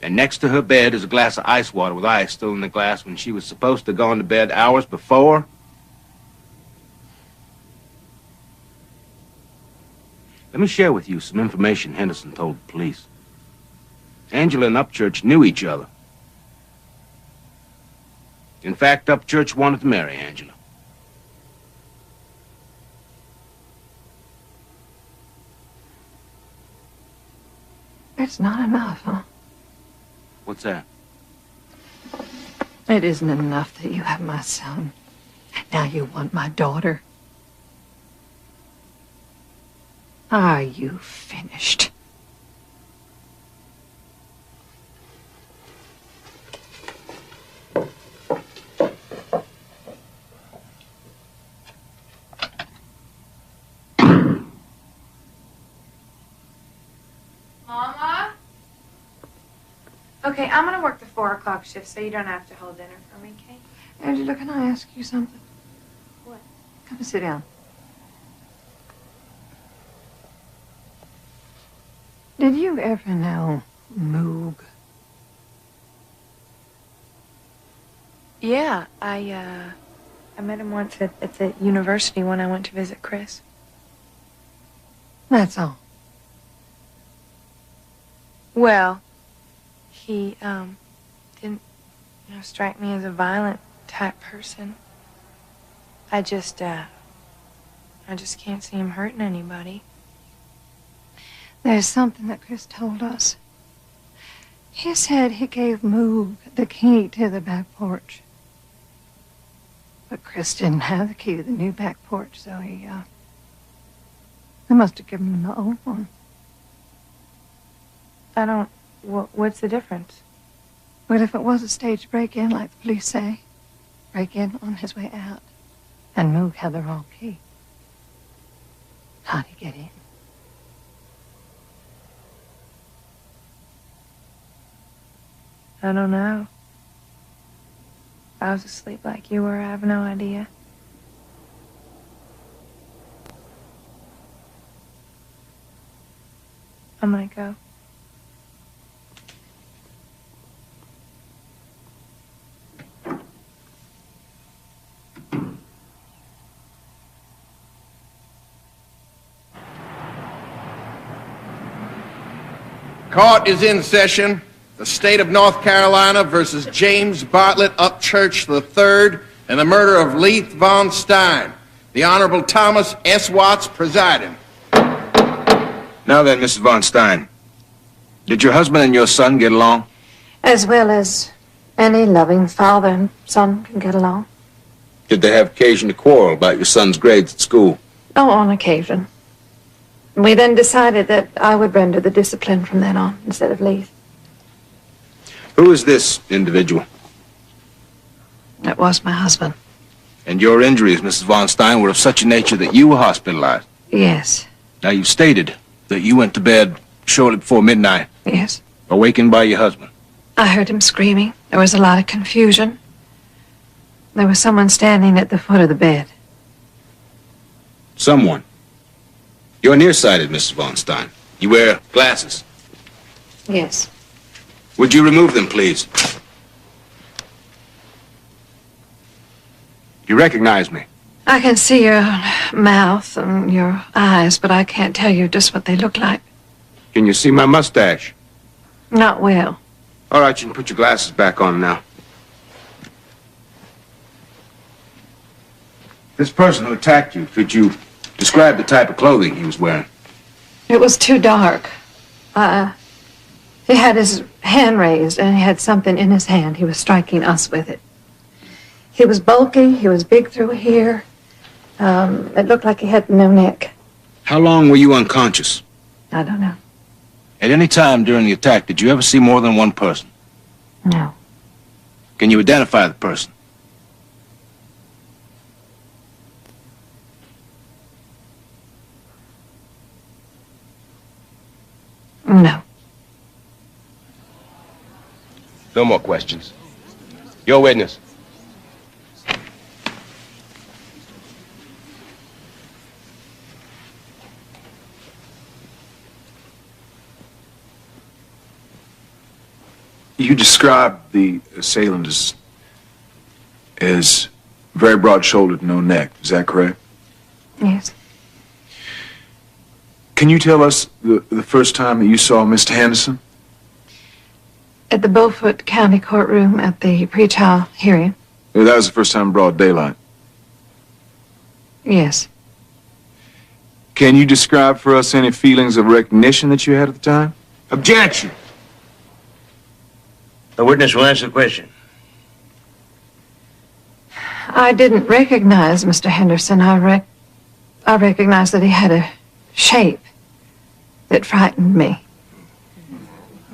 And next to her bed is a glass of ice water with ice still in the glass when she was supposed to have gone to bed hours before. Let me share with you some information Henderson told the police. Angela and Upchurch knew each other. In fact, Upchurch wanted to marry Angela. It's not enough, huh? What's that? It isn't enough that you have my son. Now you want my daughter. Are you finished? Mama? Okay, I'm gonna work the 4 o'clock shift so you don't have to hold dinner for me, okay? Angela, can I ask you something? What? Come and sit down. Did you ever know Moog? Yeah, I met him once at the university when I went to visit Chris. That's all. Well, he, didn't, strike me as a violent type person. I just can't see him hurting anybody. There's something that Chris told us. He said he gave Moog the key to the back porch. But Chris didn't have the key to the new back porch, so they must have given him the old one. What's the difference? Well, if it was a staged break-in, like the police say, break-in on his way out, and Moog had the wrong key, how'd he get in? I don't know. I was asleep like you were. I have no idea. I'm gonna go. Court is in session. The state of North Carolina versus James Bartlett Upchurch III and the murder of Leith Von Stein. The Honorable Thomas S. Watts presiding. Now then, Mrs. Von Stein, did your husband and your son get along? As well as any loving father and son can get along. Did they have occasion to quarrel about your son's grades at school? Oh, on occasion. We then decided that I would render the discipline from then on instead of Leith. Who is this individual? It was my husband. And your injuries, Mrs. Von Stein, were of such a nature that you were hospitalized? Yes. Now, you've stated that you went to bed shortly before midnight. Yes. Awakened by your husband. I heard him screaming. There was a lot of confusion. There was someone standing at the foot of the bed. Someone? You're nearsighted, Mrs. Von Stein. You wear glasses. Yes. Would you remove them, please? You recognize me? I can see your mouth and your eyes, but I can't tell you just what they look like. Can you see my mustache? Not well. All right, you can put your glasses back on now. This person who attacked you, could you describe the type of clothing he was wearing? It was too dark. He had his hand raised, and he had something in his hand. He was striking us with it. He was bulky. He was big through here. It looked like he had no neck. How long were you unconscious? I don't know. At any time during the attack, did you ever see more than one person? No. Can you identify the person? No. No more questions. Your witness. You described the assailant as very broad-shouldered, no neck. Is that correct? Yes. Can you tell us the first time that you saw Mr. Henderson? At the Beaufort County courtroom at the pre-trial hearing. That was the first time in broad daylight. Yes. Can you describe for us any feelings of recognition that you had at the time? Objection! The witness will answer the question. I didn't recognize Mr. Henderson. I recognized that he had a shape that frightened me.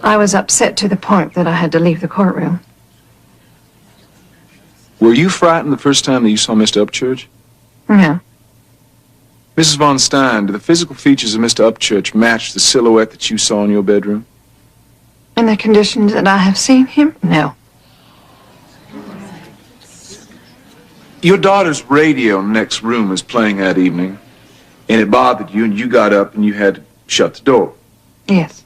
I was upset to the point that I had to leave the courtroom. Were you frightened the first time that you saw Mr. Upchurch? No. Mrs. Von Stein, do the physical features of Mr. Upchurch match the silhouette that you saw in your bedroom? In the conditions that I have seen him? No. Your daughter's radio in the next room was playing that evening, and it bothered you, and you got up and you had to shut the door. Yes.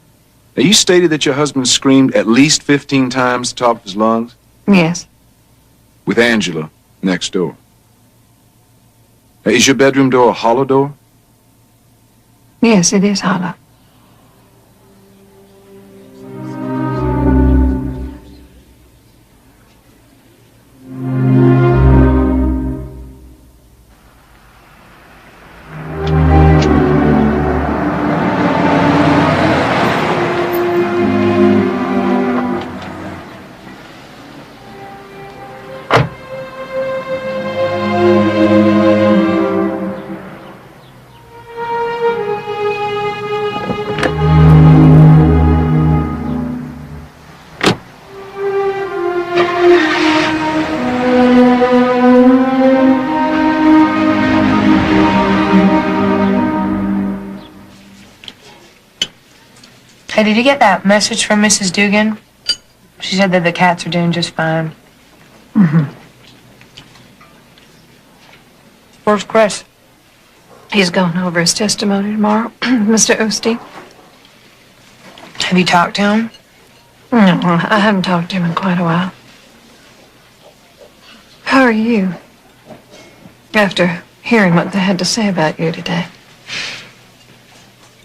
Now, you stated that your husband screamed at least 15 times at the top of his lungs? Yes. With Angela next door. Now, is your bedroom door a hollow door? Yes, it is hollow. Hey, did you get that message from Mrs. Dugan? She said that the cats are doing just fine. Mm-hmm. Where's Chris? He's going over his testimony tomorrow, Mr. Osteen. Have you talked to him? No, I haven't talked to him in quite a while. How are you? After hearing what they had to say about you today.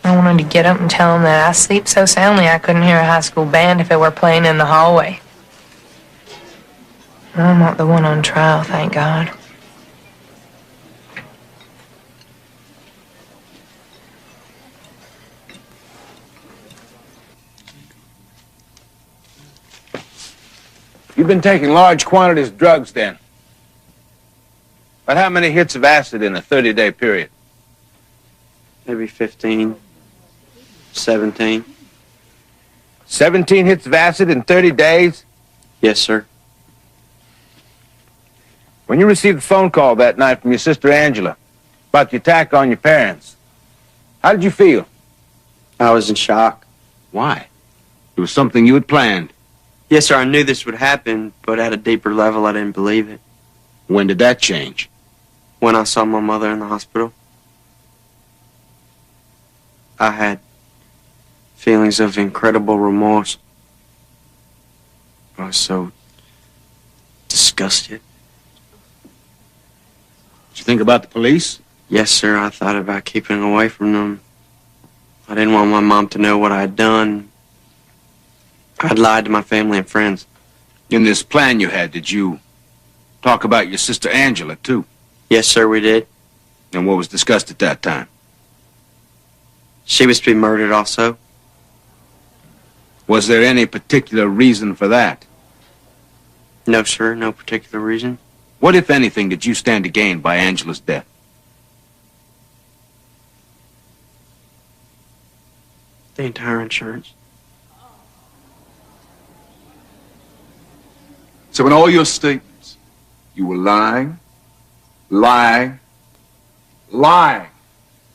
I wanted to get up and tell him that I sleep so soundly I couldn't hear a high school band if it were playing in the hallway. I'm not the one on trial, thank God. You've been taking large quantities of drugs then. But how many hits of acid in a 30-day period? Maybe 15, 17. 17 hits of acid in 30 days? Yes, sir. When you received the phone call that night from your sister Angela about the attack on your parents, how did you feel? I was in shock. Why? It was something you had planned. Yes, sir, I knew this would happen, but at a deeper level, I didn't believe it. When did that change? When I saw my mother in the hospital. I had feelings of incredible remorse. I was so disgusted. Did you think about the police? Yes, sir. I thought about keeping away from them. I didn't want my mom to know what I had done. I'd lied to my family and friends. In this plan you had, did you talk about your sister Angela, too? Yes, sir, we did. And what was discussed at that time? She was to be murdered also. Was there any particular reason for that? No, sir, no particular reason. What, if anything, did you stand to gain by Angela's death? The entire insurance. So in all your statements, you were lying, lying.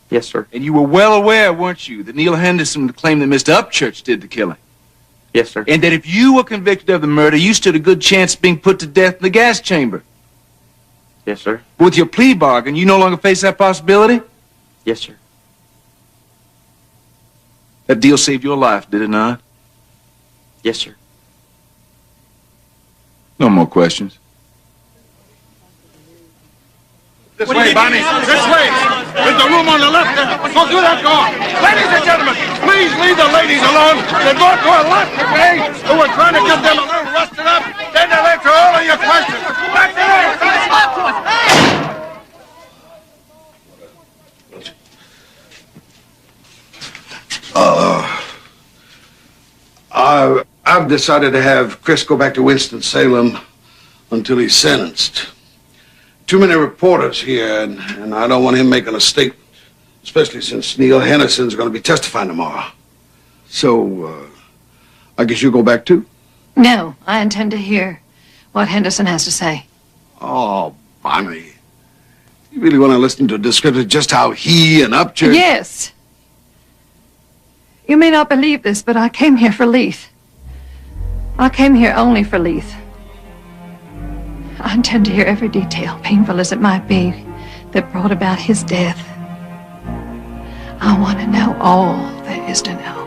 Yes, sir. And you were well aware, weren't you, that Neil Henderson claimed that Mr. Upchurch did the killing? Yes, sir. And that if you were convicted of the murder, you stood a good chance of being put to death in the gas chamber. Yes, sir. But with your plea bargain, you no longer face that possibility? Yes, sir. That deal saved your life, did it not? Yes, sir. No more questions. This way, Bonnie. This way. There's a room on the left. Go through that door. Ladies and gentlemen, please leave the ladies alone. They're going to a left today. We're trying to get them a little rusted up. Then they'll answer all of your questions. Back there. I've decided to have Chris go back to Winston-Salem until he's sentenced. Too many reporters here, and I don't want him making a statement, especially since Neil Henderson's going to be testifying tomorrow. So, I guess you'll go back too? No, I intend to hear what Henderson has to say. Oh, Bonnie. You really want to listen to a description of just how he and Upchurch... Yes. You may not believe this, but I came here for Leith. I came here only for Leith. I intend to hear every detail, painful as it might be, that brought about his death. I want to know all there is to know.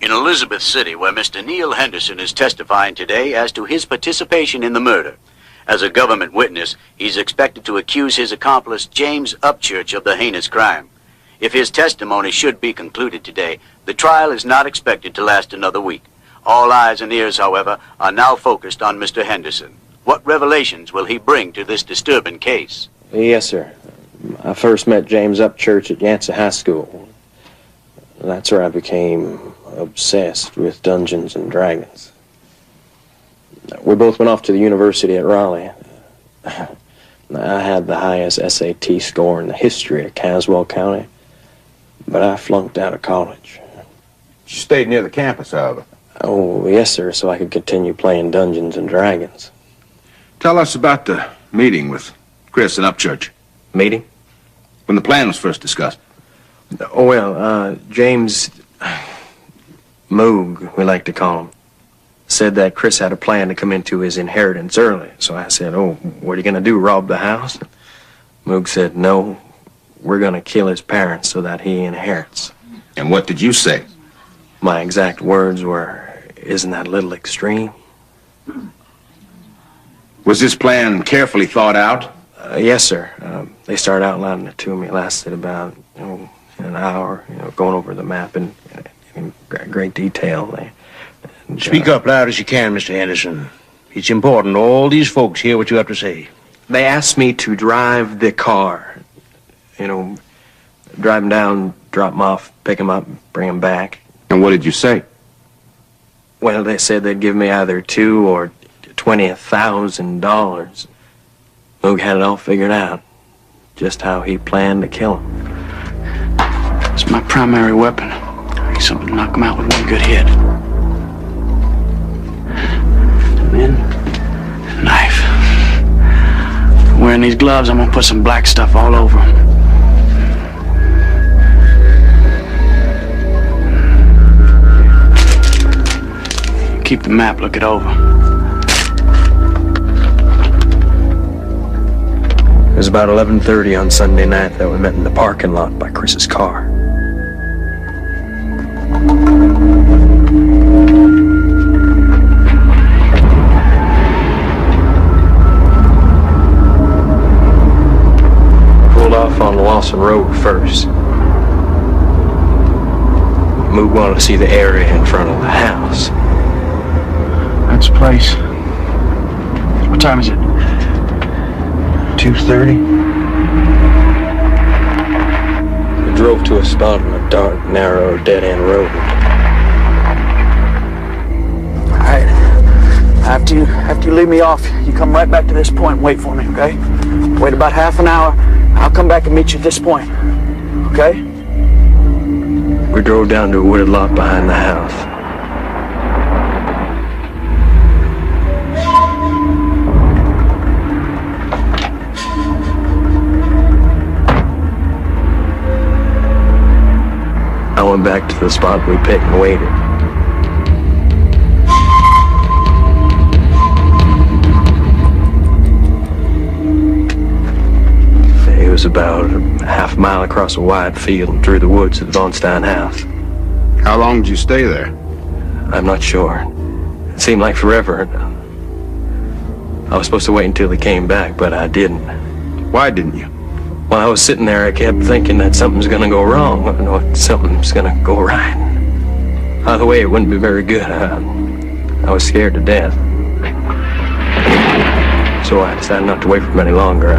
In Elizabeth City, where Mr. Neil Henderson is testifying today as to his participation in the murder. As a government witness, he's expected to accuse his accomplice, James Upchurch, of the heinous crime. If his testimony should be concluded today, the trial is not expected to last another week. All eyes and ears, however, are now focused on Mr. Henderson. What revelations will he bring to this disturbing case? Yes, sir. I first met James Upchurch at Yancey High School. That's where I became obsessed with Dungeons and Dragons. We both went off to the university at Raleigh. I had the highest SAT score in the history of Caswell County, but I flunked out of college. You stayed near the campus, however. Oh, yes, sir, so I could continue playing Dungeons and Dragons. Tell us about the meeting with Chris and Upchurch. Meeting? When the plan was first discussed. Oh, well, James Moog, we like to call him, said that Chris had a plan to come into his inheritance early. So I said, oh, what are you going to do, rob the house? Moog said, no, we're going to kill his parents so that he inherits. And what did you say? My exact words were, isn't that a little extreme? Was this plan carefully thought out? Yes, sir. They started outlining it to me. It lasted about an hour, going over the map in great detail. Speak up loud as you can, Mr. Henderson. It's important all these folks hear what you have to say. They asked me to drive the car. Drive him down, drop him off, pick him up, bring him back. And what did you say? Well, they said they'd give me either $2,000 or $20,000. Moog had it all figured out. Just how he planned to kill him. It's my primary weapon. I need something to knock him out with one good hit. And then, a knife. Wearing these gloves, I'm gonna put some black stuff all over him. Keep the map, look it over. It was about 11:30 on Sunday night that we met in the parking lot by Chris's car. off on Lawson Road first. Moog wanted to see the area in front of the house. That's the place. What time is it? 2:30? We drove to a spot on a dark, narrow, dead-end road. All right. After you leave me off, you come right back to this point and wait for me, okay? Wait about half an hour. I'll come back and meet you at this point, okay? We drove down to a wooded lot behind the house. I went back to the spot we picked and waited. It was about half a mile across a wide field and through the woods to the Von Stein house. How long did you stay there? I'm not sure. It seemed like forever. I was supposed to wait until he came back, but I didn't. Why didn't you? While I was sitting there, I kept thinking that something's gonna go wrong, or something's gonna go right. Either way, it wouldn't be very good. I was scared to death. So I decided not to wait for him any longer.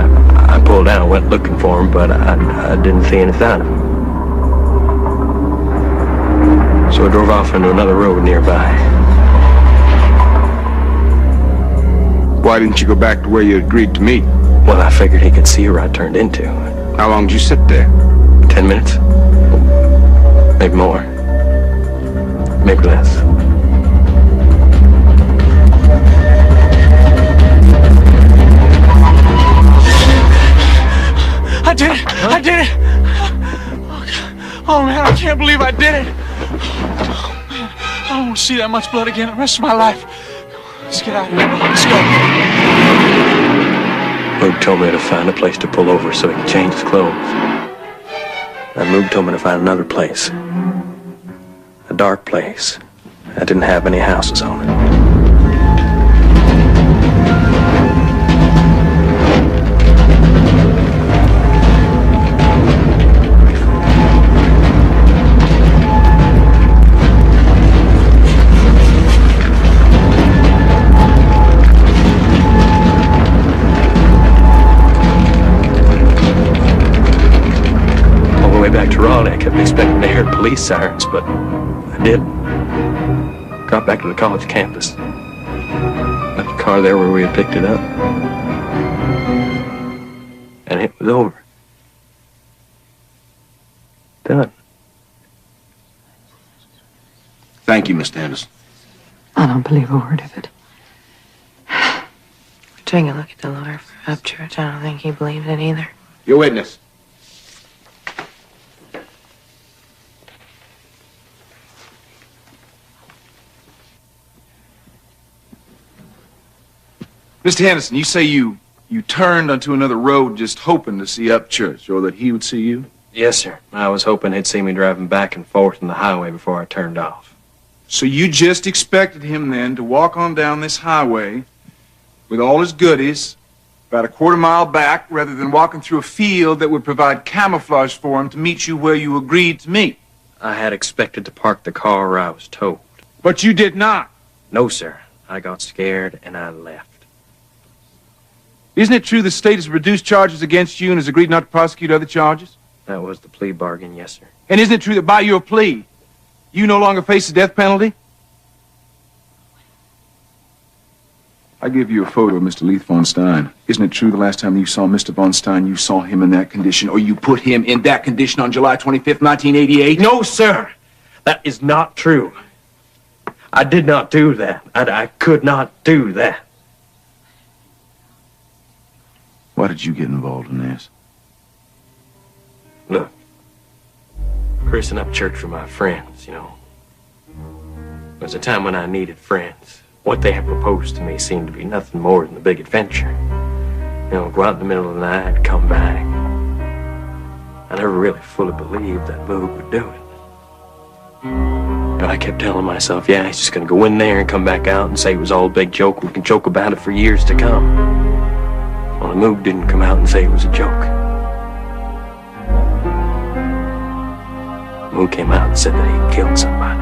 I pulled out and went looking for him, but I didn't see any sign of him. So I drove off into another road nearby. Why didn't you go back to where you agreed to meet? Well, I figured he could see where I turned into. How long did you sit there? 10 minutes. Maybe more. Maybe less. I did it! I did it! Oh, man, I can't believe I did it! Oh, man, I don't want to see that much blood again the rest of my life. Let's get out of here. Let's go. Moog told me to find a place to pull over so he could change his clothes. And Moog told me to find another place. A dark place that didn't have any houses on it. Back to Raleigh, I kept expecting to hear police sirens, but I didn't. Got back to the college campus. Left the car there where we had picked it up. And it was over. Done. Thank you, Mr. Henderson. I don't believe a word of it. Taking a look at the lawyer for Upchurch, I don't think he believes it either. Your witness. Mr. Henderson, you say you turned onto another road just hoping to see Upchurch, or that he would see you? Yes, sir. I was hoping he'd see me driving back and forth on the highway before I turned off. So you just expected him then to walk on down this highway with all his goodies about a quarter mile back rather than walking through a field that would provide camouflage for him to meet you where you agreed to meet? I had expected to park the car where I was told. But you did not? No, sir. I got scared and I left. Isn't it true the state has reduced charges against you and has agreed not to prosecute other charges? That was the plea bargain, yes, sir. And isn't it true that by your plea, you no longer face the death penalty? I give you a photo of Mr. Leith Von Stein. Isn't it true the last time you saw Mr. Von Stein, you saw him in that condition, or you put him in that condition on July 25th, 1988? No, sir. That is not true. I did not do that. I could not do that. Why did you get involved in this? Look, Chris and Upchurch were my friends, you know. There was a time when I needed friends. What they had proposed to me seemed to be nothing more than a big adventure. You know, go out in the middle of the night, come back. I never really fully believed that Moog would do it. But I kept telling myself, yeah, he's just gonna go in there and come back out and say it was all a big joke. We can joke about it for years to come. Well, the Moog didn't come out and say it was a joke. who came out and said that he killed somebody.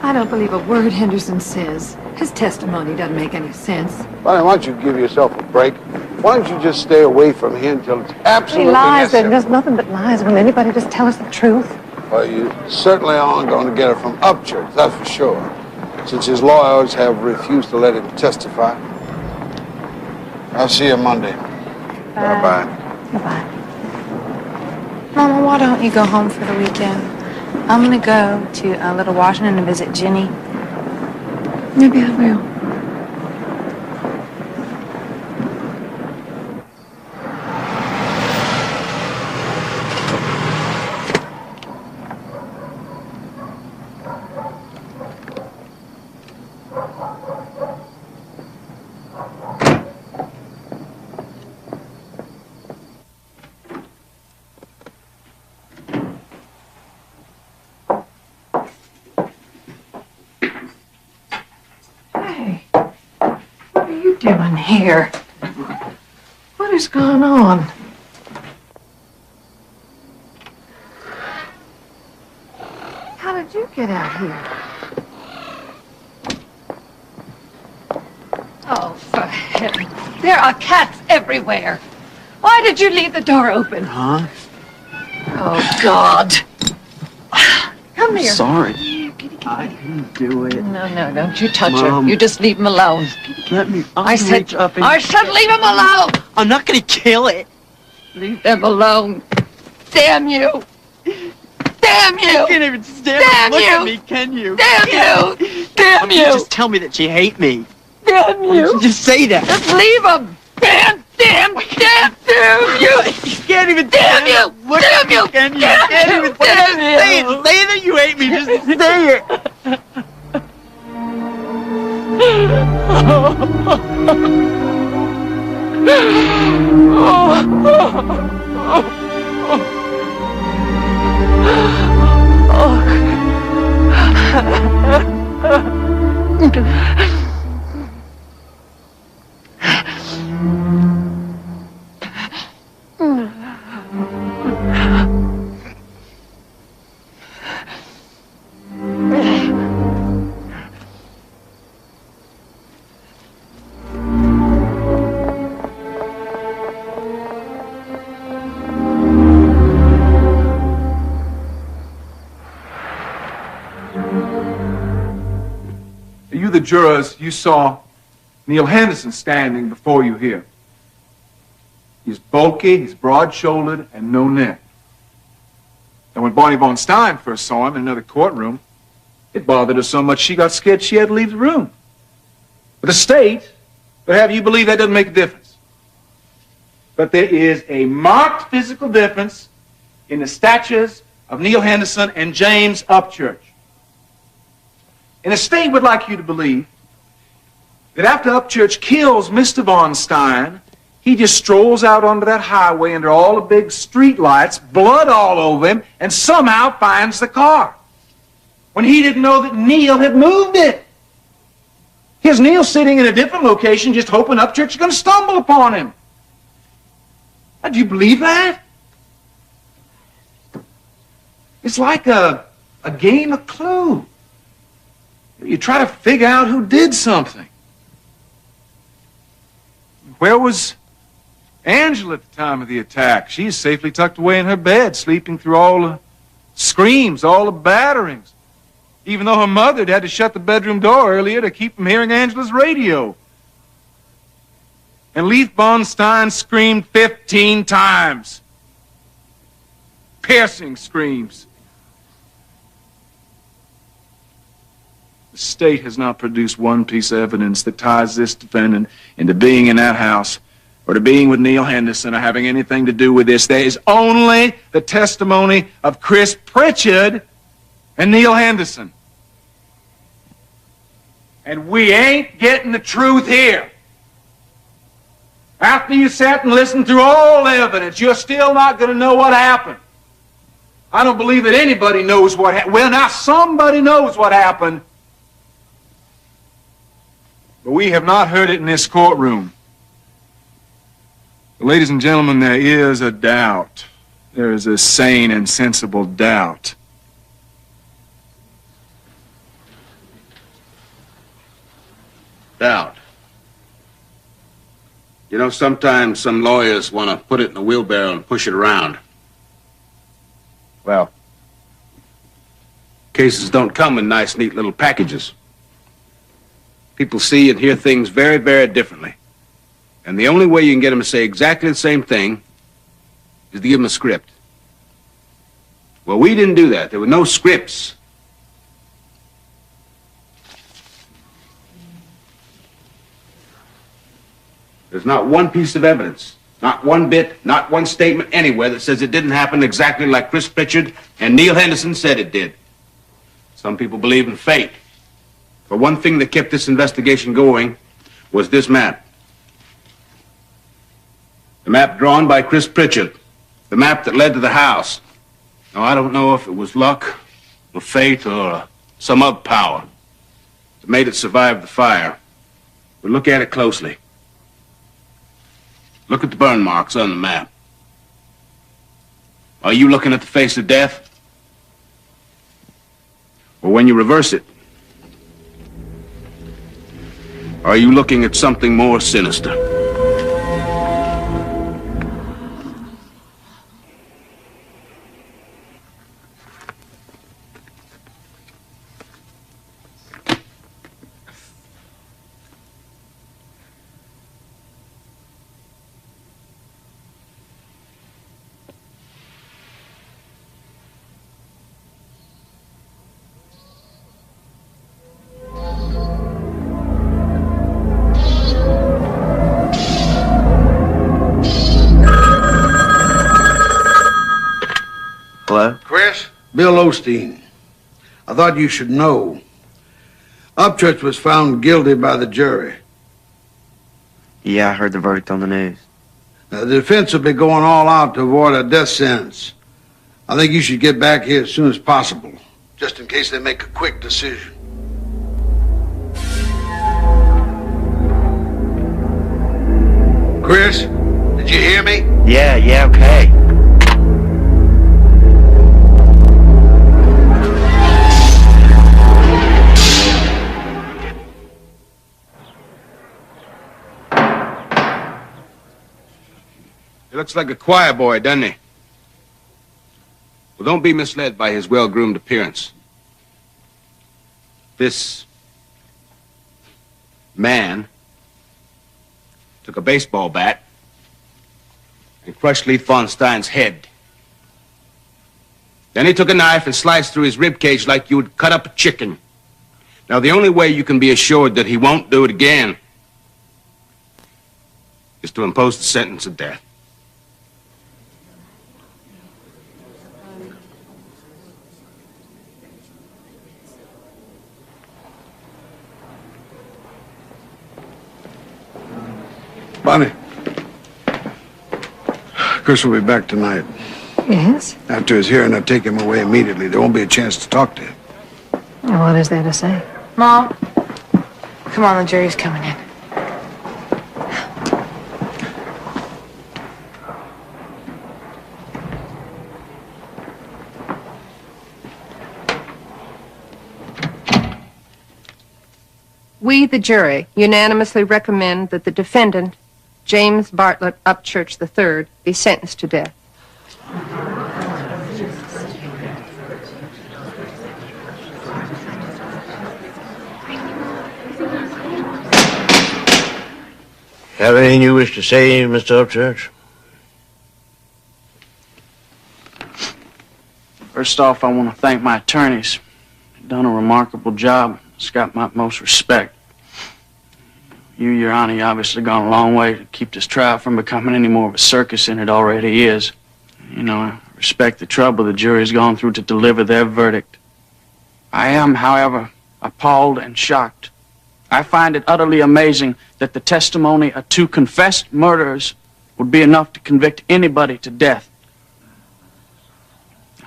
I don't believe a word Henderson says. His testimony doesn't make any sense. Why don't you give yourself a break? Why don't you just stay away from here until it's absolutely He lies. necessary? There's nothing but lies. Will anybody just tell us the truth? Well, you certainly aren't going to get it from Upchurch, that's for sure. Since his lawyers have refused to let him testify. I'll see you Monday. Bye-bye. Bye-bye. Mama, why don't you go home for the weekend? I'm gonna go to Little Washington to visit Jenny. Maybe I will. Doing here? What is going on? How did you get out here? Oh, for heaven. There are cats everywhere. Why did you leave the door open? Huh? Oh, God. Come here. Sorry. I didn't do it. No, don't you touch Mom. her. You just leave him alone. Let me. I said leave him alone. I'm not gonna kill it. Leave them alone. Damn you. Damn you. You can't even stand Damn and look you. at me, can you? Damn you. Damn you. Just tell me that you hate me. Damn you. Just say that. Just leave him. Damn you. You can't even Damn you. Look Damn at me, you. can you? Damn Can't you. even Damn say it. you. Say that you hate me. Just say it. You, the jurors, you saw Neil Henderson standing before you here. He's bulky, he's broad-shouldered, and no neck. And when Barney Von Stein first saw him in another courtroom, it bothered her so much she got scared she had to leave the room. But the state would have you believe that doesn't make a difference. But there is a marked physical difference in the statures of Neil Henderson and James Upchurch. And the state would like you to believe that after Upchurch kills Mr. Von Stein, he just strolls out onto that highway under all the big street lights, blood all over him, and somehow finds the car. When he didn't know that Neil had moved it. Here's Neil sitting in a different location just hoping Upchurch is going to stumble upon him. Now, do you believe that? It's like a game of Clue. You try to figure out who did something. Where was Angela at the time of the attack? She's safely tucked away in her bed, sleeping through all the screams, all the batterings. Even though her mother had to shut the bedroom door earlier to keep from hearing Angela's radio. And Leith Von Stein screamed 15 times. Piercing screams. The state has not produced one piece of evidence that ties this defendant into being in that house or to being with Neil Henderson or having anything to do with this. There is only the testimony of Chris Pritchard and Neil Henderson. And we ain't getting the truth here. After you sat and listened through all the evidence, you're still not going to know what happened. I don't believe that anybody knows what happened. Well, now somebody knows what happened. but we have not heard it in this courtroom. Ladies and gentlemen, there is a doubt. There is a sane and sensible doubt. Doubt. You know, sometimes some lawyers want to put it in a wheelbarrow and push it around. Well, cases don't come in nice, neat little packages. People see and hear things very, very differently. And the only way you can get them to say exactly the same thing is to give them a script. Well, we didn't do that. There were no scripts. There's not one piece of evidence, not one bit, not one statement anywhere that says it didn't happen exactly like Chris Pritchard and Neil Henderson said it did. Some people believe in fate. But one thing that kept this investigation going was this map. The map drawn by Chris Pritchard. The map that led to the house. Now, I don't know if it was luck or fate or some other power that made it survive the fire. But look at it closely. Look at the burn marks on the map. Are you looking at the face of death? Or when you reverse it, are you looking at something more sinister? Hello? Chris? Bill Osteen. I thought you should know. Upchurch was found guilty by the jury. Yeah, I heard the verdict on the news. Now, the defense will be going all out to avoid a death sentence. I think you should get back here as soon as possible, just in case they make a quick decision. Chris, did you hear me? Yeah, okay. He looks like a choir boy, doesn't he? Well, don't be misled by his well-groomed appearance. This man took a baseball bat and crushed Leith Von Stein's head. Then he took a knife and sliced through his ribcage like you would cut up a chicken. Now, the only way you can be assured that he won't do it again is to impose the sentence of death. Bonnie, Chris will be back tonight. Yes? After his hearing, I'll take him away immediately. There won't be a chance to talk to him. What is there to say? Mom, come on, the jury's coming in. We, the jury, unanimously recommend that the defendant, James Bartlett Upchurch III, be sentenced to death. Have anything you wish to say, Mr. Upchurch? First off, I want to thank my attorneys. They've done a remarkable job. It's got my most respect. You, Your Honor, you obviously gone a long way to keep this trial from becoming any more of a circus than it already is. You know, I respect the trouble the jury's gone through to deliver their verdict. I am, however, appalled and shocked. I find it utterly amazing that the testimony of two confessed murderers would be enough to convict anybody to death.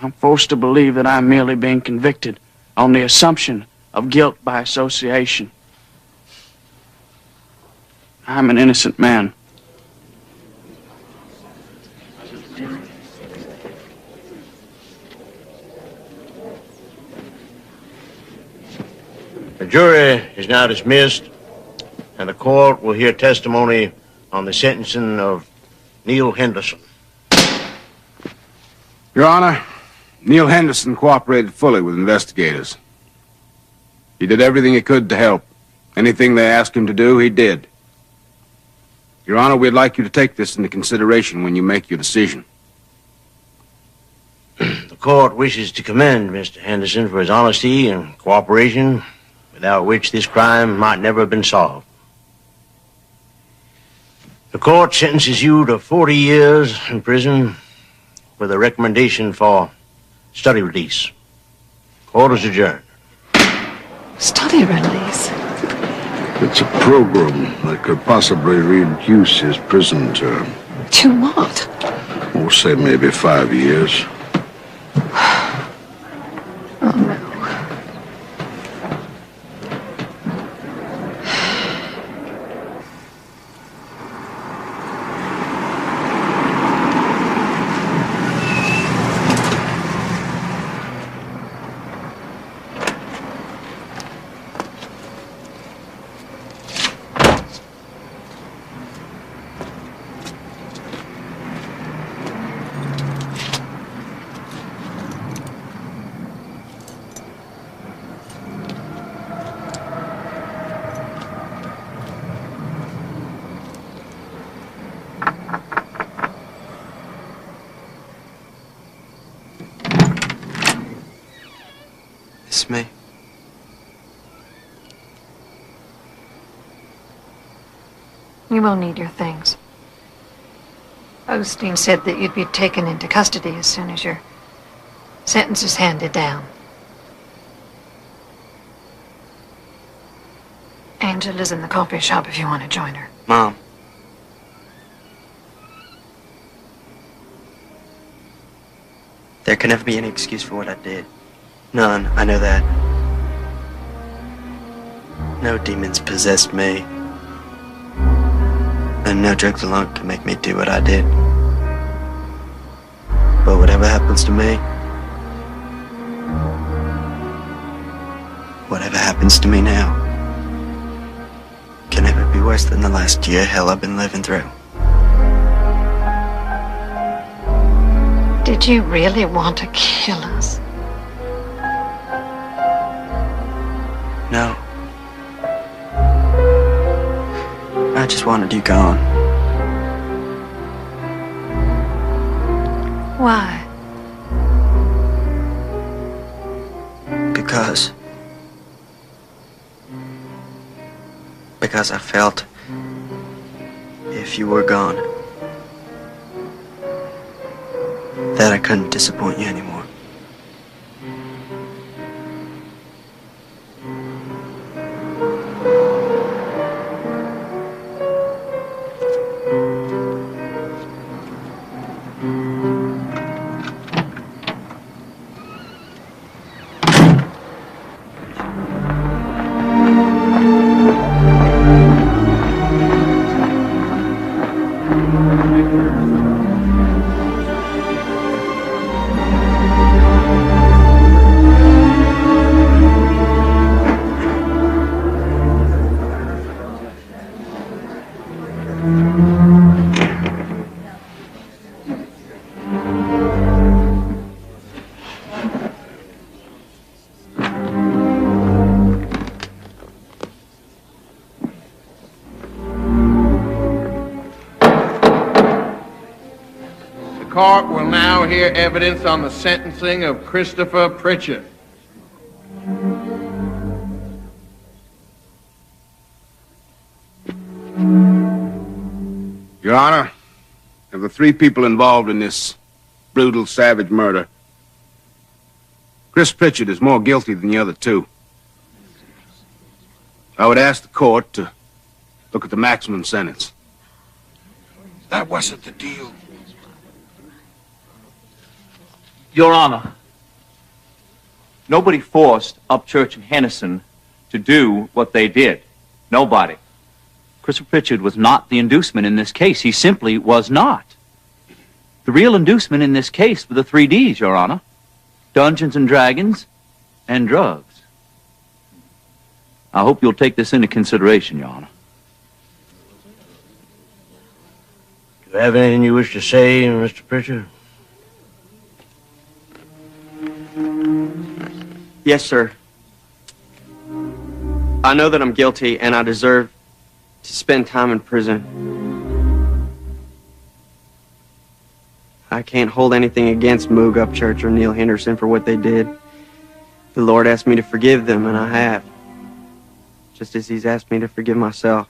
I'm forced to believe that I'm merely being convicted on the assumption of guilt by association. I'm an innocent man. The jury is now dismissed, and the court will hear testimony on the sentencing of Neil Henderson. Your Honor, Neil Henderson cooperated fully with investigators. He did everything he could to help. Anything they asked him to do, he did. Your Honor, we'd like you to take this into consideration when you make your decision. The court wishes to commend Mr. Henderson for his honesty and cooperation, without which this crime might never have been solved. The court sentences you to 40 years in prison with a recommendation for study release. Court is adjourned. Study release? It's a program that could possibly reduce his prison term. To what? We'll say maybe 5 years. Oh, no. It's me. You will need your things. Osteen said that you'd be taken into custody as soon as your sentence is handed down. Angela's in the coffee shop if you want to join her. Mom. There can never be any excuse for what I did. None, I know that. No demons possessed me. And no drugs alone can make me do what I did. But whatever happens to me, whatever happens to me now, can never be worse than the last year hell I've been living through. Did you really want to kill us? No. I just wanted you gone. Why? Because I felt if you were gone, that I couldn't disappoint you anymore. The court will now hear evidence on the sentencing of Christopher Pritchett. Your Honor, of the 3 people involved in this brutal, savage murder, Chris Pritchett is more guilty than the other 2. I would ask the court to look at the maximum sentence. That wasn't the deal. Your Honor, nobody forced Upchurch and Henderson to do what they did. Nobody. Christopher Pritchard was not the inducement in this case. He simply was not. The real inducement in this case were the 3 Ds, Your Honor. Dungeons and Dragons and drugs. I hope you'll take this into consideration, Your Honor. Do you have anything you wish to say, Mr. Pritchard? Yes, sir. I know that I'm guilty and I deserve to spend time in prison. I can't hold anything against Moog Upchurch or Neil Henderson for what they did. The Lord asked me to forgive them, and I have. Just as He's asked me to forgive myself,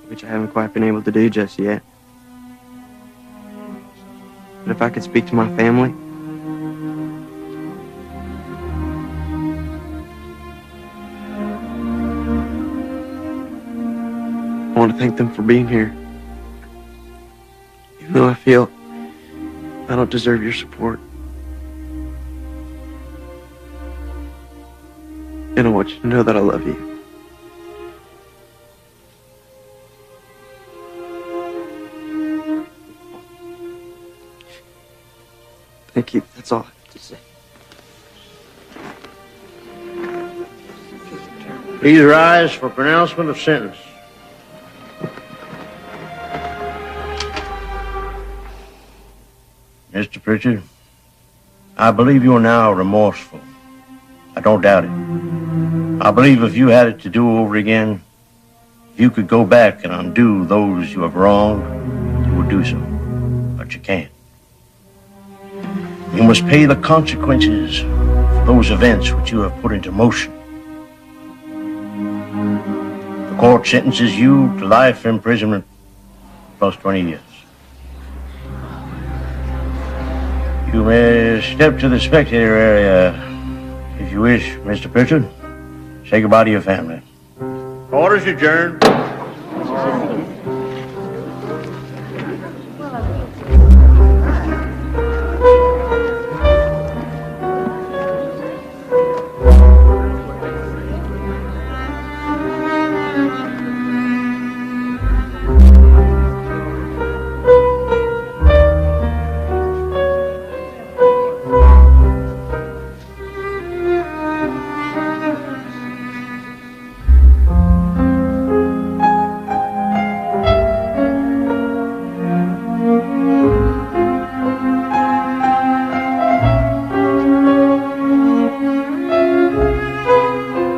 which I haven't quite been able to do just yet. But if I could speak to my family, I want to thank them for being here. Even though I feel I don't deserve your support. And I want you to know that I love you. Thank you. That's all I have to say. Please rise for pronouncement of sentence. Mr. Pritchard, I believe you are now remorseful. I don't doubt it. I believe if you had it to do over again, if you could go back and undo those you have wronged, you would do so. But you can't. You must pay the consequences for those events which you have put into motion. The court sentences you to life imprisonment plus 20 years. You may step to the spectator area if you wish, Mr. Pritchard. Say goodbye to your family. Order's adjourned.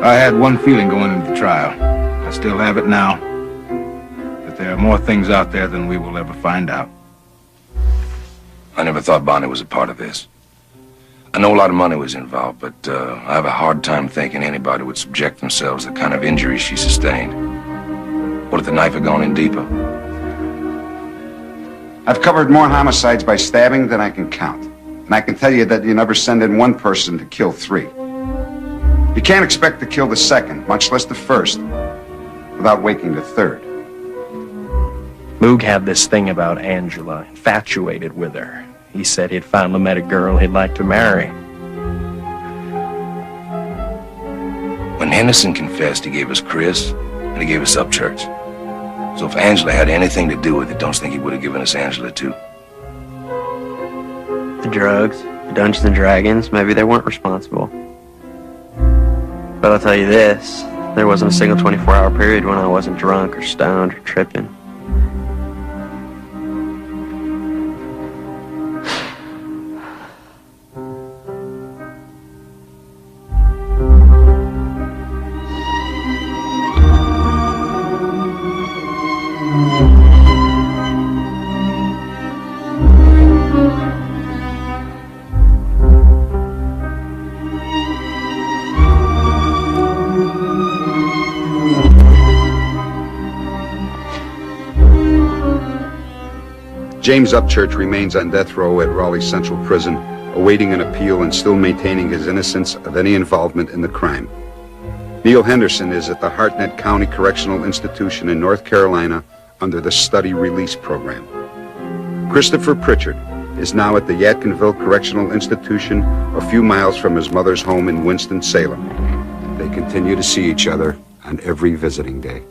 I had one feeling going into the trial. I still have it now. That there are more things out there than we will ever find out. I never thought Bonnie was a part of this. I know a lot of money was involved, but I have a hard time thinking anybody would subject themselves to the kind of injuries she sustained. What if the knife had gone in deeper? I've covered more homicides by stabbing than I can count. And I can tell you that you never send in one person to kill 3. You can't expect to kill the second, much less the first, without waking the third. Moog had this thing about Angela, infatuated with her. He said he'd finally met a girl he'd like to marry. When Henderson confessed, he gave us Chris, and he gave us Upchurch. So if Angela had anything to do with it, don't you think he would have given us Angela too? The drugs, the Dungeons and Dragons, maybe they weren't responsible. But I'll tell you this, there wasn't a single 24-hour period when I wasn't drunk or stoned or tripping. James Upchurch remains on death row at Raleigh Central Prison, awaiting an appeal and still maintaining his innocence of any involvement in the crime. Neil Henderson is at the Hartnett County Correctional Institution in North Carolina under the Study Release Program. Christopher Pritchard is now at the Yadkinville Correctional Institution, a few miles from his mother's home in Winston-Salem. They continue to see each other on every visiting day.